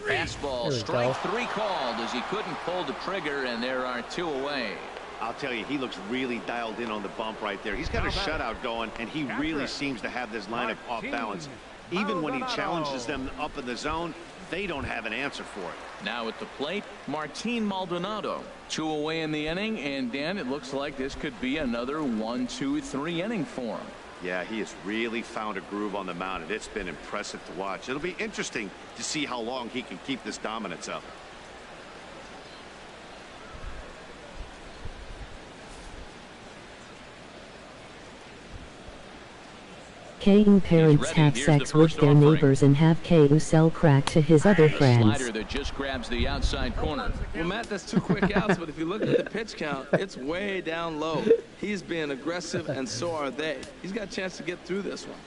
Fastball, strike 3 called as he couldn't pull the trigger, and there are 2 away.
I'll tell you, he looks really dialed in on the bump right there. He's got a shutout going, and he really seems to have this lineup off balance. Even when he challenges them up in the zone, they don't have an answer for it.
Now at the plate, Martin Maldonado. 2 away in the inning, and Dan, it looks like this could be another 1, 2, 3 inning for him.
Yeah, he has really found a groove on the mound, and it's been impressive to watch. It'll be interesting to see how long he can keep this dominance up.
Kane parents have sex with their neighbors and have KU sell crack to his other friends.
Slider that just grabs the outside corner.
Well, Matt, that's 2 quick outs, but if you look at the pitch count, it's way down low. He's being aggressive, and so are they. He's got a chance to get through this one.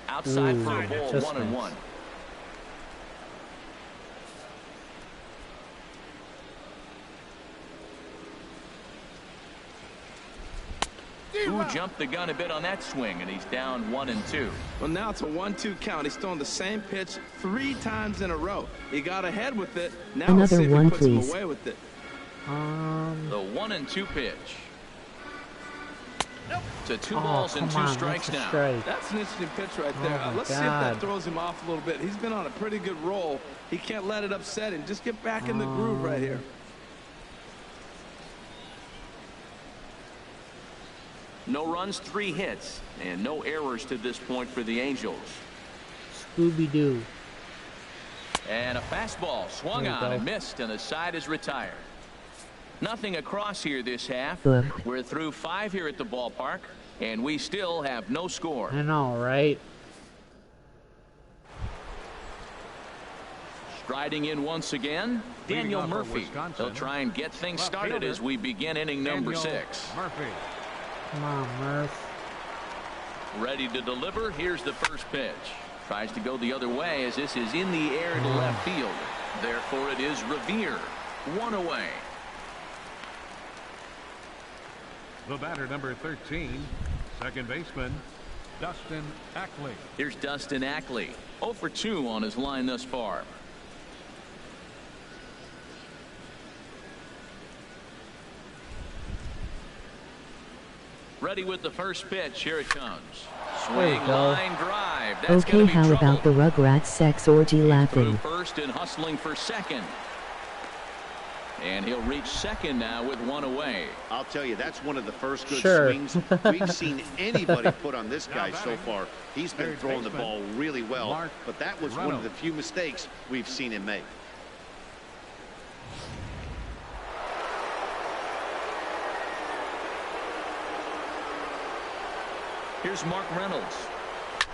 Outside for a ball, 1-1. Who jumped the gun a bit on that swing, and he's down 1-2.
Well, now it's a 1-2 count. He's throwing the same pitch 3 times in a row. He got ahead with it. Now
Another
we'll see
one,
if he puts
please.
him away with it.
The 1-2 pitch. To 2 balls and 2 strikes now.
That's an interesting pitch right there. Let's see if that throws him off a little bit. He's been on a pretty good roll. He can't let it upset him. Just get back in the groove right here.
No runs, 3 hits, and no errors to this point for the Angels.
Scooby-Doo.
And a fastball swung on and missed, and the side is retired. Nothing across here this half. We're through 5 here at the ballpark, and we still have no score.
I know, right?
Striding in once again, Daniel Murphy. He'll try and get things started as we begin inning number 6.
Murphy.
Come on, Murph.
Ready to deliver. Here's the first pitch. Tries to go the other way as this is in the air to left field. Therefore, it is Revere. 1 away.
The batter, number 13, second baseman, Dustin Ackley.
Here's Dustin Ackley. 0 for 2 on his line thus far. Ready with the first pitch. Here it comes. Swing, line drive. That's
okay, how about the Rugrats sex orgy laughing?
First and hustling for second. And he'll reach second now with 1 away.
I'll tell you, that's one of the first good swings we've seen anybody put on this guy so far. He's been throwing the ball really well, but that was one of the few mistakes we've seen him make.
Here's Mark Reynolds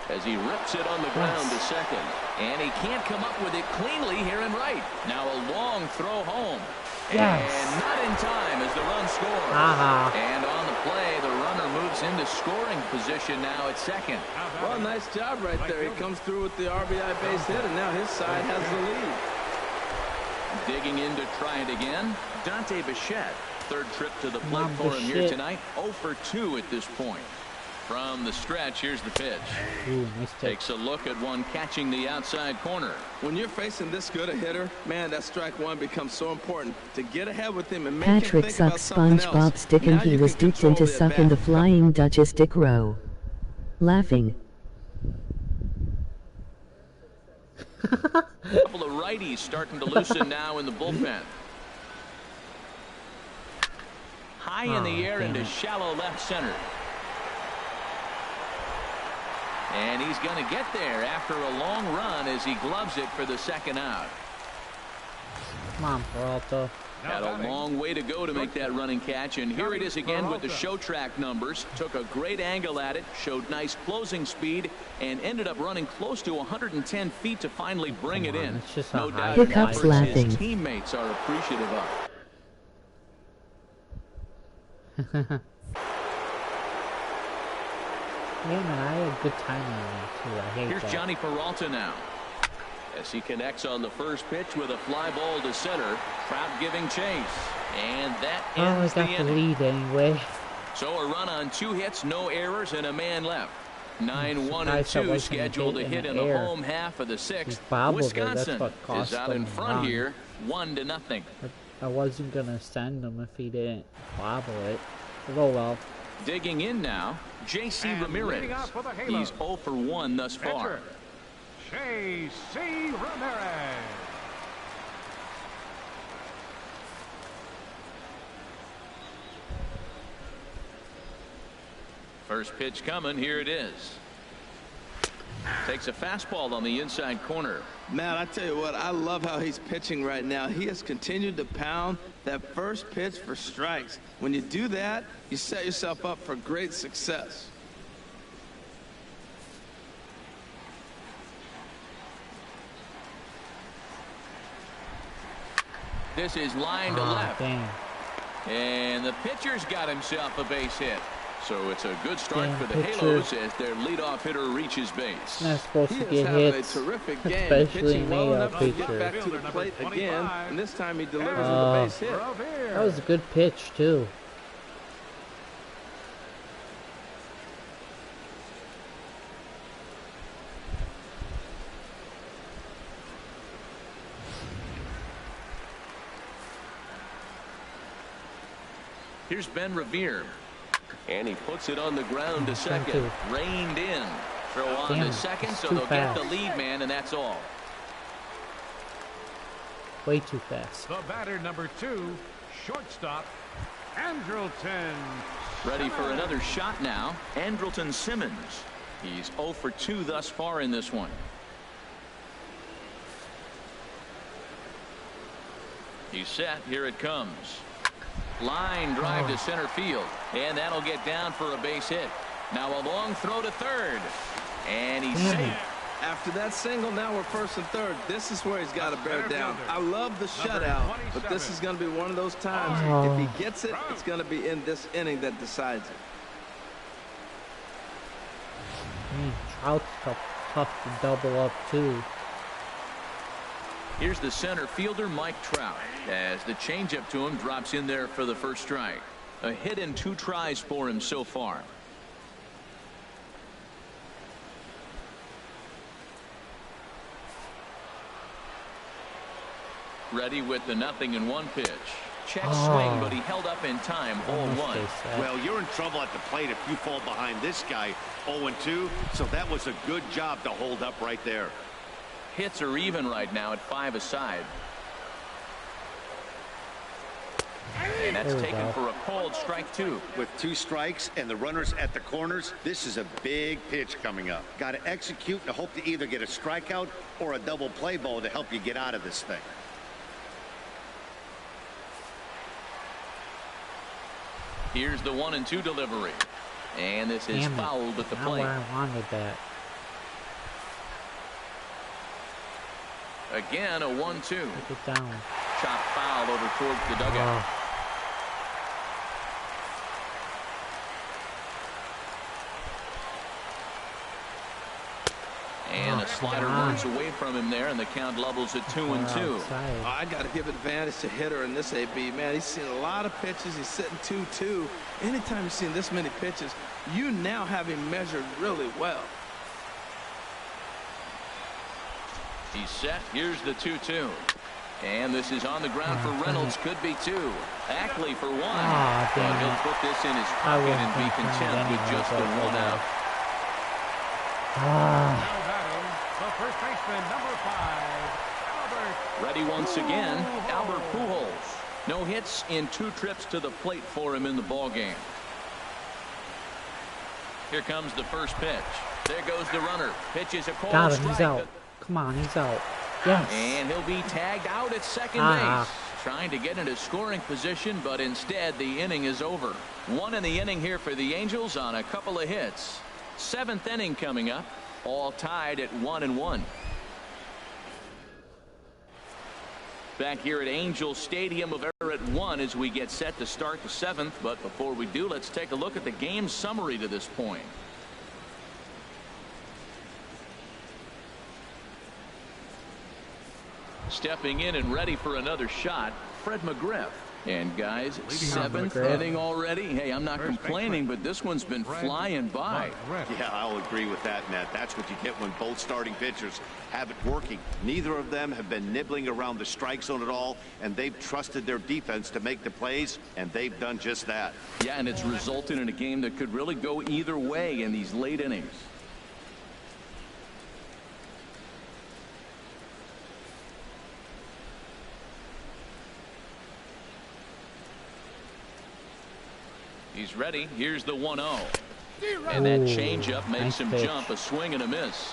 as he rips it on the ground to second. And he can't come up with it cleanly here in right. Now a long throw home. And not in time as the run scores. And on the play, the runner moves into scoring position now at second.
Well, nice job right there. He comes through with the RBI base hit, and now his side has the lead.
Digging in to try it again, Dante Bichette. Third trip to the plate for him here tonight. 0 for 2 at this point. From the stretch, here's the pitch.
Ooh, nice pitch.
Takes a look at one catching the outside corner.
When you're facing this good a hitter, man, that strike one becomes so important to get ahead with him and make
Patrick
him think about
sucks
something
SpongeBob
else.
stick and he was duped into sucking the Flying Dutchess Dick Row. Laughing.
Couple of righties starting to loosen now in the bullpen. High in the air into shallow left center. And he's going to get there after a long run as he gloves it for the second out.
Come on, Peralta.
Had a long way to go to make that running catch, and here it is again with the show track numbers. Took a great angle at it, showed nice closing speed, and ended up running close to 110 feet to finally bring it in. No doubt
Hiccups laughing.
his teammates are appreciative of.
Yeah, man, I had a good time on that, too. I hate
Here's
that.
Johnny Peralta now. As he connects on the first pitch with a fly ball to center. Trout giving chase. And that ends the
I got the
inning.
lead anyway.
So a run on 2 hits, no errors, and a man left. 9-1
Nice,
and 2
wasn't
scheduled to
hit in
hit
the
in the
air.
home half of the 6th.
Bobbled it, that's
Wisconsin
what cost
is out in
them
front
run.
here, 1-0.
I wasn't going to send him if he didn't bobble it. But oh well.
Digging in now, J.C. Ramirez. He's 0 for 1 thus far.
J.C. Ramirez.
First pitch coming. Here it is. Takes a fastball on the inside corner.
Man, I tell you what, I love how he's pitching right now. He has continued to pound that first pitch for strikes. When you do that, you set yourself up for great success.
This is line to left.
Damn.
And the pitcher's got himself a base hit. So it's a good start for the
pitcher.
Halos as their leadoff hitter reaches base.
Not supposed
He
to
is
get
having
hits,
a terrific game,
especially
pitching
an
well
AL
enough to get
pitcher.
back to the plate again, and this time he delivers with
Oh.
a base hit.
That was a good pitch too.
Here's Ben Revere.
And he puts it on the ground to second.
Two.
Reined in. Throw on
Damn
to
it,
second,
it's
so
too
they'll get the
fast.
lead man, and that's all.
Way too fast.
The batter number 2, shortstop, Andrelton.
Ready for another shot now. Andrelton Simmons. He's 0 for 2 thus far in this one. He's set. Here it comes. Line drive to center field. And that'll get down for a base hit. Now a long throw to third. And he's safe.
After that single, now we're first and third. This is where he's got to bear down. I love the shutout, but this is going to be one of those times. If he gets it, it's going to be in this inning that decides it.
Trout's tough to double up too.
Here's the center fielder, Mike Trout, as the changeup to him drops in there for the first strike. A hit in 2 tries for him so far. Ready with the 0-1 pitch. Check swing, but he held up in time. 0-1.
Well, you're in trouble at the plate if you fall behind this guy 0-2. So that was a good job to hold up right there.
Hits are even right now at 5 aside. And that's taken for a called strike 2.
With 2 strikes and the runners at the corners, this is a big pitch coming up. Got to execute and hope to either get a strikeout or a double play ball to help you get out of this thing.
Here's the 1-2 delivery. And this is fouled at the plate.
Not where I wanted that.
Again, a 1-2.
Take it down.
Chop foul over towards the dugout. And a slider runs away from him there, and the count levels at 2-2.
I got to give advantage to hitter in this AB. Man, he's seen a lot of pitches. He's sitting 2-2. Anytime you've seen this many pitches, you now have him measured really well.
He's set. Here's the 2-2. And this is on the ground for Reynolds. Could be 2. Ackley for 1. But he'll put this in his pocket and be content with just the 1 out.
Now batting, the first baseman, number 5, Albert.
Ready once again, Albert Pujols. No hits in 2 trips to the plate for him in the ballgame. Here comes the first pitch. There goes the runner. Pitches a called
Got him.
strike.
He's out. Come on, he's out. Yes.
And he'll be tagged out at second base. Trying to get into scoring position, but instead the inning is over. 1 in the inning here for the Angels on a couple of hits. 7th inning coming up. All tied at 1-1. Back here at Angel Stadium of Everett 1 as we get set to start the 7th. But before we do, let's take a look at the game summary to this point. Stepping in and ready for another shot, Fred McGriff. And guys, 7th inning already. Hey, I'm not complaining, but this one's been flying by.
Yeah, I'll agree with that, Ned. That's what you get when both starting pitchers have it working. Neither of them have been nibbling around the strike zone at all, and they've trusted their defense to make the plays, and they've done just that.
Yeah, and it's resulted in a game that could really go either way in these late innings. He's ready. Here's the 1-0. And that changeup makes him jump. A swing and a miss.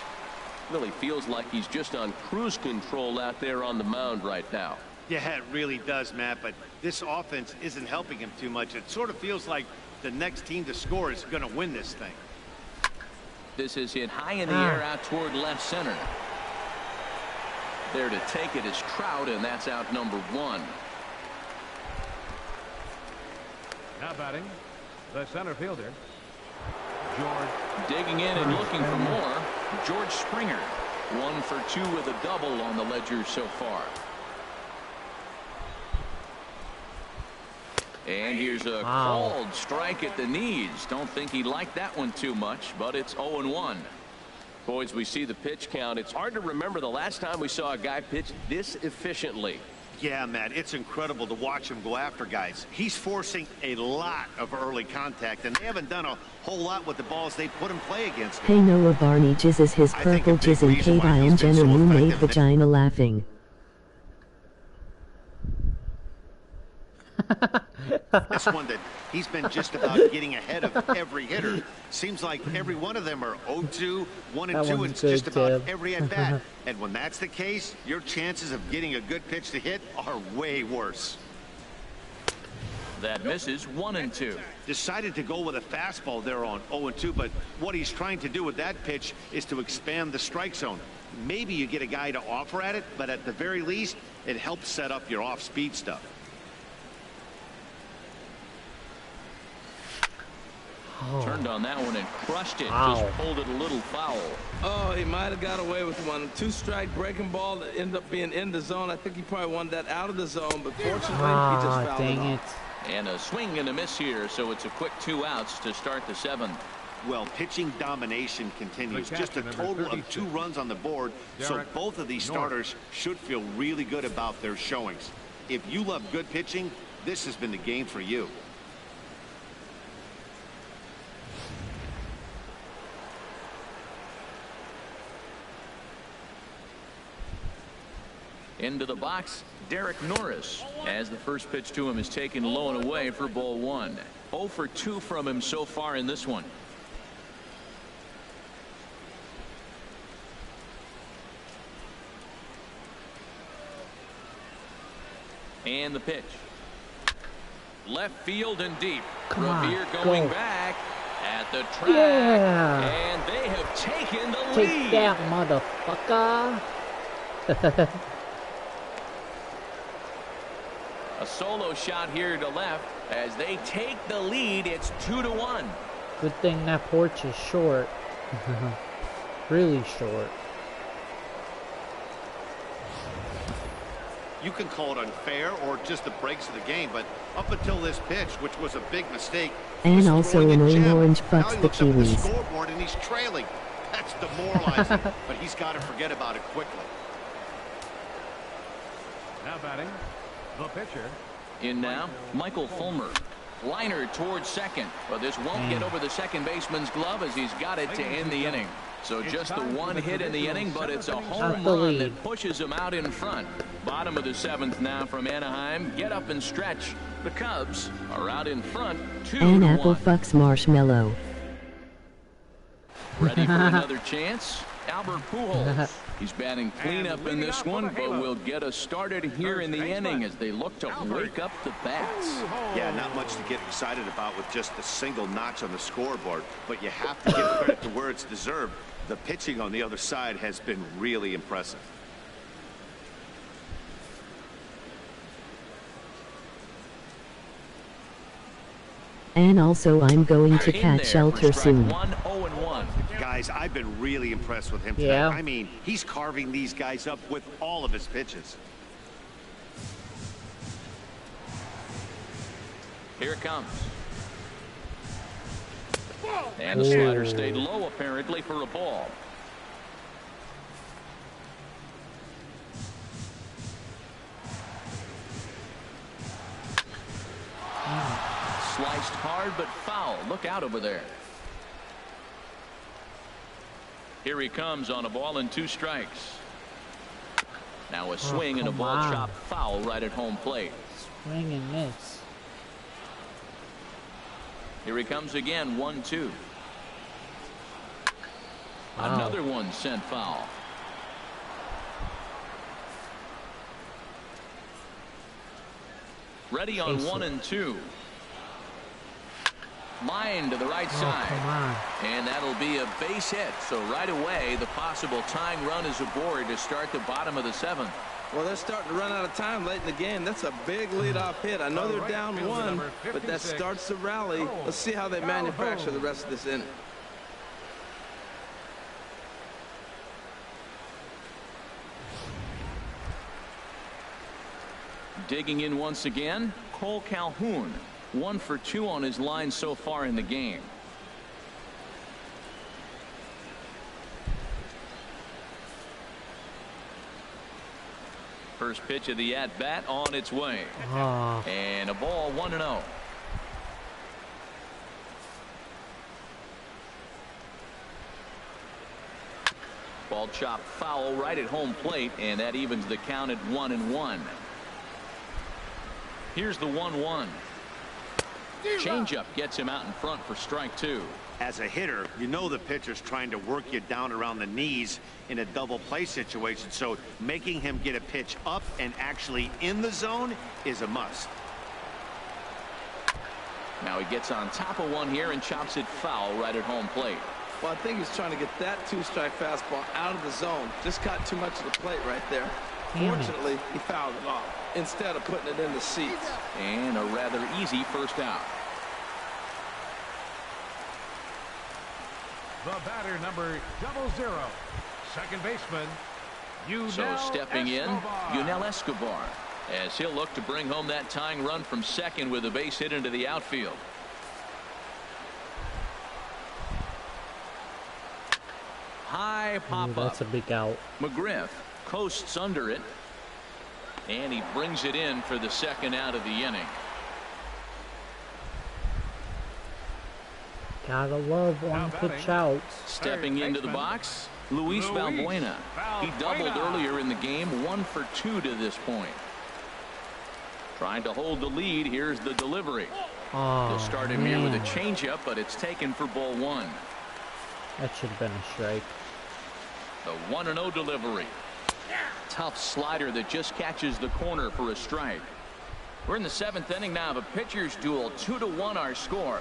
Really feels like he's just on cruise control out there on the mound right now.
Yeah, it really does, Matt, but this offense isn't helping him too much. It sort of feels like the next team to score is going to win this thing.
This is hit high in the air out toward left center. There to take it is Trout, and that's out number 1.
Now batting, the center fielder, George.
Digging in and looking for more, George Springer. 1 for 2 with a double on the ledger so far. And here's a called strike at the knees. Don't think he liked that one too much, but it's 0-1.
Boys, we see the pitch count. It's hard to remember the last time we saw a guy pitch this efficiently.
Yeah, Matt, it's incredible to watch him go after guys. He's forcing a lot of early contact, and they haven't done a whole lot with the balls they put in play against him.
Hey Noah Barney jizzes his purple jizz and Kate Jenner Moo made vagina laughing.
This one that he's been just about getting ahead of every hitter. Seems like every one of them are 0-2, 1-2, and just about every at bat. And when that's the case, your chances of getting a good pitch to hit are way worse.
That misses 1-2.
Decided to go with a fastball there on 0-2, but what he's trying to do with that pitch is to expand the strike zone. Maybe you get a guy to offer at it, but at the very least, it helps set up your off-speed stuff.
Turned on that one and crushed it. Just pulled it a little foul.
Oh, he might have got away with one. 2-strike breaking ball that ended up being in the zone. I think he probably wanted that out of the zone, but fortunately, he just fouled it off.
And a swing and a miss here, so it's a quick 2 outs to start the 7th.
Well, pitching domination continues. Just a total of 2 runs on the board, so both of these starters should feel really good about their showings. If you love good pitching, this has been the game for you.
Into the box, Derek Norris, as the first pitch to him is taken low and away for ball 1. 0 for 2 from him so far in this one. And the pitch. Left field and deep. Revere going back at the track. And they have taken the lead.
Take that, motherfucker.
A solo shot here to left as they take the lead. It's 2-1.
Good thing that porch is short. Really short.
You can call it unfair or just the breaks of the game, but up until this pitch, which was a big mistake,
and also an orange fucks the
Kiwis.
Kiwis.
The scoreboard and he's trailing. That's demoralizing, but he's got to forget about it quickly.
Now batting, the pitcher.
In now, Michael Fulmer. Liner towards second, but this won't get over the second baseman's glove as he's got it to end the inning. So just the 1 hit in the inning, but it's a home run that pushes him out in front. Bottom of the 7th now from Anaheim. Get up and stretch. The Cubs are out in front 2-1.
And apple fucks marshmallow.
Ready for another chance? Albert Pujols. He's batting cleanup in this one, but will get us started here in the inning as they look to wake up the bats.
Yeah, not much to get excited about with just a single notch on the scoreboard, but you have to give credit to where it's deserved. The pitching on the other side has been really impressive.
And also I'm going to catch shelter soon.
1-0-1.
Guys, I've been really impressed with him tonight.
Yeah.
I mean, he's carving these guys up with all of his pitches.
Here it comes. And the slider stayed low apparently for a ball. Sliced hard but foul. Look out over there. Here he comes on a ball and 2 strikes. Now a swing and a ball chopped foul right at home plate.
Swing and miss.
Here he comes again, 1-2. Another one sent foul. Ready on 1 and 2. Line to the right side.
Come on.
And that'll be a base hit. So right away, the possible tying run is aboard to start the bottom of the 7th.
Well, they're starting to run out of time late in the game. That's a big leadoff hit. I know they're down 1, but that starts the rally. Let's see how they manufacture the rest of this inning.
Digging in once again, Cole Calhoun. 1 for 2 on his line so far in the game. First pitch of the at-bat on its way. And a ball 1-0. Ball chopped foul right at home plate, and that evens the count at 1-1. Here's the 1-1. Changeup gets him out in front for strike 2.
As a hitter, you know the pitcher's trying to work you down around the knees in a double play situation, so making him get a pitch up and actually in the zone is a must.
Now he gets on top of one here and chops it foul right at home plate.
Well, I think he's trying to get that 2-strike fastball out of the zone. Just caught too much of the plate right there. Fortunately, he fouled it off instead of putting it in the seats.
And a rather easy first out.
The batter, number 00, second baseman, Yunel
So stepping
Escobar.
in, Yunel Escobar, as he'll look to bring home that tying run from second with a base hit into the outfield. High pop up.
That's a big out.
McGriff coasts under it, and he brings it in for the second out of the inning.
Gotta love one pitch outs.
Stepping into the box, Luis Valbuena. He doubled earlier in the game, 1 for 2 to this point. Trying to hold the lead. Here's the delivery. They'll start him here with a changeup, but it's taken for ball 1.
That should have been a strike.
The 1-0 delivery. Tough slider that just catches the corner for a strike. We're in the 7th inning now of a pitcher's duel. 2-1 our score.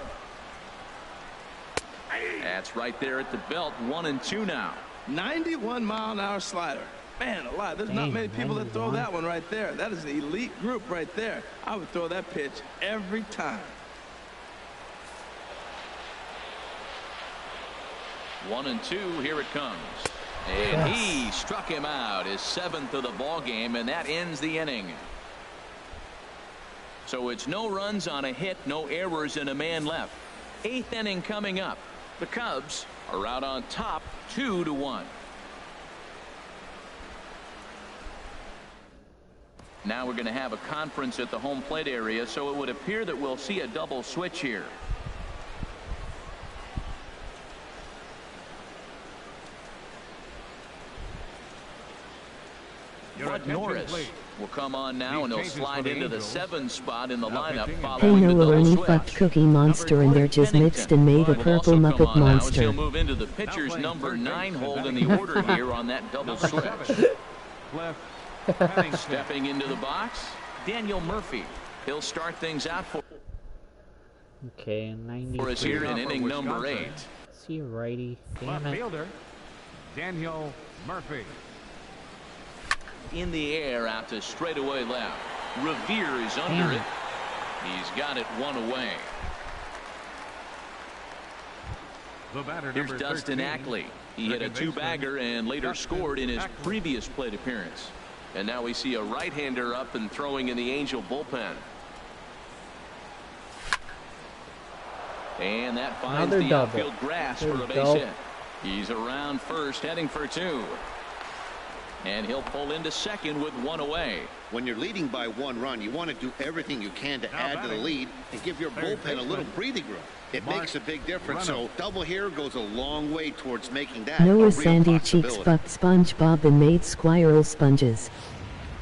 That's right there at the belt. 1-2 now.
91-mile-an-hour slider. Man alive, there's not many people that throw that one right there. That is an elite group right there. I would throw that pitch every time.
1-2, here it comes. And he struck him out, his 7th of the ball game, and that ends the inning. So it's no runs on a hit, no errors, and a man left. 8th inning coming up. The Cubs are out on top, 2-1. Now we're going to have a conference at the home plate area, so it would appear that we'll see a double switch here. Bud Norris will come on now, and he'll slide into the 7 spot in the lineup
Hey
following the
Noah
double
Ernie
switch.
fucked Cookie Monster and they're just mixed and made a
Will
purple
also come
Muppet
on now as
monster.
he'll move into the pitcher's number 9 hold in the order here on that double switch. Stepping into the box, Daniel Murphy. He'll start things out for us here in inning number 8.
See you, righty. Damn
Left
it.
fielder, Daniel Murphy.
In the air out to straightaway left. Revere is under it. He's got it 1 away.
The batter,
Here's
number
Dustin
13,
Ackley. He hit a
second
2-bagger and later
Dustin
scored in his
Ackley.
previous plate appearance. And now we see a right-hander up and throwing in the Angel bullpen. And that finds
Another
the
double.
outfield grass
There
for
you
a base
go.
hit. He's around first, heading for 2. And he'll pull into second with 1 away.
When you're leading by 1 run, you want to do everything you can to add to the lead and give your bullpen a little breathing room. It makes a big difference, so double here goes a long way towards making that a
Noah
real
Sandy Cheeks
possibility.
fucked SpongeBob and made squirrel sponges.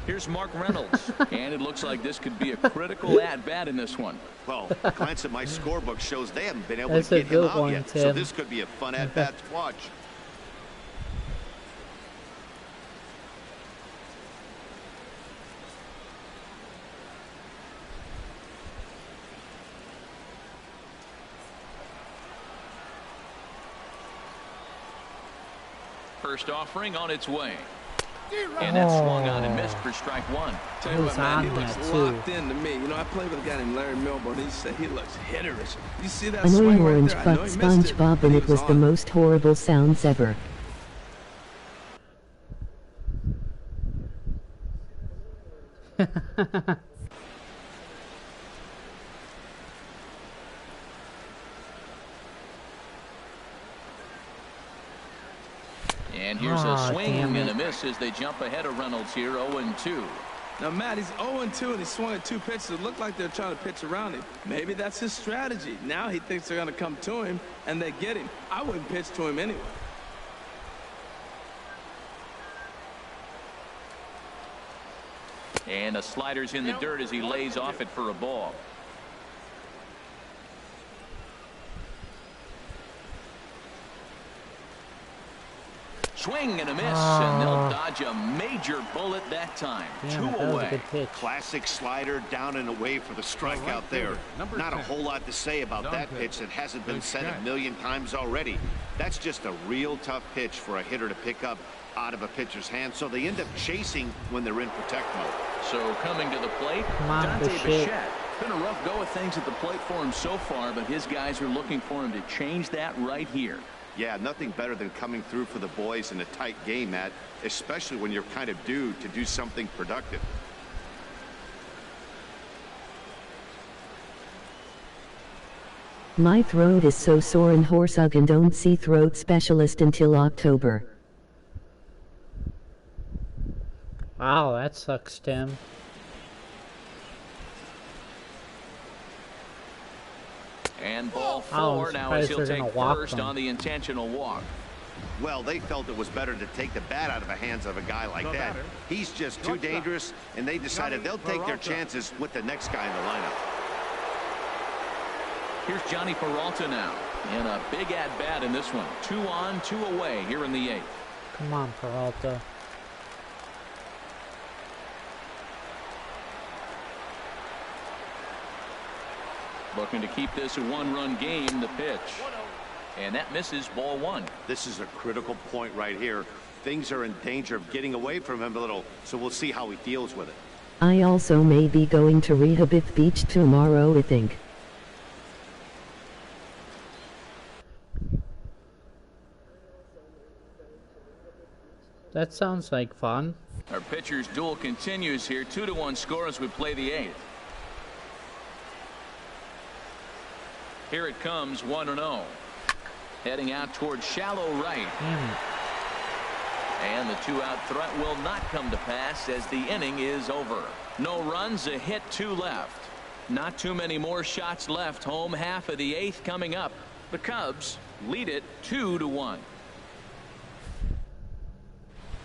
Here's Mark Reynolds. And it looks like this could be a critical at-bat in this one.
Well, a glance at my scorebook shows they haven't been able
That's
to
a
get him
good
out
one,
yet, so
Tim.
this could be a fun at-bat to watch.
first offering on its way. And that swung on and missed for strike one.
Tell you what, man, he looks locked in to me. You know, I played with a guy named Larry Milburn. He said he looks hitterish. You see that swing right
orange
there?
but SpongeBob, and it was the most horrible sounds ever.
And here's a swing and a miss as they jump ahead of Reynolds here, 0-2.
Now, Matt, he's 0-2 and he swung at 2 pitches. It looked like they're trying to pitch around him. Maybe that's his strategy. Now he thinks they're going to come to him and they get him. I wouldn't pitch to him anyway.
And the slider's in the dirt as he lays off it for a ball. Swing and a miss, and they'll dodge a major bullet that time.
Damn,
2
that was a
away.
good pitch.
Classic slider down and away for the strikeout there. Not a whole lot to say about that pitch that hasn't been said a million times already. That's just a real tough pitch for a hitter to pick up out of a pitcher's hand, so they end up chasing when they're in protect mode.
So coming to the plate, Dante Bichette. Been a rough go of things at the plate for him so far, but his guys are looking for him to change that right here.
Yeah, nothing better than coming through for the boys in a tight game, Matt, especially when you're kind of due to do something productive.
My throat is so sore and hoarse and don't see throat specialist until October.
Wow, that sucks, Tim.
And ball 4 now as he'll take first on the intentional walk.
Well, they felt it was better to take the bat out of the hands of a guy like that. He's just too dangerous, and they decided they'll take their chances with the next guy in the lineup.
Here's Johnny Peralta now, and a big at-bat in this one. 2 on, 2 away here in the 8th.
Come on, Peralta.
Looking to keep this a 1-run game, the pitch. And that misses, ball 1.
This is a critical point right here. Things are in danger of getting away from him a little, so we'll see how he deals with it.
I also may be going to Rehoboth Beach tomorrow, I think.
That sounds like fun.
Our pitcher's duel continues here. 2-1 score as we play the 8th. Here it comes, 1-0. Heading out towards shallow right. And the 2-out threat will not come to pass as the inning is over. No runs, a hit, 2 left. Not too many more shots left. Home half of the 8th coming up. The Cubs lead it 2-1.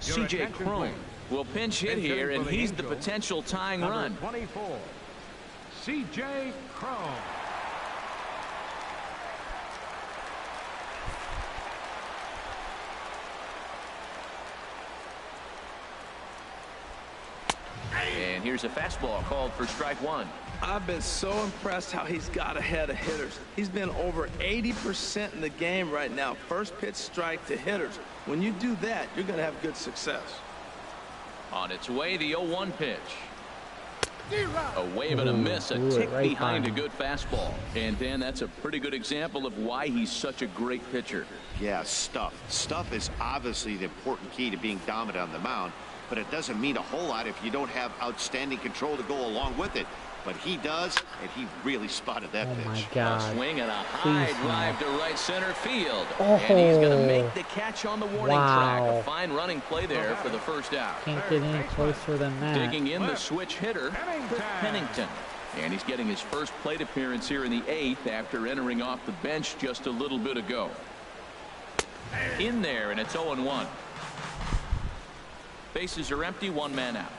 C.J. Cron will pinch hit here, and he's the potential tying run.
24, C.J. Cron.
And here's a fastball called for strike 1.
I've been so impressed how he's got ahead of hitters. He's been over 80% in the game right now. First pitch strike to hitters. When you do that, you're going to have good success.
On its way, the 0-1 pitch. A wave and a miss, a tick
right
behind a good fastball. And Dan, that's a pretty good example of why he's such a great pitcher.
Yeah, stuff. Stuff is obviously the important key to being dominant on the mound, but it doesn't mean a whole lot if you don't have outstanding control to go along with it. But he does, and he really spotted that pitch.
Oh my God.
A swing and a high drive to right center field.
Oh.
And he's going to make the catch on the warning track.
Wow.
A fine running play there for the first out.
Can't get any closer than that.
Digging in the switch hitter, Chris Pennington. And he's getting his first plate appearance here in the 8th after entering off the bench just a little bit ago. In there, and it's 0-1. Bases are empty, 1 man out.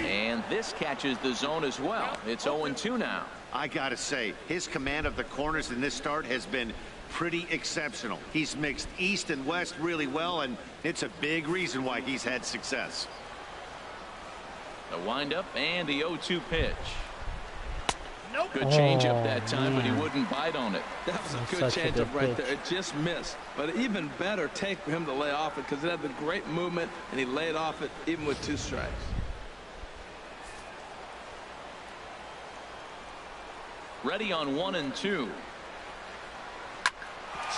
And this catches the zone as well. It's 0-2 now.
I gotta say, his command of the corners in this start has been pretty exceptional. He's mixed east and west really well, and it's a big reason why he's had success.
The windup and the 0-2 pitch. Good changeup that time, but he wouldn't bite on it.
That was a good changeup right there. It just missed. But even better take for him to lay off it because it had the great movement, and he laid off it even with 2 strikes.
Ready on 1 and 2.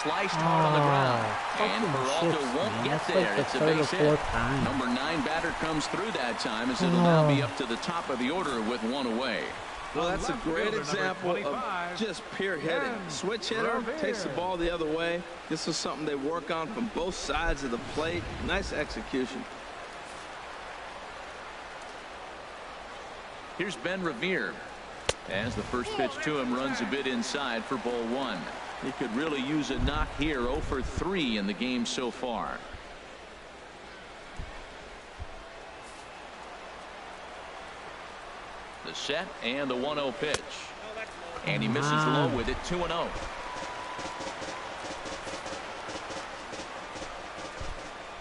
Sliced hard on the ground. And Peralta won't get there. It's a base hit. Number 9 batter comes through that time as it'll now be up to the top of the order with 1 away.
Well, that's a great example of just pure hitting. Switch hitter takes the ball the other way. This is something they work on from both sides of the plate. Nice execution.
Here's Ben Revere. As the first pitch to him runs a bit inside for ball 1. He could really use a knock here. 0 for 3 in the game so far. The set and the 1-0 pitch. And he misses low with it. 2-0.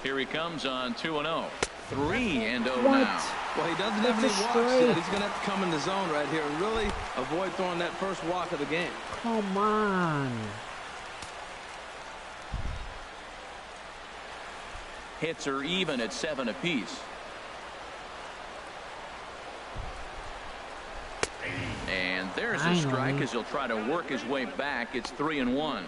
Here he comes on 2-0. 3-0 now.
Well, he doesn't have any walks yet. He's going to have to come in the zone right here and really avoid throwing that first walk of the game.
Come on.
Hits are even at 7 apiece. And there's a strike as he'll try to work his way back. It's 3-1.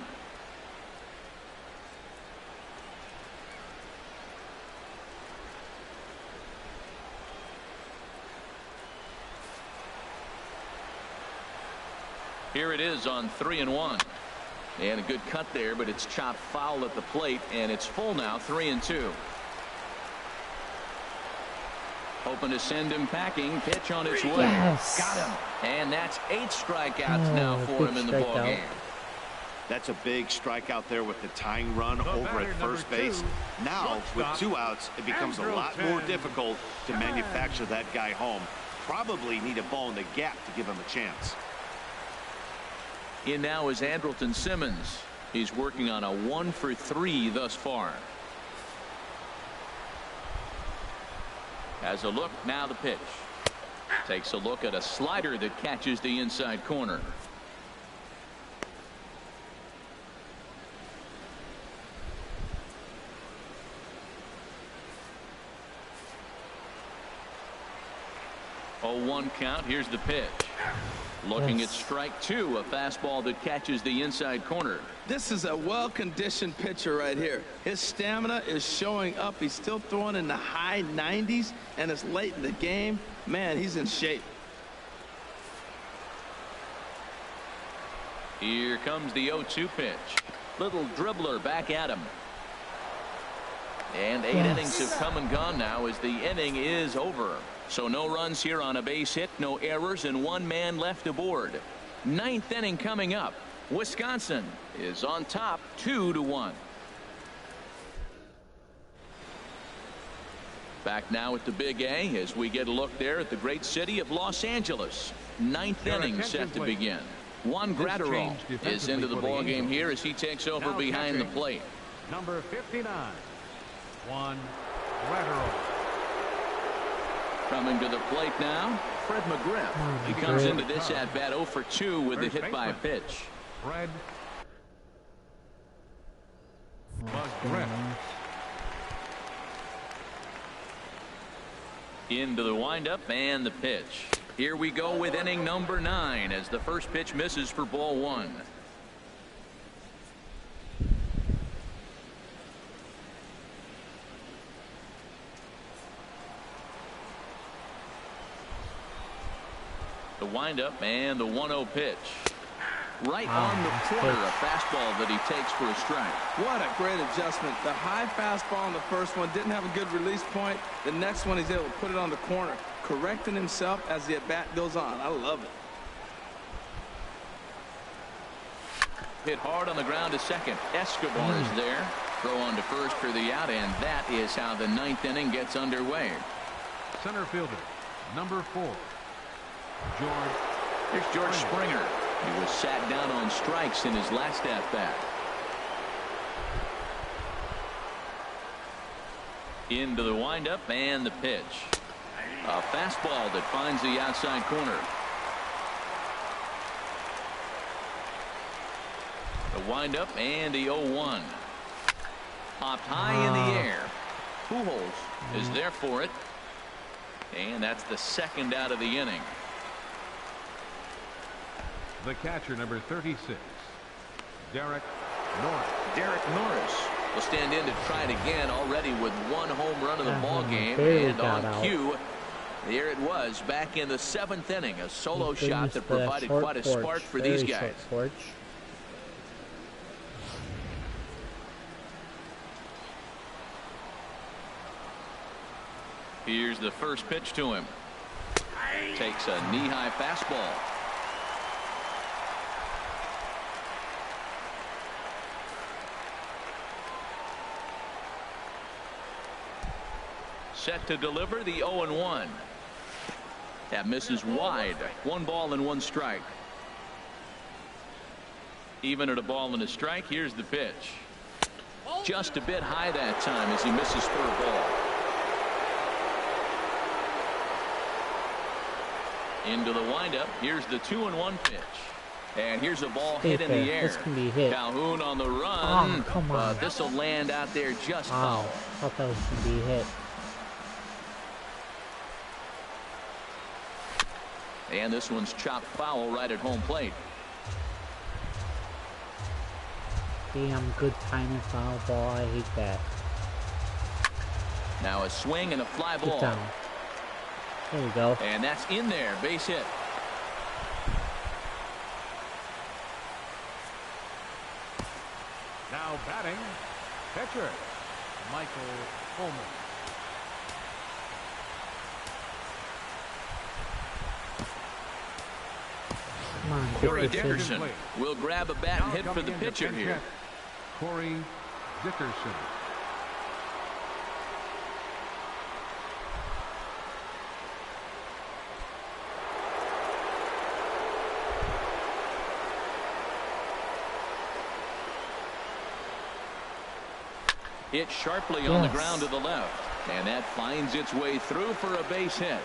Here it is on 3-1. And a good cut there, but it's chopped foul at the plate, and it's full now. 3-2. Hoping to send him packing. Pitch on its way.
Yes.
Got him. And that's 8 strikeouts now for him in the ball game.
That's a big strikeout there with the tying run over at first base. Now, with 2 outs, it becomes a lot more difficult to manufacture that guy home. Probably need a ball in the gap to give him a chance.
In now is Andrelton Simmons. He's working on a 1 for 3 thus far. Has a look, now the pitch. Takes a look at a slider that catches the inside corner. Oh, 1 count. Here's the pitch. Looking at strike 2, a fastball that catches the inside corner.
This is a well-conditioned pitcher right here. His stamina is showing up. He's still throwing in the high 90s, and it's late in the game. Man, he's in shape.
Here comes the 0-2 pitch. Little dribbler back at him. And 8 innings have come and gone now as the inning is over. So no runs here on a base hit, no errors, and 1 man left aboard. 9th inning coming up. Wisconsin is on top 2-1. Back now at the Big A as we get a look there at the great city of Los Angeles. 9th inning set to begin. Juan Graterol is into the ball game here as he takes over behind the plate.
Number 59, Juan Graterol.
Coming to the plate now, Fred McGriff. He comes into this at bat 0 for 2 with the hit by a pitch.
Fred McGriff.
Into the windup and the pitch. Here we go with inning number 9 as the first pitch misses for ball 1. The windup and the 1-0 pitch. Right on the corner, a fastball that he takes for a strike.
What a great adjustment. The high fastball on the first one didn't have a good release point. The next one he's able to put it on the corner, correcting himself as the at-bat goes on. I love it.
Hit hard on the ground to second. Escobar is there. Throw on to first for the out, and that is how the 9th inning gets underway.
Center fielder, number 4, George.
Here's George Springer. He was sat down on strikes in his last at-bat. Into the windup and the pitch. A fastball that finds the outside corner. The windup and the 0-1. Popped high in the air. Pujols is there for it. And that's the second out of the inning.
The catcher, number 36, Derek Norris.
Derek Norris will stand in to try it again, already with one home run in the ball game.
barely
And
got
on
out.
cue, there it was back in the 7th inning. A solo shot that provided quite a spark for these guys. Here's the first pitch to him. Takes a knee-high fastball. Set to deliver the 0-1. That misses wide. 1 ball and 1 strike. Even at a ball and a strike, here's the pitch. Just a bit high that time as he misses for a ball. Into the windup. Here's the 2-1 pitch. And here's a ball hit in the air.
This can be hit.
Calhoun on the run.
Oh, come on.
But this will land out there just foul.
I thought that was going to be hit.
And this one's chopped foul right at home plate.
Damn good timing foul ball. I hate that.
Now a swing and a fly ball.
Get down. There we go.
And that's in there. Base hit.
Now batting, pitcher, Michael Fulmer.
Come on,
Corey
get this
Dickerson will grab a bat and hit for the pitcher here.
Corey Dickerson.
Hit sharply on the ground to the left. And that finds its way through for a base hit.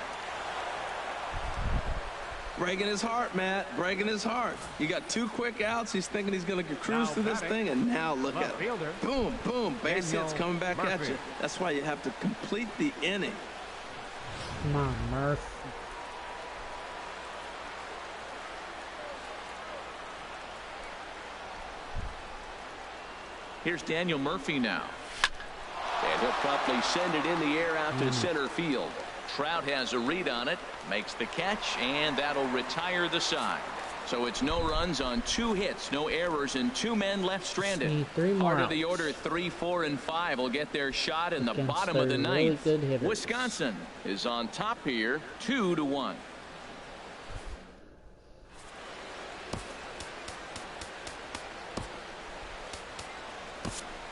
Breaking his heart, Matt. Breaking his heart. You got 2 quick outs. He's thinking he's going to cruise through this thing, and now look at it. Boom, boom. Base hits coming back at you. That's why you have to complete the inning.
Come on, Murph.
Here's Daniel Murphy now. And he'll promptly send it in the air out to center field. Trout has a read on it, makes the catch, and that'll retire the side. So it's no runs on 2 hits, no errors, and 2 men left stranded. Part of the order 3, 4, and 5 will get their shot in the bottom of the 9th. Wisconsin is on top here, 2-1.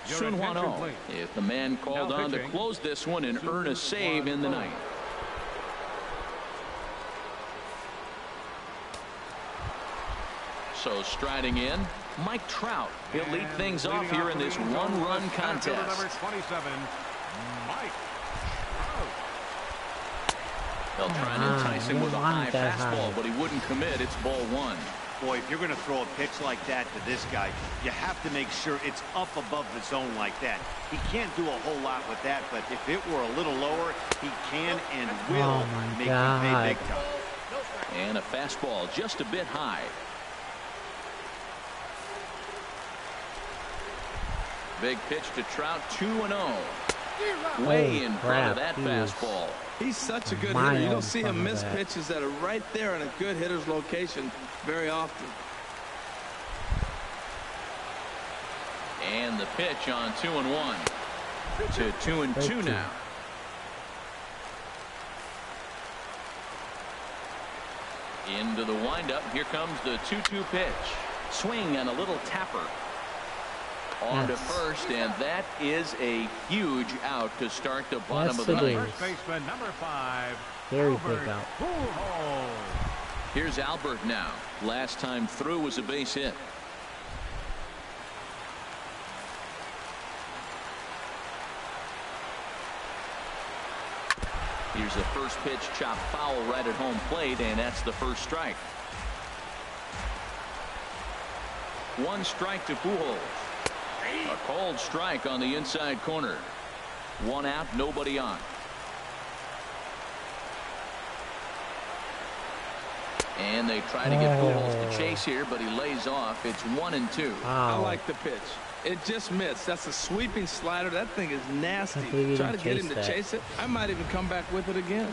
Sun Hwan Oh is the man called on to close this one and earn a save in the 9th. So striding in, Mike Trout. He'll lead things off here in this 1-run contest.
Number 27, Mike Trout.
They'll try and entice him with a high fastball, but he wouldn't commit. It's ball 1.
Boy, if you're going to throw a pitch like that to this guy, you have to make sure it's up above the zone like that. He can't do a whole lot with that, but if it were a little lower, he can and will make you pay big time.
And a fastball just a bit high. Big pitch to Trout, 2-0. Way in front of that fastball.
He's such a good hitter. You don't see him miss pitches that are right there in a good hitter's location very often.
And the pitch on 2-1 to 2-2 now. Into the windup. Here comes the 2-2 pitch. Swing and a little tapper. On to first, and that is a huge out to start the bottom of the 9th.
First baseman, number 5.
Very big out.
Here's Albert now. Last time through was a base hit. Here's the first pitch, chopped foul right at home plate, and that's the first strike. 1 strike to Pujols. A cold strike on the inside corner. 1 out, nobody on. And they try to get Pujols to chase here, but he lays off. It's 1-2.
I like the pitch. It just missed. That's a sweeping slider. That thing is nasty. Try to get him to chase it. I might even come back with it again.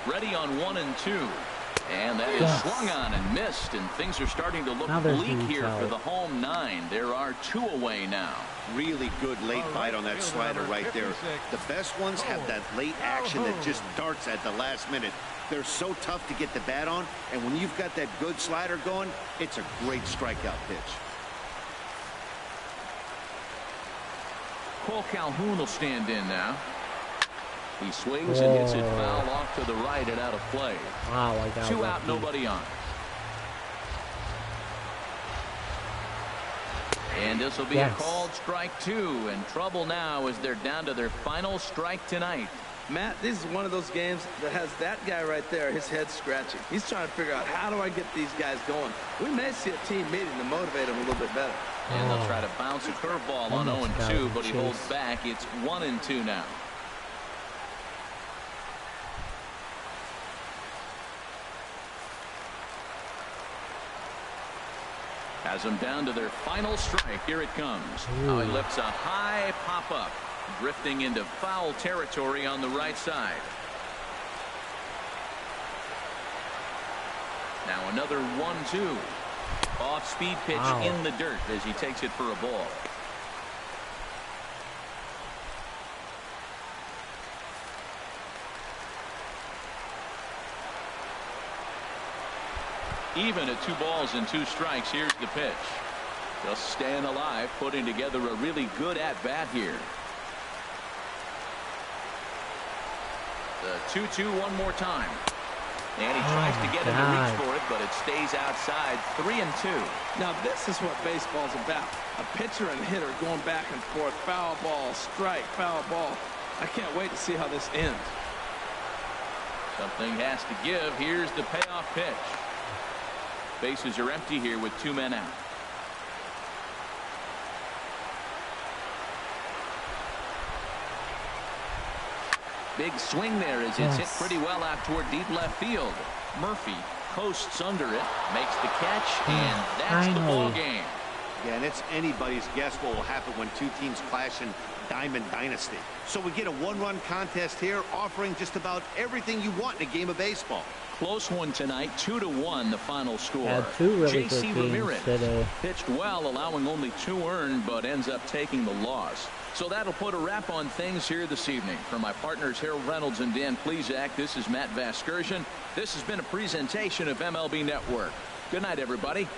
Ready on 1-2. And that is swung on and missed, and things are starting to look bleak here for the home 9. There are 2 away now.
Really good late bite on that slider right there. The best ones have that late action that just darts at the last minute. They're so tough to get the bat on, and when you've got that good slider going, it's a great strikeout pitch.
Cole Calhoun will stand in now. He swings and hits it foul off to the right and out of play.
Wow, I got
2 out, nobody on. And this will be a called strike 2, and trouble now as they're down to their final strike tonight.
Matt, this is one of those games that has that guy right there, his head scratching. He's trying to figure out, how do I get these guys going? We may see a team meeting to motivate them a little bit better.
And they'll try to bounce a curveball on 0-2, but he holds back. It's 1-2 now. Has them down to their final strike. Here it comes. Now he lifts a high pop-up, drifting into foul territory on the right side. Now another 1-2. Off-speed pitch in the dirt as he takes it for a ball. Even at 2 balls and 2 strikes. Here's the pitch. Just staying alive, putting together a really good at-bat here. The 2-2 one more time. And he tries to get him to reach for it, but it stays outside. 3-2.
Now this is what baseball's about. A pitcher and hitter going back and forth. Foul ball, strike, foul ball. I can't wait to see how this ends.
Something has to give. Here's the payoff pitch. Bases are empty here with 2 men out. Big swing there as it's hit pretty well out toward deep left field. Murphy coasts under it, makes the catch, and that's the ball game.
Yeah, and it's anybody's guess what will happen when 2 teams clash in Diamond Dynasty. So we get a 1-run contest here, offering just about everything you want in a game of baseball.
Close one tonight, 2-1 the final score.
Had 2 really good
JC
games
Ramirez
today.
pitched well, allowing only 2 earned, but ends up taking the loss. So that'll put a wrap on things here this evening. For my partners Harold Reynolds and Dan Plesac, this is Matt Vasgersian. This has been a presentation of MLB Network. Good night, everybody.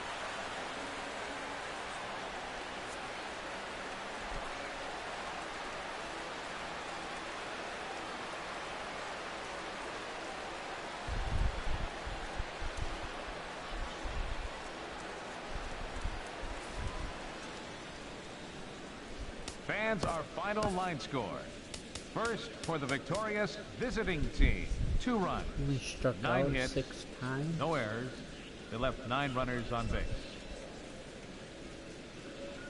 Fans, our final line score. First for the victorious visiting team. 2 runs.
We struck
9
out
hits,
6 times.
no errors. They left 9 runners on base.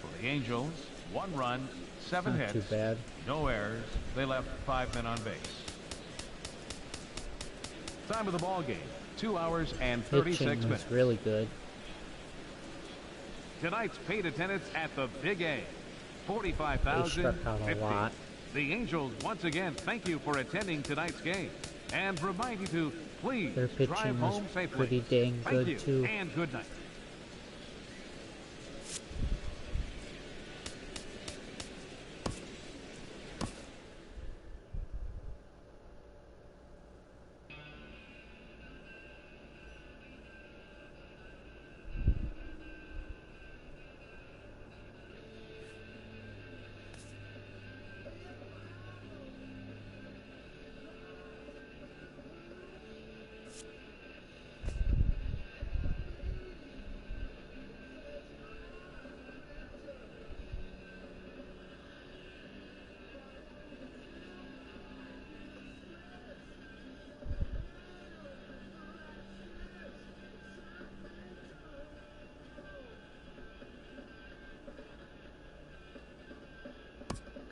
For the Angels, 1 run, 7
Not
hits,
too bad.
no errors. They left 5 men on base. Time of the ball game, 2 hours and 36
Pitching
minutes.
was really good.
Tonight's paid attendance at the Big A,
They
45,050.
struck out a lot.
The Angels once again thank you for attending tonight's game and remind you to please
Their pitching
drive
was
home safely.
pretty dang
Thank
good,
you,
too.
and good night.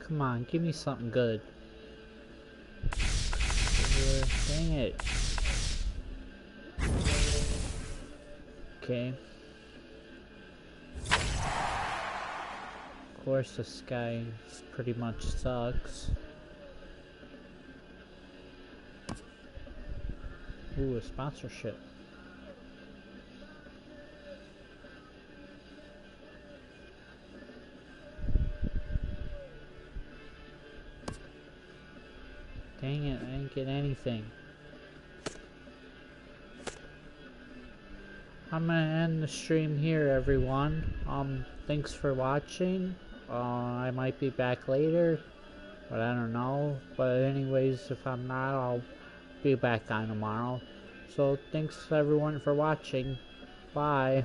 Come on, give me something good. Dang it. Okay. Of course, this guy pretty much sucks. Ooh, a sponsorship. Dang it, I didn't get anything. I'm gonna end the stream here, everyone. Thanks for watching. I might be back later, but I don't know. But anyways, if I'm not, I'll be back on tomorrow. So thanks everyone for watching. Bye.